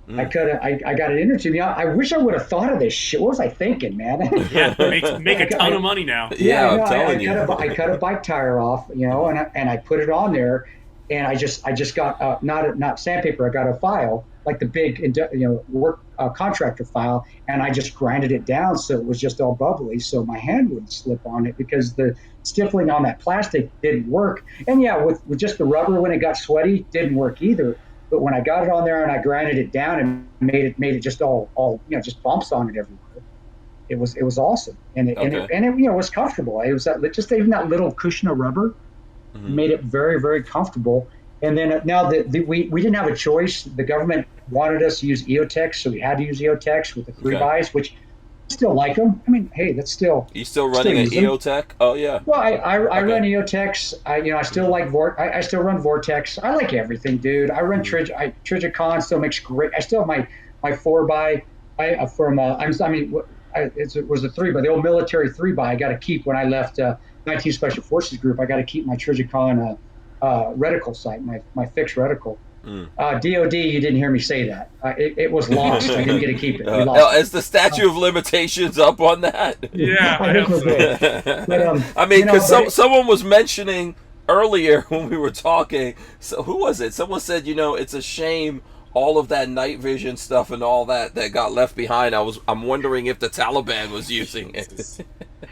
I got it into me. I wish I would have thought of this shit. What was I thinking, man? Yeah, make a ton of money now. Yeah, I'm telling you. I cut a bike tire off, and I put it on there, and I just got not sandpaper. I got a file, like the big work contractor file, and I just grinded it down so it was just all bubbly, so my hand wouldn't slip on it because the stifling on that plastic didn't work. And yeah, with just the rubber when it got sweaty, didn't work either. But when I got it on there and I grinded it down and made it just all just bumps on it everywhere, it was awesome, and it was comfortable. It was just even that little cushion of rubber made it very, very comfortable. And then now we didn't have a choice. The government wanted us to use EOTechs, so we had to use EOTechs with the 3-buys, which I still like them. I mean, hey, that's still. You still running an EOTech? Oh yeah. Well, I run EOTechs. I still like I still run Vortex. I like everything, dude. I run Trijicon. Still makes great. I still have my 4-buy. It was a 3-buy, the old military 3-buy. I got to keep when I left 19 Special Forces Group. I got to keep my Trijicon reticle sight, my fixed reticle. DOD, you didn't hear me say that. It was lost. I didn't get to keep it. Is the statute of limitations up on that? Yeah, I think we're good. But, I mean, because someone was mentioning earlier when we were talking. So who was it? Someone said, it's a shame all of that night vision stuff and all that got left behind. I'm wondering if the Taliban was using it.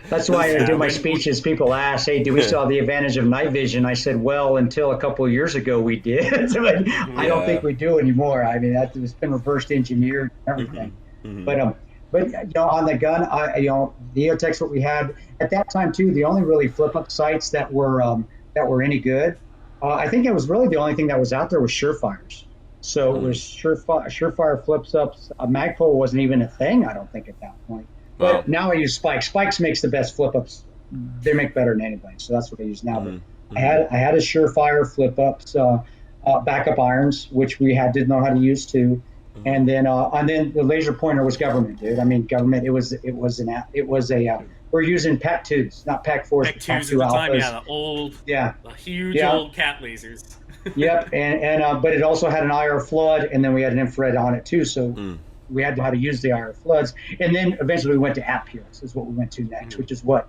That's why I do my speeches. People ask, hey, do we still have the advantage of night vision? I said, well, until a couple of years ago we did. I don't think we do anymore. I mean, it's been reverse engineered and everything. Mm-hmm. But on the gun, the EOTech's what we had at that time too. The only really flip up sights that were any good, I think it was really the only thing that was out there was Surefires. So it was Surefire flips ups. A Magpul wasn't even a thing, I don't think, at that point. But now I use Spikes. Spikes makes the best flip ups. They make better than anybody, so that's what I use now. But I had a Surefire flip ups, backup irons, which we didn't know how to use too. And then the laser pointer was government, dude. I mean, government. We're using PAC 2s, not PAC 4s. PAC 2s at the time, the huge old cat lasers. Yep, and but it also had an IR flood, and then we had an infrared on it too. So we had to know how to use the IR floods, and then eventually we went to app peels. Is what we went to next, which is what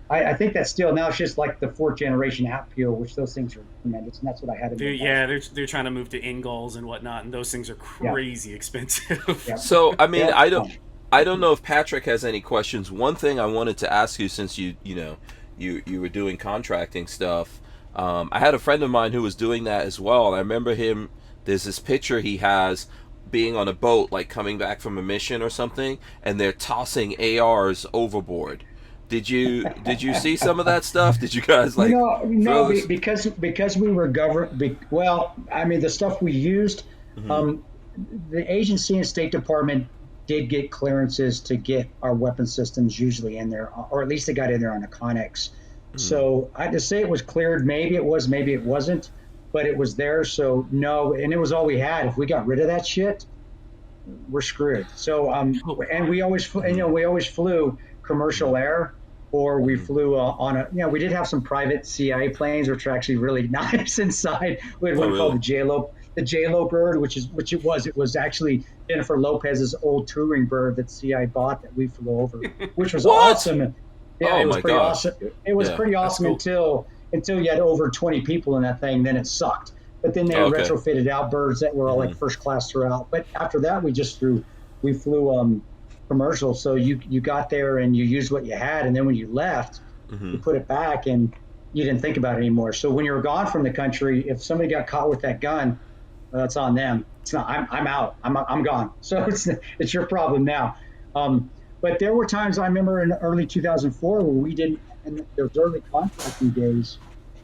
I think that's still now. It's just like the 4th generation app peel, which those things are tremendous, and that's what I had to do. Yeah, they're trying to move to Ingalls and whatnot, and those things are crazy expensive. Yeah. So I mean, I don't know if Patrick has any questions. One thing I wanted to ask you, since you were doing contracting stuff. I had a friend of mine who was doing that as well, and I remember him. There's this picture he has being on a boat, like coming back from a mission or something, and they're tossing ARs overboard. Did you see some of that stuff? Did you guys no, because we were government. Well, I mean, the stuff we used, the agency and State Department did get clearances to get our weapon systems usually in there, or at least they got in there on a Connex. So I to say it was cleared, maybe it was, maybe it wasn't, but it was there. So no, and it was all we had. If we got rid of that shit, we're screwed. So and we always flew commercial air, or we flew on a, we did have some private CIA planes, which are actually really nice inside. We had one called the J-Lo bird, which it was actually Jennifer Lopez's old touring bird that CIA bought that we flew over, which was awesome. Yeah, it was pretty awesome. It was pretty awesome cool. until you had over 20 people in that thing, then it sucked. But then they retrofitted out birds that were all like first class throughout. But after that, we flew commercial. So you got there and you used what you had, and then when you left, you put it back and you didn't think about it anymore. So when you were gone from the country, if somebody got caught with that gun, it's on them. It's not. I'm out. I'm gone. So it's your problem now. But there were times I remember in early 2004 where we didn't, and those early contracting days,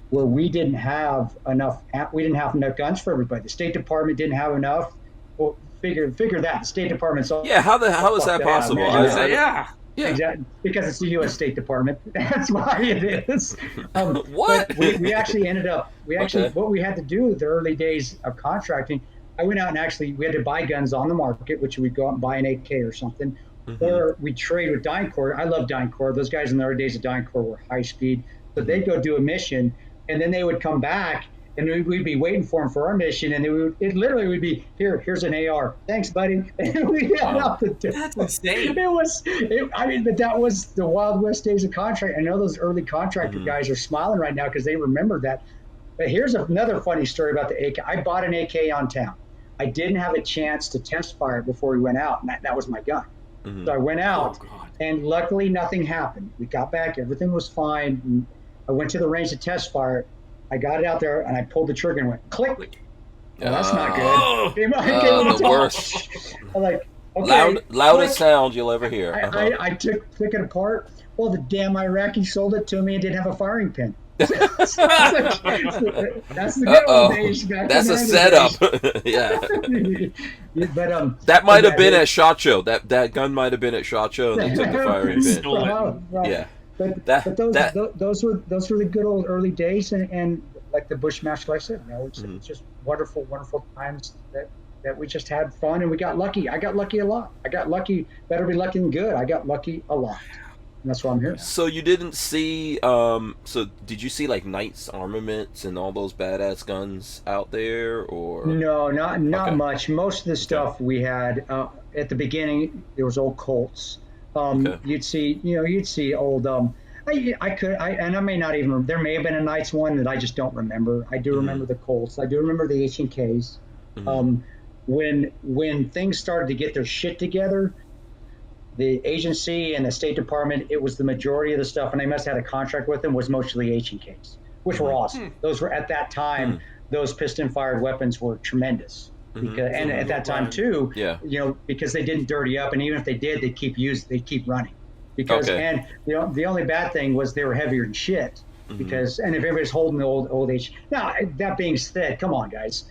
where we didn't have enough. We didn't have enough guns for everybody. The State Department didn't have enough. Well, figure that. The State Department's all. Yeah, how is that possible? Yeah. Exactly, because it's the U.S. State Department. That's why it is. What? But we actually ended up. What we had to do the early days of contracting. I went out and we had to buy guns on the market, which we'd go out and buy an AK or something, or we'd trade with DynCorp. I love DynCorp. Those guys in the early days of DynCorp were high speed. So they'd go do a mission, and then they would come back, and we'd be waiting for them for our mission, and it literally would be, here's an AR. Thanks, buddy. And we'd head out the door. That's insane. But that was the Wild West days of contract. I know those early contractor guys are smiling right now because they remember that. But here's another funny story about the AK. I bought an AK on town. I didn't have a chance to test fire it before we went out, and that was my gun. So I went out, and luckily nothing happened. We got back, everything was fine. And I went to the range to test fire it. I got it out there, and I pulled the trigger and went click. Well, that's not good. The worst. I'm like, okay, loudest sound you'll ever hear. I took it apart. Well, the damn Iraqi sold it to me and didn't have a firing pin. That's the good old days. That's a setup. Yeah. But that might have been at SHOT Show. That gun might have been at SHOT Show, and they took the firing pin. Right. Yeah. But those were the good old early days, and like the Bushmaster, like I said, it's just wonderful times that we just had fun and we got lucky. I got lucky a lot. Better be lucky than good. I got lucky a lot. And that's why I'm here. So you didn't see, so did you see like Knight's Armaments and all those badass guns out there, or? No, not much. Most of the stuff we had, at the beginning, there was old Colts. You'd see old, I may not even, there may have been a Knight's one that I just don't remember. I do remember the Colts. I do remember the H&Ks. When things started to get their shit together, the agency and the State Department, it was the majority of the stuff, and they must have had a contract with them, was mostly H&Ks, which were awesome. Those were, at that time, those piston-fired weapons were tremendous. Because, and at that time, too, because they didn't dirty up, and even if they did, they'd keep running. Because, and the only bad thing was they were heavier than shit. Because, and if everybody's holding the old H. Now, that being said, come on, guys.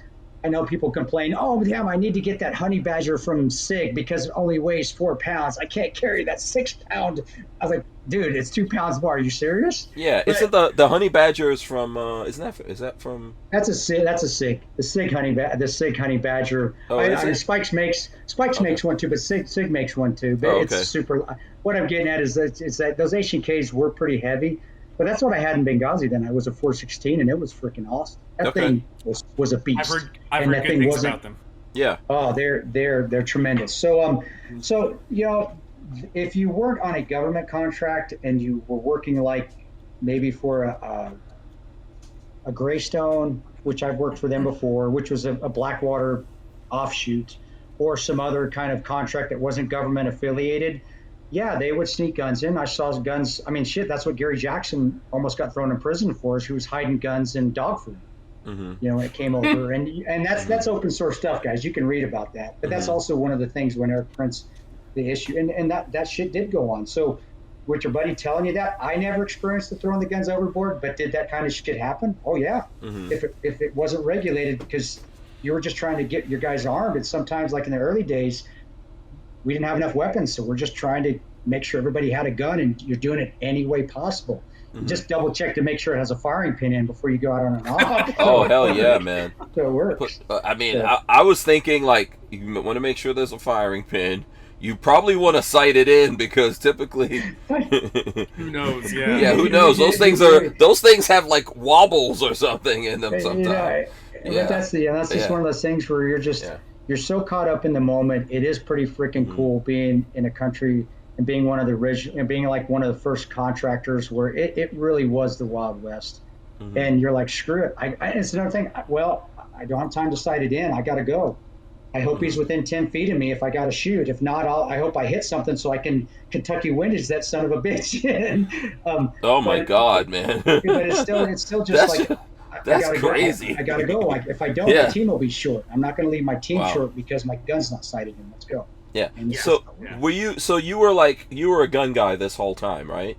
I know people complain, oh, damn, I need to get that honey badger from SIG because it only weighs 4 pounds. I can't carry that 6 pound. I was like, dude, it's 2 pounds more. Are you serious? Yeah, isn't the honey badger is from? Is that from? That's a SIG. The SIG honey badger. Spikes makes one too, but SIG makes one too. But it's super. What I'm getting at is that those H&Ks were pretty heavy. But that's what I had in Benghazi then. I was a 416, and it was freaking awesome. That thing was a beast. I've heard good things about them. Yeah. Oh, they're tremendous. So if you weren't on a government contract and you were working like maybe for a Greystone, which I've worked for them before, which was a Blackwater offshoot, or some other kind of contract that wasn't government affiliated. Yeah, they would sneak guns in. I saw guns. I mean, shit, that's what Gary Jackson almost got thrown in prison for, is he was hiding guns in dog food. When it came over. And that's open source stuff, guys. You can read about that. But that's also one of the things when Eric prints the issue. And that shit did go on. So with your buddy telling you that, I never experienced the throwing the guns overboard, but did that kind of shit happen? Oh, yeah. If it wasn't regulated because you were just trying to get your guys armed, and sometimes, like in the early days, we didn't have enough weapons, so we're just trying to make sure everybody had a gun, and you're doing it any way possible. Just double check to make sure it has a firing pin in before you go out on an off. Oh, hell yeah, man. So it works. I mean, I was thinking, like, you want to make sure there's a firing pin. you probably want to sight it in, because typically, Who knows? Yeah. yeah, who knows? Those things have like wobbles or something in them sometimes. But that's just one of those things where you're so caught up in the moment. It is pretty freaking cool being in a country and being one of the original, and being like one of the first contractors where it really was the Wild West. And you're like, screw it. It's another thing. Well, I don't have time to sight it in. I got to go. I hope he's within 10 feet of me if I got to shoot. If not, I hope I hit something so I can Kentucky windage that son of a bitch. My God, man. But it's still just like, that's crazy. I got to go. Like, if I don't, my team will be short. I'm not going to leave my team short because my gun's not sighted in. Let's go. Yeah. So you were a gun guy this whole time, right?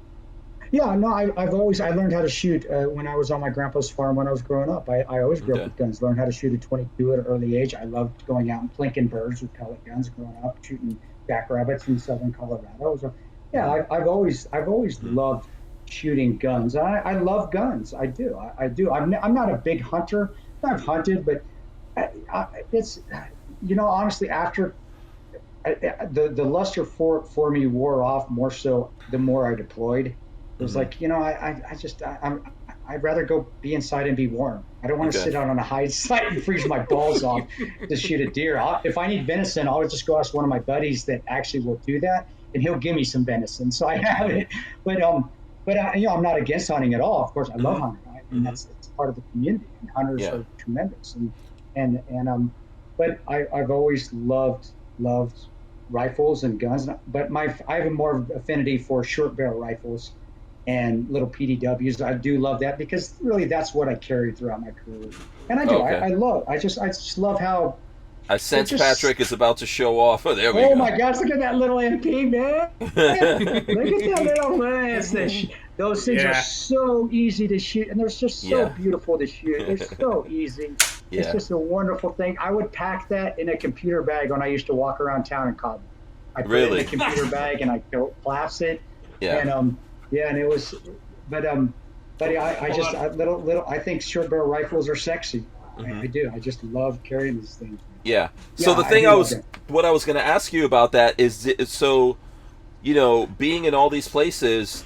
Yeah, no, I learned how to shoot when I was on my grandpa's farm when I was growing up. I always grew up with guns, learned how to shoot at 22 at an early age. I loved going out and plinking birds with pellet guns growing up, shooting jackrabbits in southern Colorado. So, yeah, I've always loved shooting guns. I love guns. I do. I'm not a big hunter. I've hunted, but it's, honestly, after the luster for me wore off more so the more I deployed. It was like, I'd rather go be inside and be warm. I don't want to sit out on a high site and freeze my balls off to shoot a deer. If I need venison, I'll just go ask one of my buddies that actually will do that, and he'll give me some venison. So I have it. But I'm not against hunting at all. Of course, I love hunting. Right? And it's part of the community. And hunters are tremendous. But I've always loved rifles and guns. But I have a more affinity for short barrel rifles and little PDWs. I do love that because really that's what I carried throughout my career. And I do. Okay. I just love how I sense Patrick is about to show off. Oh, there we go. Oh my gosh, look at that little MP, man. Look at that little man. Those things are so easy to shoot, and they're just so beautiful to shoot. They're so easy. It's just a wonderful thing. I would pack that in a computer bag when I used to walk around town in Cabo. I put it in a computer bag and I collapse it. Yeah. And it was, but I think short barrel rifles are sexy. I do. I just love carrying these things. Yeah. So the thing what I was going to ask you about that is, so, being in all these places,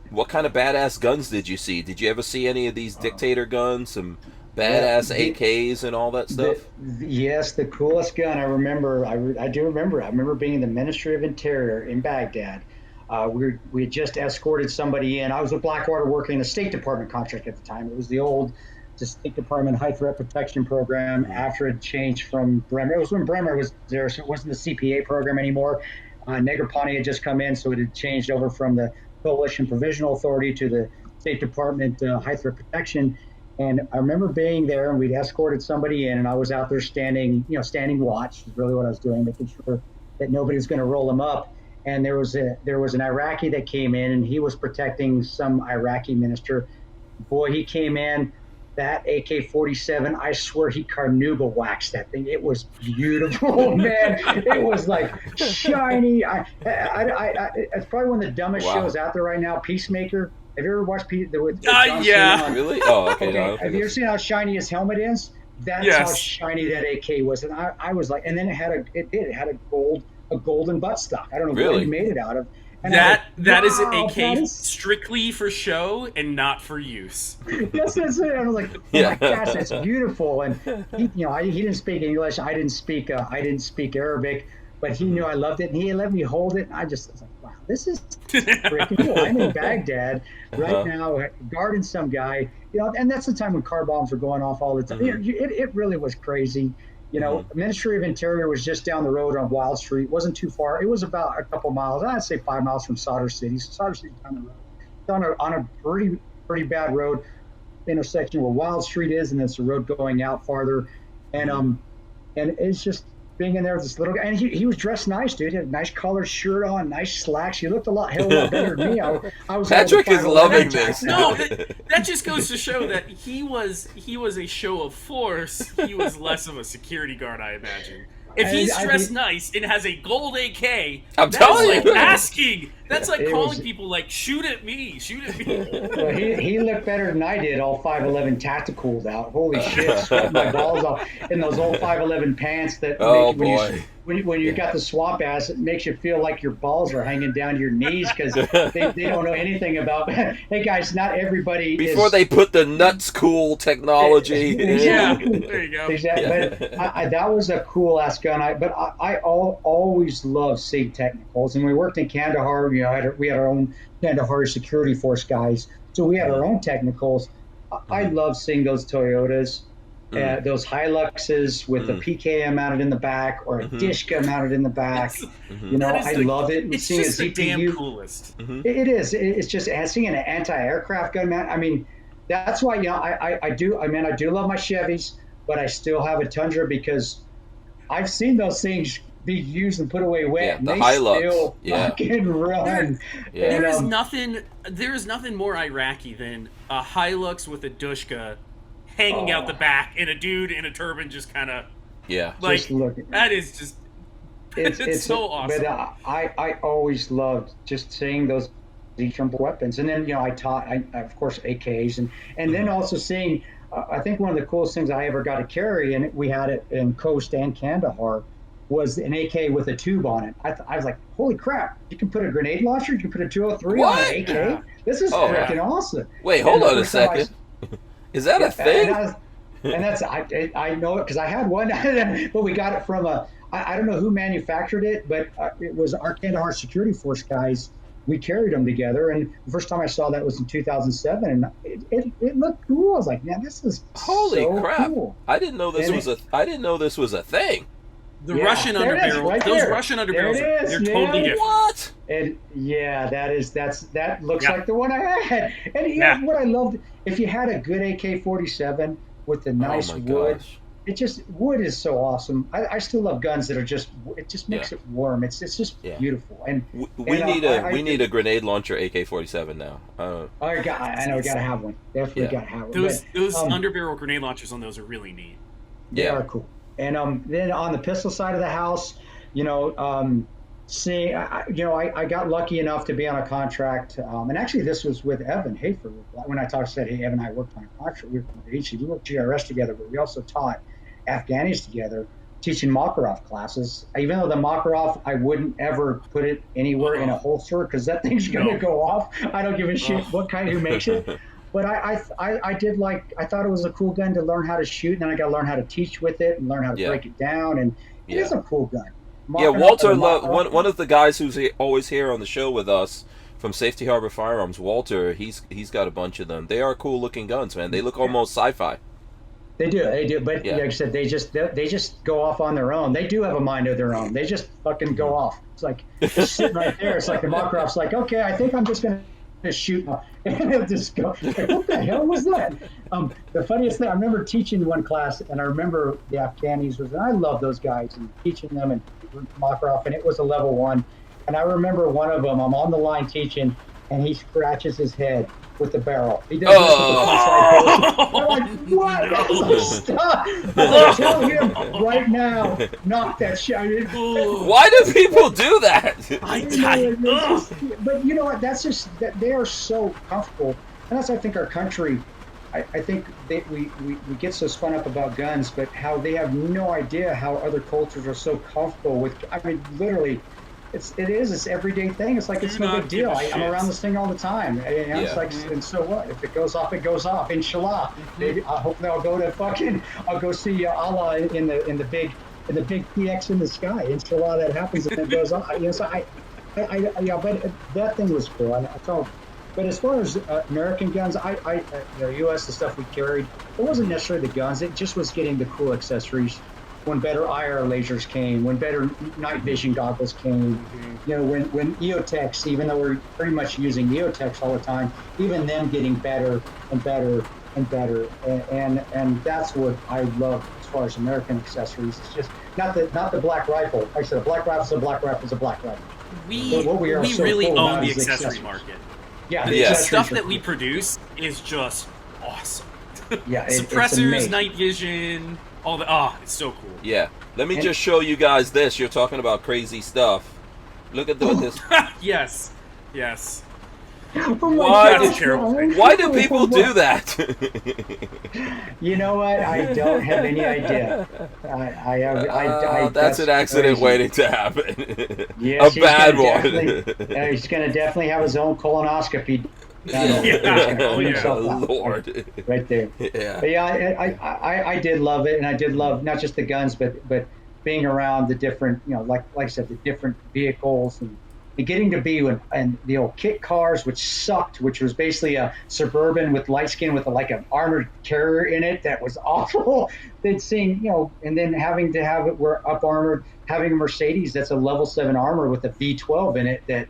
what kind of badass guns did you see? Did you ever see any of these dictator guns, some badass AKs and all that stuff? Yes, the coolest gun I remember. I do remember. I remember being in the Ministry of Interior in Baghdad. We had just escorted somebody in. I was with Blackwater working in the State Department contract at the time. It was the old State Department High Threat Protection Program after it changed from Bremer. It was when Bremer was there, so it wasn't the CPA program anymore. Negroponte had just come in, so it had changed over from the Coalition Provisional Authority to the State Department High Threat Protection. And I remember being there, and we'd escorted somebody in, and I was out there standing watch is really what I was doing, making sure that nobody was going to roll them up. And there was an Iraqi that came in, and he was protecting some Iraqi minister. Boy, he came in, that AK-47, I swear he carnauba waxed that thing. It was beautiful, man. It was like shiny. It's probably one of the dumbest shows out there right now, Peacemaker. Have you ever watched yeah. Really? Oh, okay. No, have you ever seen how shiny his helmet is? That's how shiny that AK was. And I was like, and then it had a golden buttstock. I don't know what he made it out of. And that is an AK strictly for show and not for use. That's it. I was like, oh my gosh, that's beautiful. And he didn't speak English. I didn't speak Arabic, but he knew I loved it, and he let me hold it. And I was like, wow, this is freaking cool. I'm in Baghdad right now, guarding some guy. And that's the time when car bombs were going off all the time. It really was crazy. Ministry of Interior was just down the road on Wild Street. It wasn't too far. It was about a couple miles. I'd say 5 miles from Solder City. So Solder City's down the road. It's on a pretty bad road intersection where Wild Street is, and it's a road going out farther. And it's just being in there with this little guy. And he was dressed nice, dude. He had a nice collared shirt on, nice slacks. He looked a lot better than me. I was Patrick is loving this. No, that just goes to show that he was a show of force. He was less of a security guard, I imagine. If he's dressed nice and has a gold AK, I'm telling you, That's like It calling was- people like, shoot at me, shoot at me. Well, he looked better than I did, all 5'11" tacticals out. Holy shit, sweating my balls off in those old 5'11" pants that Oh, make, boy. when you got the swamp ass, it makes you feel like your balls are hanging down to your knees because they don't know anything about. Hey guys, not everybody Before is, they put the nuts cool technology in. Yeah, there you go. Exactly. Yeah. But that was a cool ass gun. I always loved SIG technicals, and we worked in Kandahar. You know, we had our own Kandahar security force guys, so we had our own technicals. I love seeing those Toyotas, those Hiluxes with the PKM mounted in the back or a Dishka mounted in the back. You know, I love it. It's Seeing just a the damn ZPU. coolest. It is. It's just seeing an anti-aircraft gun, man. I mean, that's why, you know, I do love my Chevys, but I still have a Tundra because I've seen those things be used and put away wet, Yeah, and the they Hilux. still Yeah. fucking run. Yeah. And, There is nothing more Iraqi than a Hilux with a Dushka hanging out the back and a dude in a turban just kind of Yeah. like Just look- that is just it's so awesome. But I always loved just seeing those determined weapons, and then, you know, I of course AKs, and then also seeing. I think one of the coolest things I ever got to carry, and we had it in Coast and Kandahar, was an AK with a tube on it. I was like, holy crap, you can put a grenade launcher, you can put a 203 on What? an AK? Yeah. This is Oh, freaking awesome. Wait, And hold the on a first time I- second. Is that a thing? And that's I know it because I had one, but we got it from I don't know who manufactured it, but it was our Kandahar security force guys. We carried them together, and the first time I saw that was in 2007, and it looked cool. I was like, man, this is Holy so crap! cool. I didn't know this was a thing. The Yeah, Russian there it is, underbarrel, right those there. Russian There underbarrels, it is, they're man. totally different. What? And yeah, that looks Yeah. like the one I had. And Yeah. what I loved, if you had a good AK-47 with the nice oh my wood, gosh. it just wood is so awesome. I still love guns that are just it just makes it warm. It's just Yeah. beautiful. And We and, need I need a grenade launcher AK-47 now. I know we gotta have one. Definitely Yeah. gotta have one. Those But, underbarrel grenade launchers on those are really neat. they Yeah. are cool. And then on the pistol side of the house, you know, I got lucky enough to be on a contract, and actually this was with Evan Hafer. When I said, hey, Evan and I worked on a contract. We worked GRS together, but we also taught Afghanis together, teaching Makarov classes. Even though the Makarov, I wouldn't ever put it anywhere in a holster because that thing's gonna go off. I don't give a shit what kind, who makes it. But I thought it was a cool gun to learn how to shoot, and then I got to learn how to teach with it and learn how to break it down, and it is a cool gun. Yeah, Walter, one of the guys who's always here on the show with us from Safety Harbor Firearms, Walter, he's got a bunch of them. They are cool looking guns, man. They look almost sci-fi. They do. But like I said, they just go off on their own. They do have a mind of their own. They just fucking go off. It's like just sitting right there. It's like the Makarov's like, okay, I think I'm just gonna shoot now. And it'll just go. Like, what the hell was that? The funniest thing, I remember teaching one class, and I remember the Afghanis and I love those guys and teaching them and Makarov, and it was a level 1. And I remember one of them, I'm on the line teaching, and he scratches his head with the barrel. He does this with the I'm like, what? No. Stop! I tell him right now, knock that shit. Why do people do that? But you know what? That's just that they are so comfortable, and that's I think our country. I think we get so spun up about guns, but how they have no idea how other cultures are so comfortable with. I mean, literally. It's everyday thing. It's like it's no big deal. I'm around this thing all the time. It's like, and so what? If it goes off, it goes off. Inshallah. Maybe hopefully I'll go see Allah in the big PX in the sky. Inshallah that happens and it goes off. So but that thing was cool. But as far as American guns, U.S. the stuff we carried, it wasn't necessarily the guns. It just was getting the cool accessories. When better IR lasers came, when better night vision goggles came, when EOTechs, even though we're pretty much using EOTechs all the time, even them getting better and better and better, and that's what I love as far as American accessories. It's just not the black rifle. Like I said, a black rifle is a black rifle is a black rifle. We really own the accessory market. Yeah, the stuff that we produce is just awesome. Yeah, suppressors, night vision. It's so cool. Yeah. Let me just show you guys this. You're talking about crazy stuff. Look at this. Yes. Yes. Why do people do that? You know what? I don't have any idea. That's an accident crazy. waiting to happen. Yes, A bad one. He's going to definitely have his own colonoscopy. Lord. Right there. Yeah. But yeah, I did love it, and I did love not just the guns, but being around the different, like I said, the different vehicles and getting to be and the old kit cars, which sucked, which was basically a Suburban with light skin with like an armored carrier in it. That was awful. They'd seen, and then having to have it, we're up armored, having a Mercedes that's a level 7 armor with a V12 in it. That,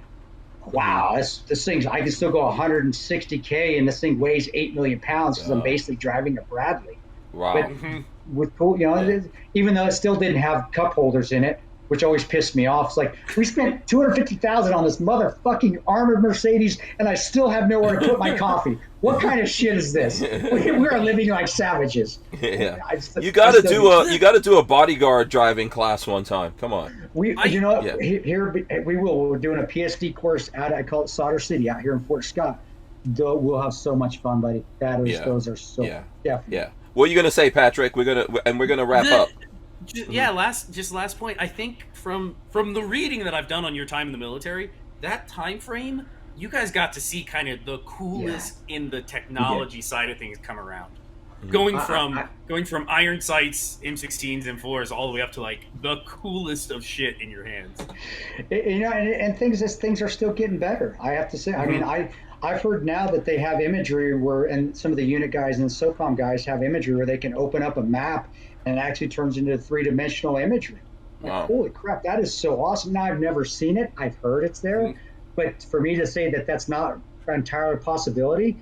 wow, this thing's, I can still go 160K, and this thing weighs 8 million pounds because I'm basically driving a Bradley. Wow. But with cool, even though it still didn't have cup holders in it, which always pissed me off. It's like, we spent $250,000 on this motherfucking armored Mercedes, and I still have nowhere to put my coffee. What kind of shit is this? We are living like savages. Yeah, you got to do a bodyguard driving class one time. Come on. Here we will. We're doing a PSD course I call it Solder City out here in Fort Scott. We'll have so much fun, buddy. Those are so definitely. Yeah. What are you gonna say, Patrick? We're gonna wrap up. Last point. I think from the reading that I've done on your time in the military, that time frame, you guys got to see kind of the coolest in the technology side of things come around. Going from iron sights, M16s, M4s, all the way up to like the coolest of shit in your hands. And things are still getting better. I have to say. I mean, I've heard now that they have imagery and some of the unit guys and the SOCOM guys have imagery where they can open up a map and it actually turns into 3-dimensional imagery. Like, holy crap, that is so awesome. Now, I've never seen it. I've heard it's there. But for me to say that that's not an entire possibility,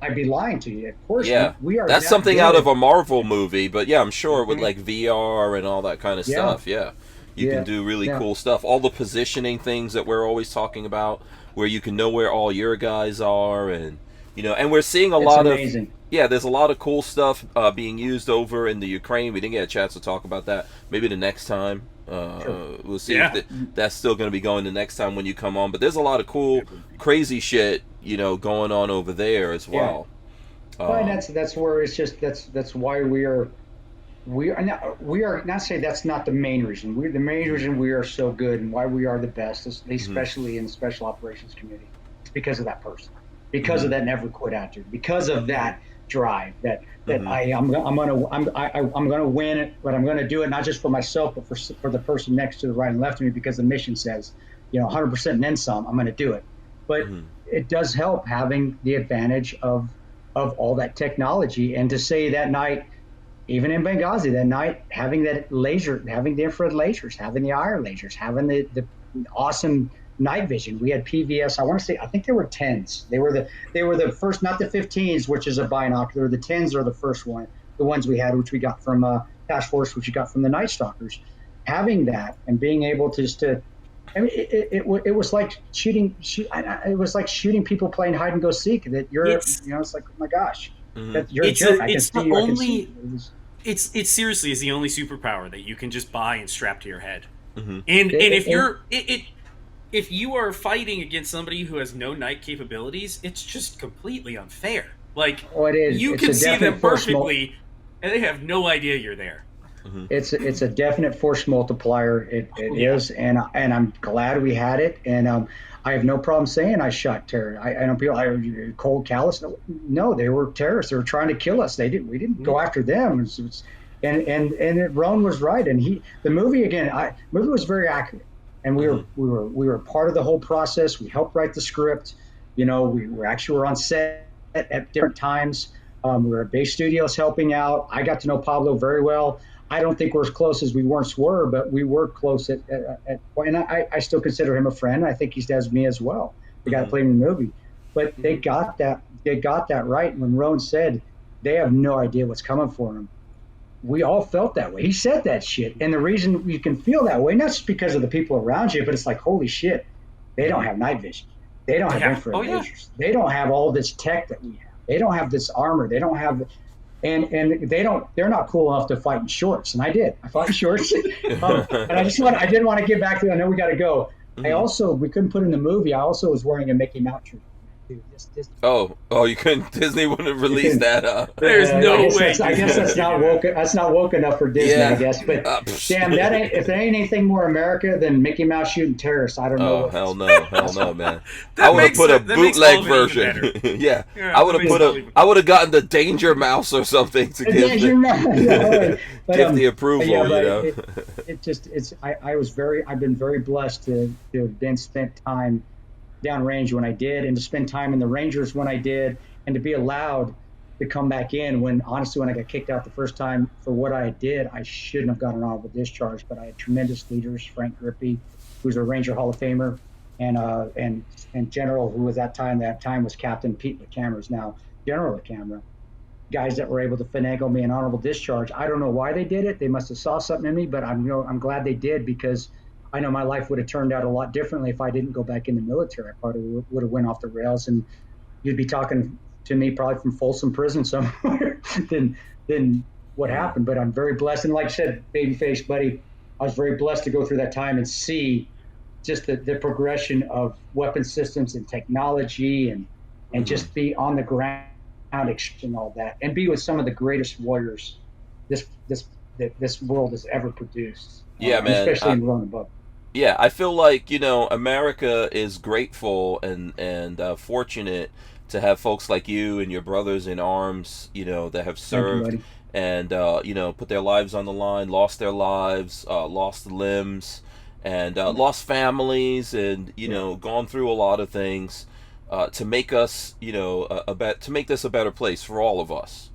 I'd be lying to you. Of course, we are. That's something out of a Marvel movie, but yeah, I'm sure with like VR and all that kind of stuff, you can do really cool stuff. All the positioning things that we're always talking about, where you can know where all your guys are, and and we're seeing a lot amazing. of there's a lot of cool stuff being used over in the Ukraine. We didn't get a chance to talk about that. Maybe the next time. We'll see if that's still going to be going the next time when you come on. But there's a lot of cool, crazy shit, going on over there as well. Well, that's where it's just that's why we are not saying that's not the main reason. The main reason we are so good and why we are the best, especially in the special operations community. It's because of that person, because of that never quit attitude, because of that drive that I'm gonna win it, but I'm gonna do it not just for myself, but for the person next to the right and left of me, because the mission says 100% and then some. I'm gonna do it. But it does help having the advantage of all that technology, and to say that night, even in Benghazi that night, having that laser, having the infrared lasers, having the IR lasers, having the awesome night vision. We had PVS. I think they were 10s. They were the first, not the 15s, which is a binocular. The 10s are the first one. The ones we had, which we got from Task Force, which we got from the Night Stalkers. Having that and being able to it was like shooting. It was like shooting people playing hide and go seek. That it's like, oh my gosh, that you're a joke. I can see you. It seriously is the only superpower that you can just buy and strap to your head. And if you are fighting against somebody who has no night capabilities, it's just completely unfair. Like, it is. You can see them perfectly, and they have no idea you're there. It's a definite force multiplier. It is, and I'm glad we had it. And I have no problem saying I shot terrorists. I know people cold, callous. No, they were terrorists. They were trying to kill us. We didn't go after them. And Ron was right. And the movie was very accurate. And we were part of the whole process. We helped write the script. We were on set at different times. We were at base studios helping out. I got to know Pablo very well. I don't think we're as close as we once were, but we were close at point. And I still consider him a friend. I think he does me as well. The guy that played in the movie. But they got that right. When Roan said they have no idea what's coming for them, we all felt that way. He said that shit. And the reason you can feel that way, not just because of the people around you, but it's like, holy shit, they don't have night vision. They don't have infrared lasers. They don't have all this tech that we have. They don't have this armor. They don't have, and they're not cool enough to fight in shorts. And I did. I fought in shorts. And I didn't want to get back to, I know we got to go, I also, we couldn't put in the movie. I also was wearing a Mickey Mouse shirt. Oh, you couldn't. Disney wouldn't release that. There's no way. I guess that's not woke. That's not woke enough for Disney. Yeah. I guess, but damn, that ain't. If there ain't anything more America than Mickey Mouse shooting terrorists, I don't know. Oh, hell no, man! That I would have makes put a it- that makes bootleg all of it even version. better. Yeah, Yeah, I would that have makes put it all a. even I would have gotten the Danger Mouse or something to give give the approval. Yeah, you know. I've been very blessed to have been spent time downrange when I did, and to spend time in the Rangers when I did, and to be allowed to come back in when, honestly, when I got kicked out the first time for what I did, I shouldn't have got an honorable discharge, but I had tremendous leaders, Frank Grippy, who's a Ranger Hall of Famer, and General, who was that time was Captain Pete LaCamera, is now General LaCamera. Guys that were able to finagle me an honorable discharge. I don't know why they did it. They must have saw something in me, but I'm glad they did, because I know my life would have turned out a lot differently if I didn't go back in the military. I probably would have went off the rails, and you'd be talking to me probably from Folsom Prison somewhere than what happened. But I'm very blessed. And like I said, babyface buddy, I was very blessed to go through that time and see just the progression of weapon systems and technology, and just be on the ground and all that, and be with some of the greatest warriors this world has ever produced. Yeah, man. Especially in Rome above. Yeah, I feel like, America is grateful and fortunate to have folks like you and your brothers in arms, that have served and put their lives on the line, lost their lives, lost limbs, and lost families, and gone through a lot of things to make us, to make this a better place for all of us.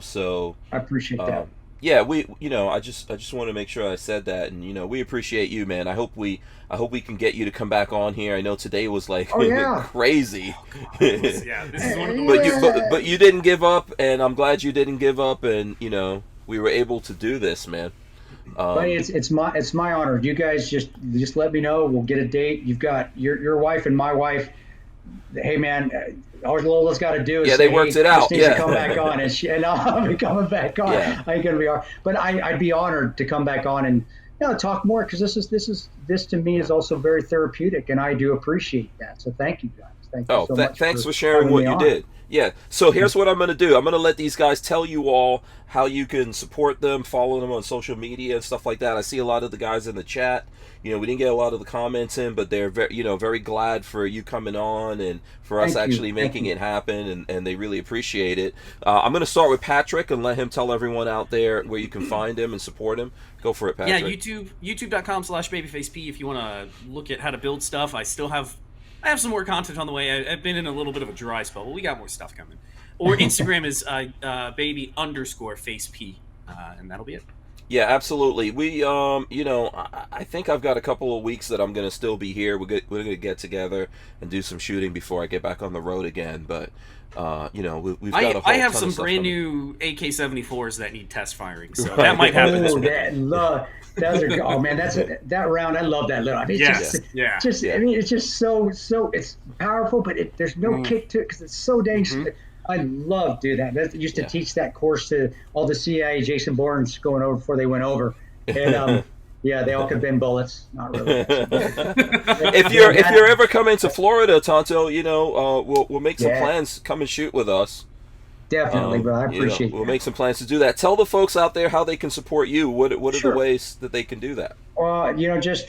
So I appreciate that. Yeah, I just want to make sure I said that, and we appreciate you, man. I hope we can get you to come back on here. I know today was like crazy. Yeah, this is one of the but you didn't give up, and I'm glad you didn't give up, and we were able to do this, man. Buddy, it's my honor. You guys just let me know. We'll get a date. You've got your wife and my wife. Hey, man, all Lola's got to do is they worked it out. Kris needs to come back on, and I'll be coming back on. Yeah. I ain't gonna be hard, but I'd be honored to come back on and talk more, because this to me is also very therapeutic, and I do appreciate that. So thank you guys. Thank you so much. Thanks for sharing what you did. Yeah. So here's what I'm going to do. I'm going to let these guys tell you all how you can support them, follow them on social media and stuff like that. I see a lot of the guys in the chat. We didn't get a lot of the comments in, but they're very glad for you coming on and for us actually making it happen, and they really appreciate it. I'm going to start with Patrick and let him tell everyone out there where you can find him and support him. Go for it, Patrick. Yeah, youtube.com/babyfacepea if you want to look at how to build stuff. I have some more content on the way. I've been in a little bit of a dry spell, but we got more stuff coming. Or Instagram is baby_facepea, and that'll be it. Yeah, absolutely. We, I think I've got a couple of weeks that I'm going to still be here. We're going to get together and do some shooting before I get back on the road again. But, we've got a whole I have ton some of stuff brand coming. new AK-74s that need test firing, so that might happen this week. Oh man, that round. I love that little. I mean, it's just so it's powerful, but there's no kick to it because it's so dang. I love doing that. I used to teach that course to all the CIA Jason Bournes going over before they went over, and they all could bend bullets. Not really. If you're ever coming to Florida, Tonto, we'll make some plans. Come and shoot with us. Definitely, bro. I appreciate We'll that. make some plans to do that. Tell the folks out there how they can support you. What are the ways that they can do that?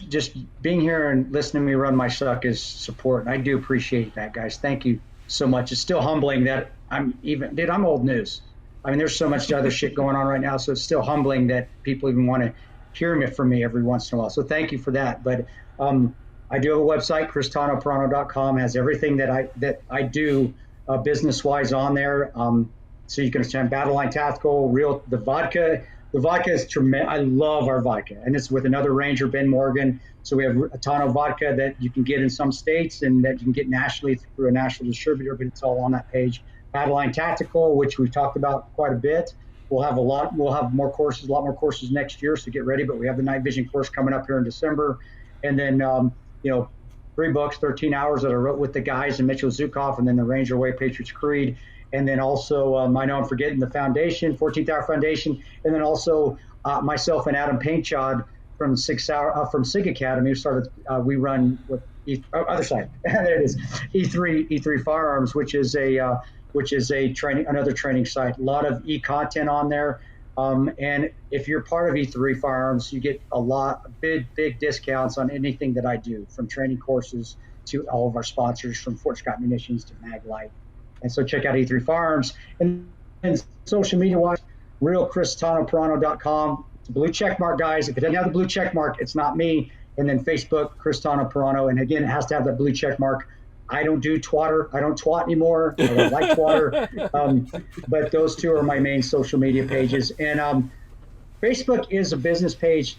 Just being here and listening to me run my suck is support, and I do appreciate that, guys. Thank you so much. It's still humbling that I'm old news. I mean, there's so much other shit going on right now, so it's still humbling that people even want to hear from me every once in a while. So thank you for that. But I do have a website, KrisTantoParonto.com, has everything that I do business-wise on there. So you can understand Battle Line Tactical, the vodka. The vodka is tremendous. I love our vodka, and it's with another Ranger, Ben Morgan. So we have a ton of vodka that you can get in some states and that you can get nationally through a national distributor, but it's all on that page. Battle Line Tactical, which we've talked about quite a bit. We'll have a lot more courses next year, so get ready. But we have the night vision course coming up here in December. And then, 3 books, 13 hours that I wrote with the guys and Mitchell Zukov, and then the Ranger Way, Patriots Creed. And then also, I know I'm forgetting the foundation, 14th Hour Foundation. And then also myself and Adam Paintchod from from SIG Academy. We run with other side. There it is, E3 Firearms, which is a another training site. A lot of content on there. And if you're part of E3 Firearms, you get a lot of big discounts on anything that I do, from training courses to all of our sponsors, from Fort Scott Munitions to Maglite. And so check out E3 Firearms. And social media wise, realkristantoparonto.com. It's a blue check mark, guys. If it doesn't have the blue check mark, it's not me. And then Facebook, Kris Tanto Paronto. And again, it has to have that blue check mark. I don't do twatter. I don't twat anymore. I don't like twatter. But those two are my main social media pages. And Facebook is a business page.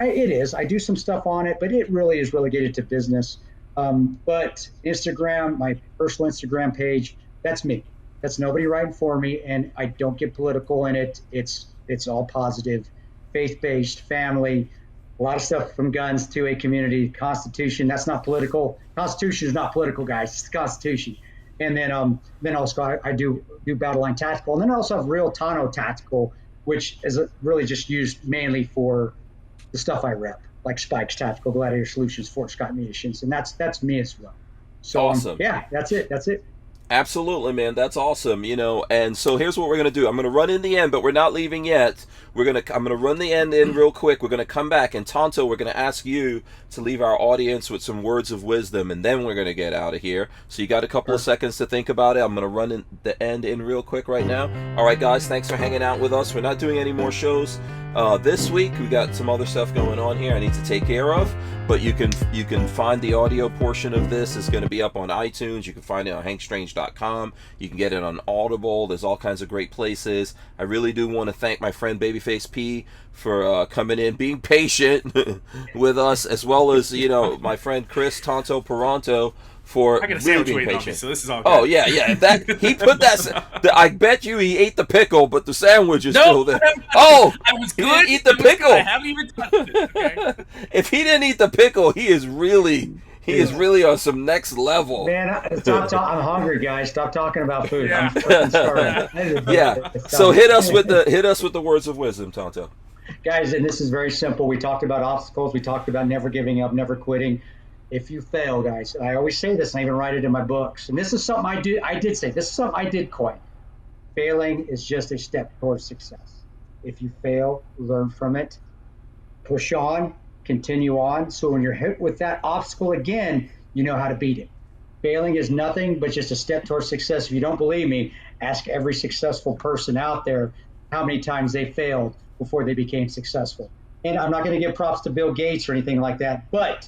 It is. I do some stuff on it, but it really is relegated to business. But Instagram, my personal Instagram page, that's me. That's nobody writing for me, and I don't get political in it. It's all positive, faith-based, family. A lot of stuff from guns to a community. Constitution, that's not political. Constitution is not political, guys. It's the Constitution. And then also I do battle line tactical. And then I also have Real Tanto Tactical, which is really just used mainly for the stuff I rep, like Spikes, Tactical, Gladiator Solutions, Fort Scott Munitions. And that's me as well. So awesome. Yeah, that's it. Absolutely, man. That's awesome. And so here's what we're going to do. I'm going to run in the end, but we're not leaving yet. I'm going to run the end in real quick. We're going to come back, and Tanto, we're going to ask you to leave our audience with some words of wisdom, and then we're going to get out of here. So you got a couple of seconds to think about it. I'm going to run the end in real quick right now. All right, guys, thanks for hanging out with us. We're not doing any more shows this week. We got some other stuff going on here I need to take care of, but you can find the audio portion of this. It's going to be up on iTunes. You can find it on hankstrange.com. You can get it on Audible. There's all kinds of great places. I really do want to thank my friend Babyface P for coming in, being patient with us, as well as my friend Kris Tanto Paronto for I got a really sandwich being waiting on me, patient. so this is all good. Oh yeah. That he put that. I bet you he ate the pickle, but the sandwich is still there. I was he good. didn't eat the pickle. I haven't even touched it. Okay? If he didn't eat the pickle, he is really on some next level. Man, I'm hungry, guys. Stop talking about food. Yeah. I'm freaking starving. Yeah. So hit us with the words of wisdom, Tanto. Guys, and this is very simple. We talked about obstacles. We talked about never giving up, never quitting. If you fail, guys, I always say this, and I even write it in my books. And this is something I did say. This is something I did coin. Failing is just a step towards success. If you fail, learn from it. Push on, continue on. So when you're hit with that obstacle again, you know how to beat it. Failing is nothing but just a step towards success. If you don't believe me, ask every successful person out there how many times they failed before they became successful. And I'm not going to give props to Bill Gates or anything like that, but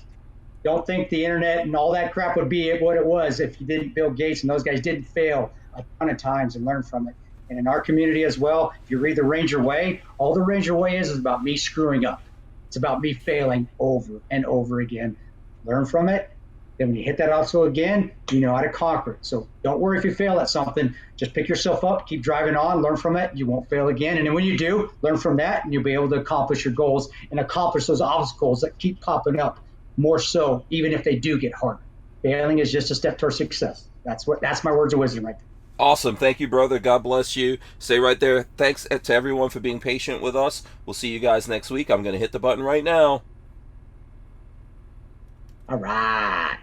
don't think the internet and all that crap would be what it was if you didn't. Bill Gates and those guys didn't fail a ton of times and learn from it. And in our community as well, if you read the Ranger Way, all the Ranger Way is about me screwing up. It's about me failing over and over again. Learn from it. Then when you hit that obstacle again, you know how to conquer it. So don't worry if you fail at something. Just pick yourself up, keep driving on, learn from it. You won't fail again. And then when you do, learn from that, and you'll be able to accomplish your goals and accomplish those obstacles that keep popping up. More so, even if they do get harder. Failing is just a step towards success. That's my words of wisdom right there. Awesome. Thank you, brother. God bless you. Stay right there. Thanks to everyone for being patient with us. We'll see you guys next week. I'm going to hit the button right now. All right.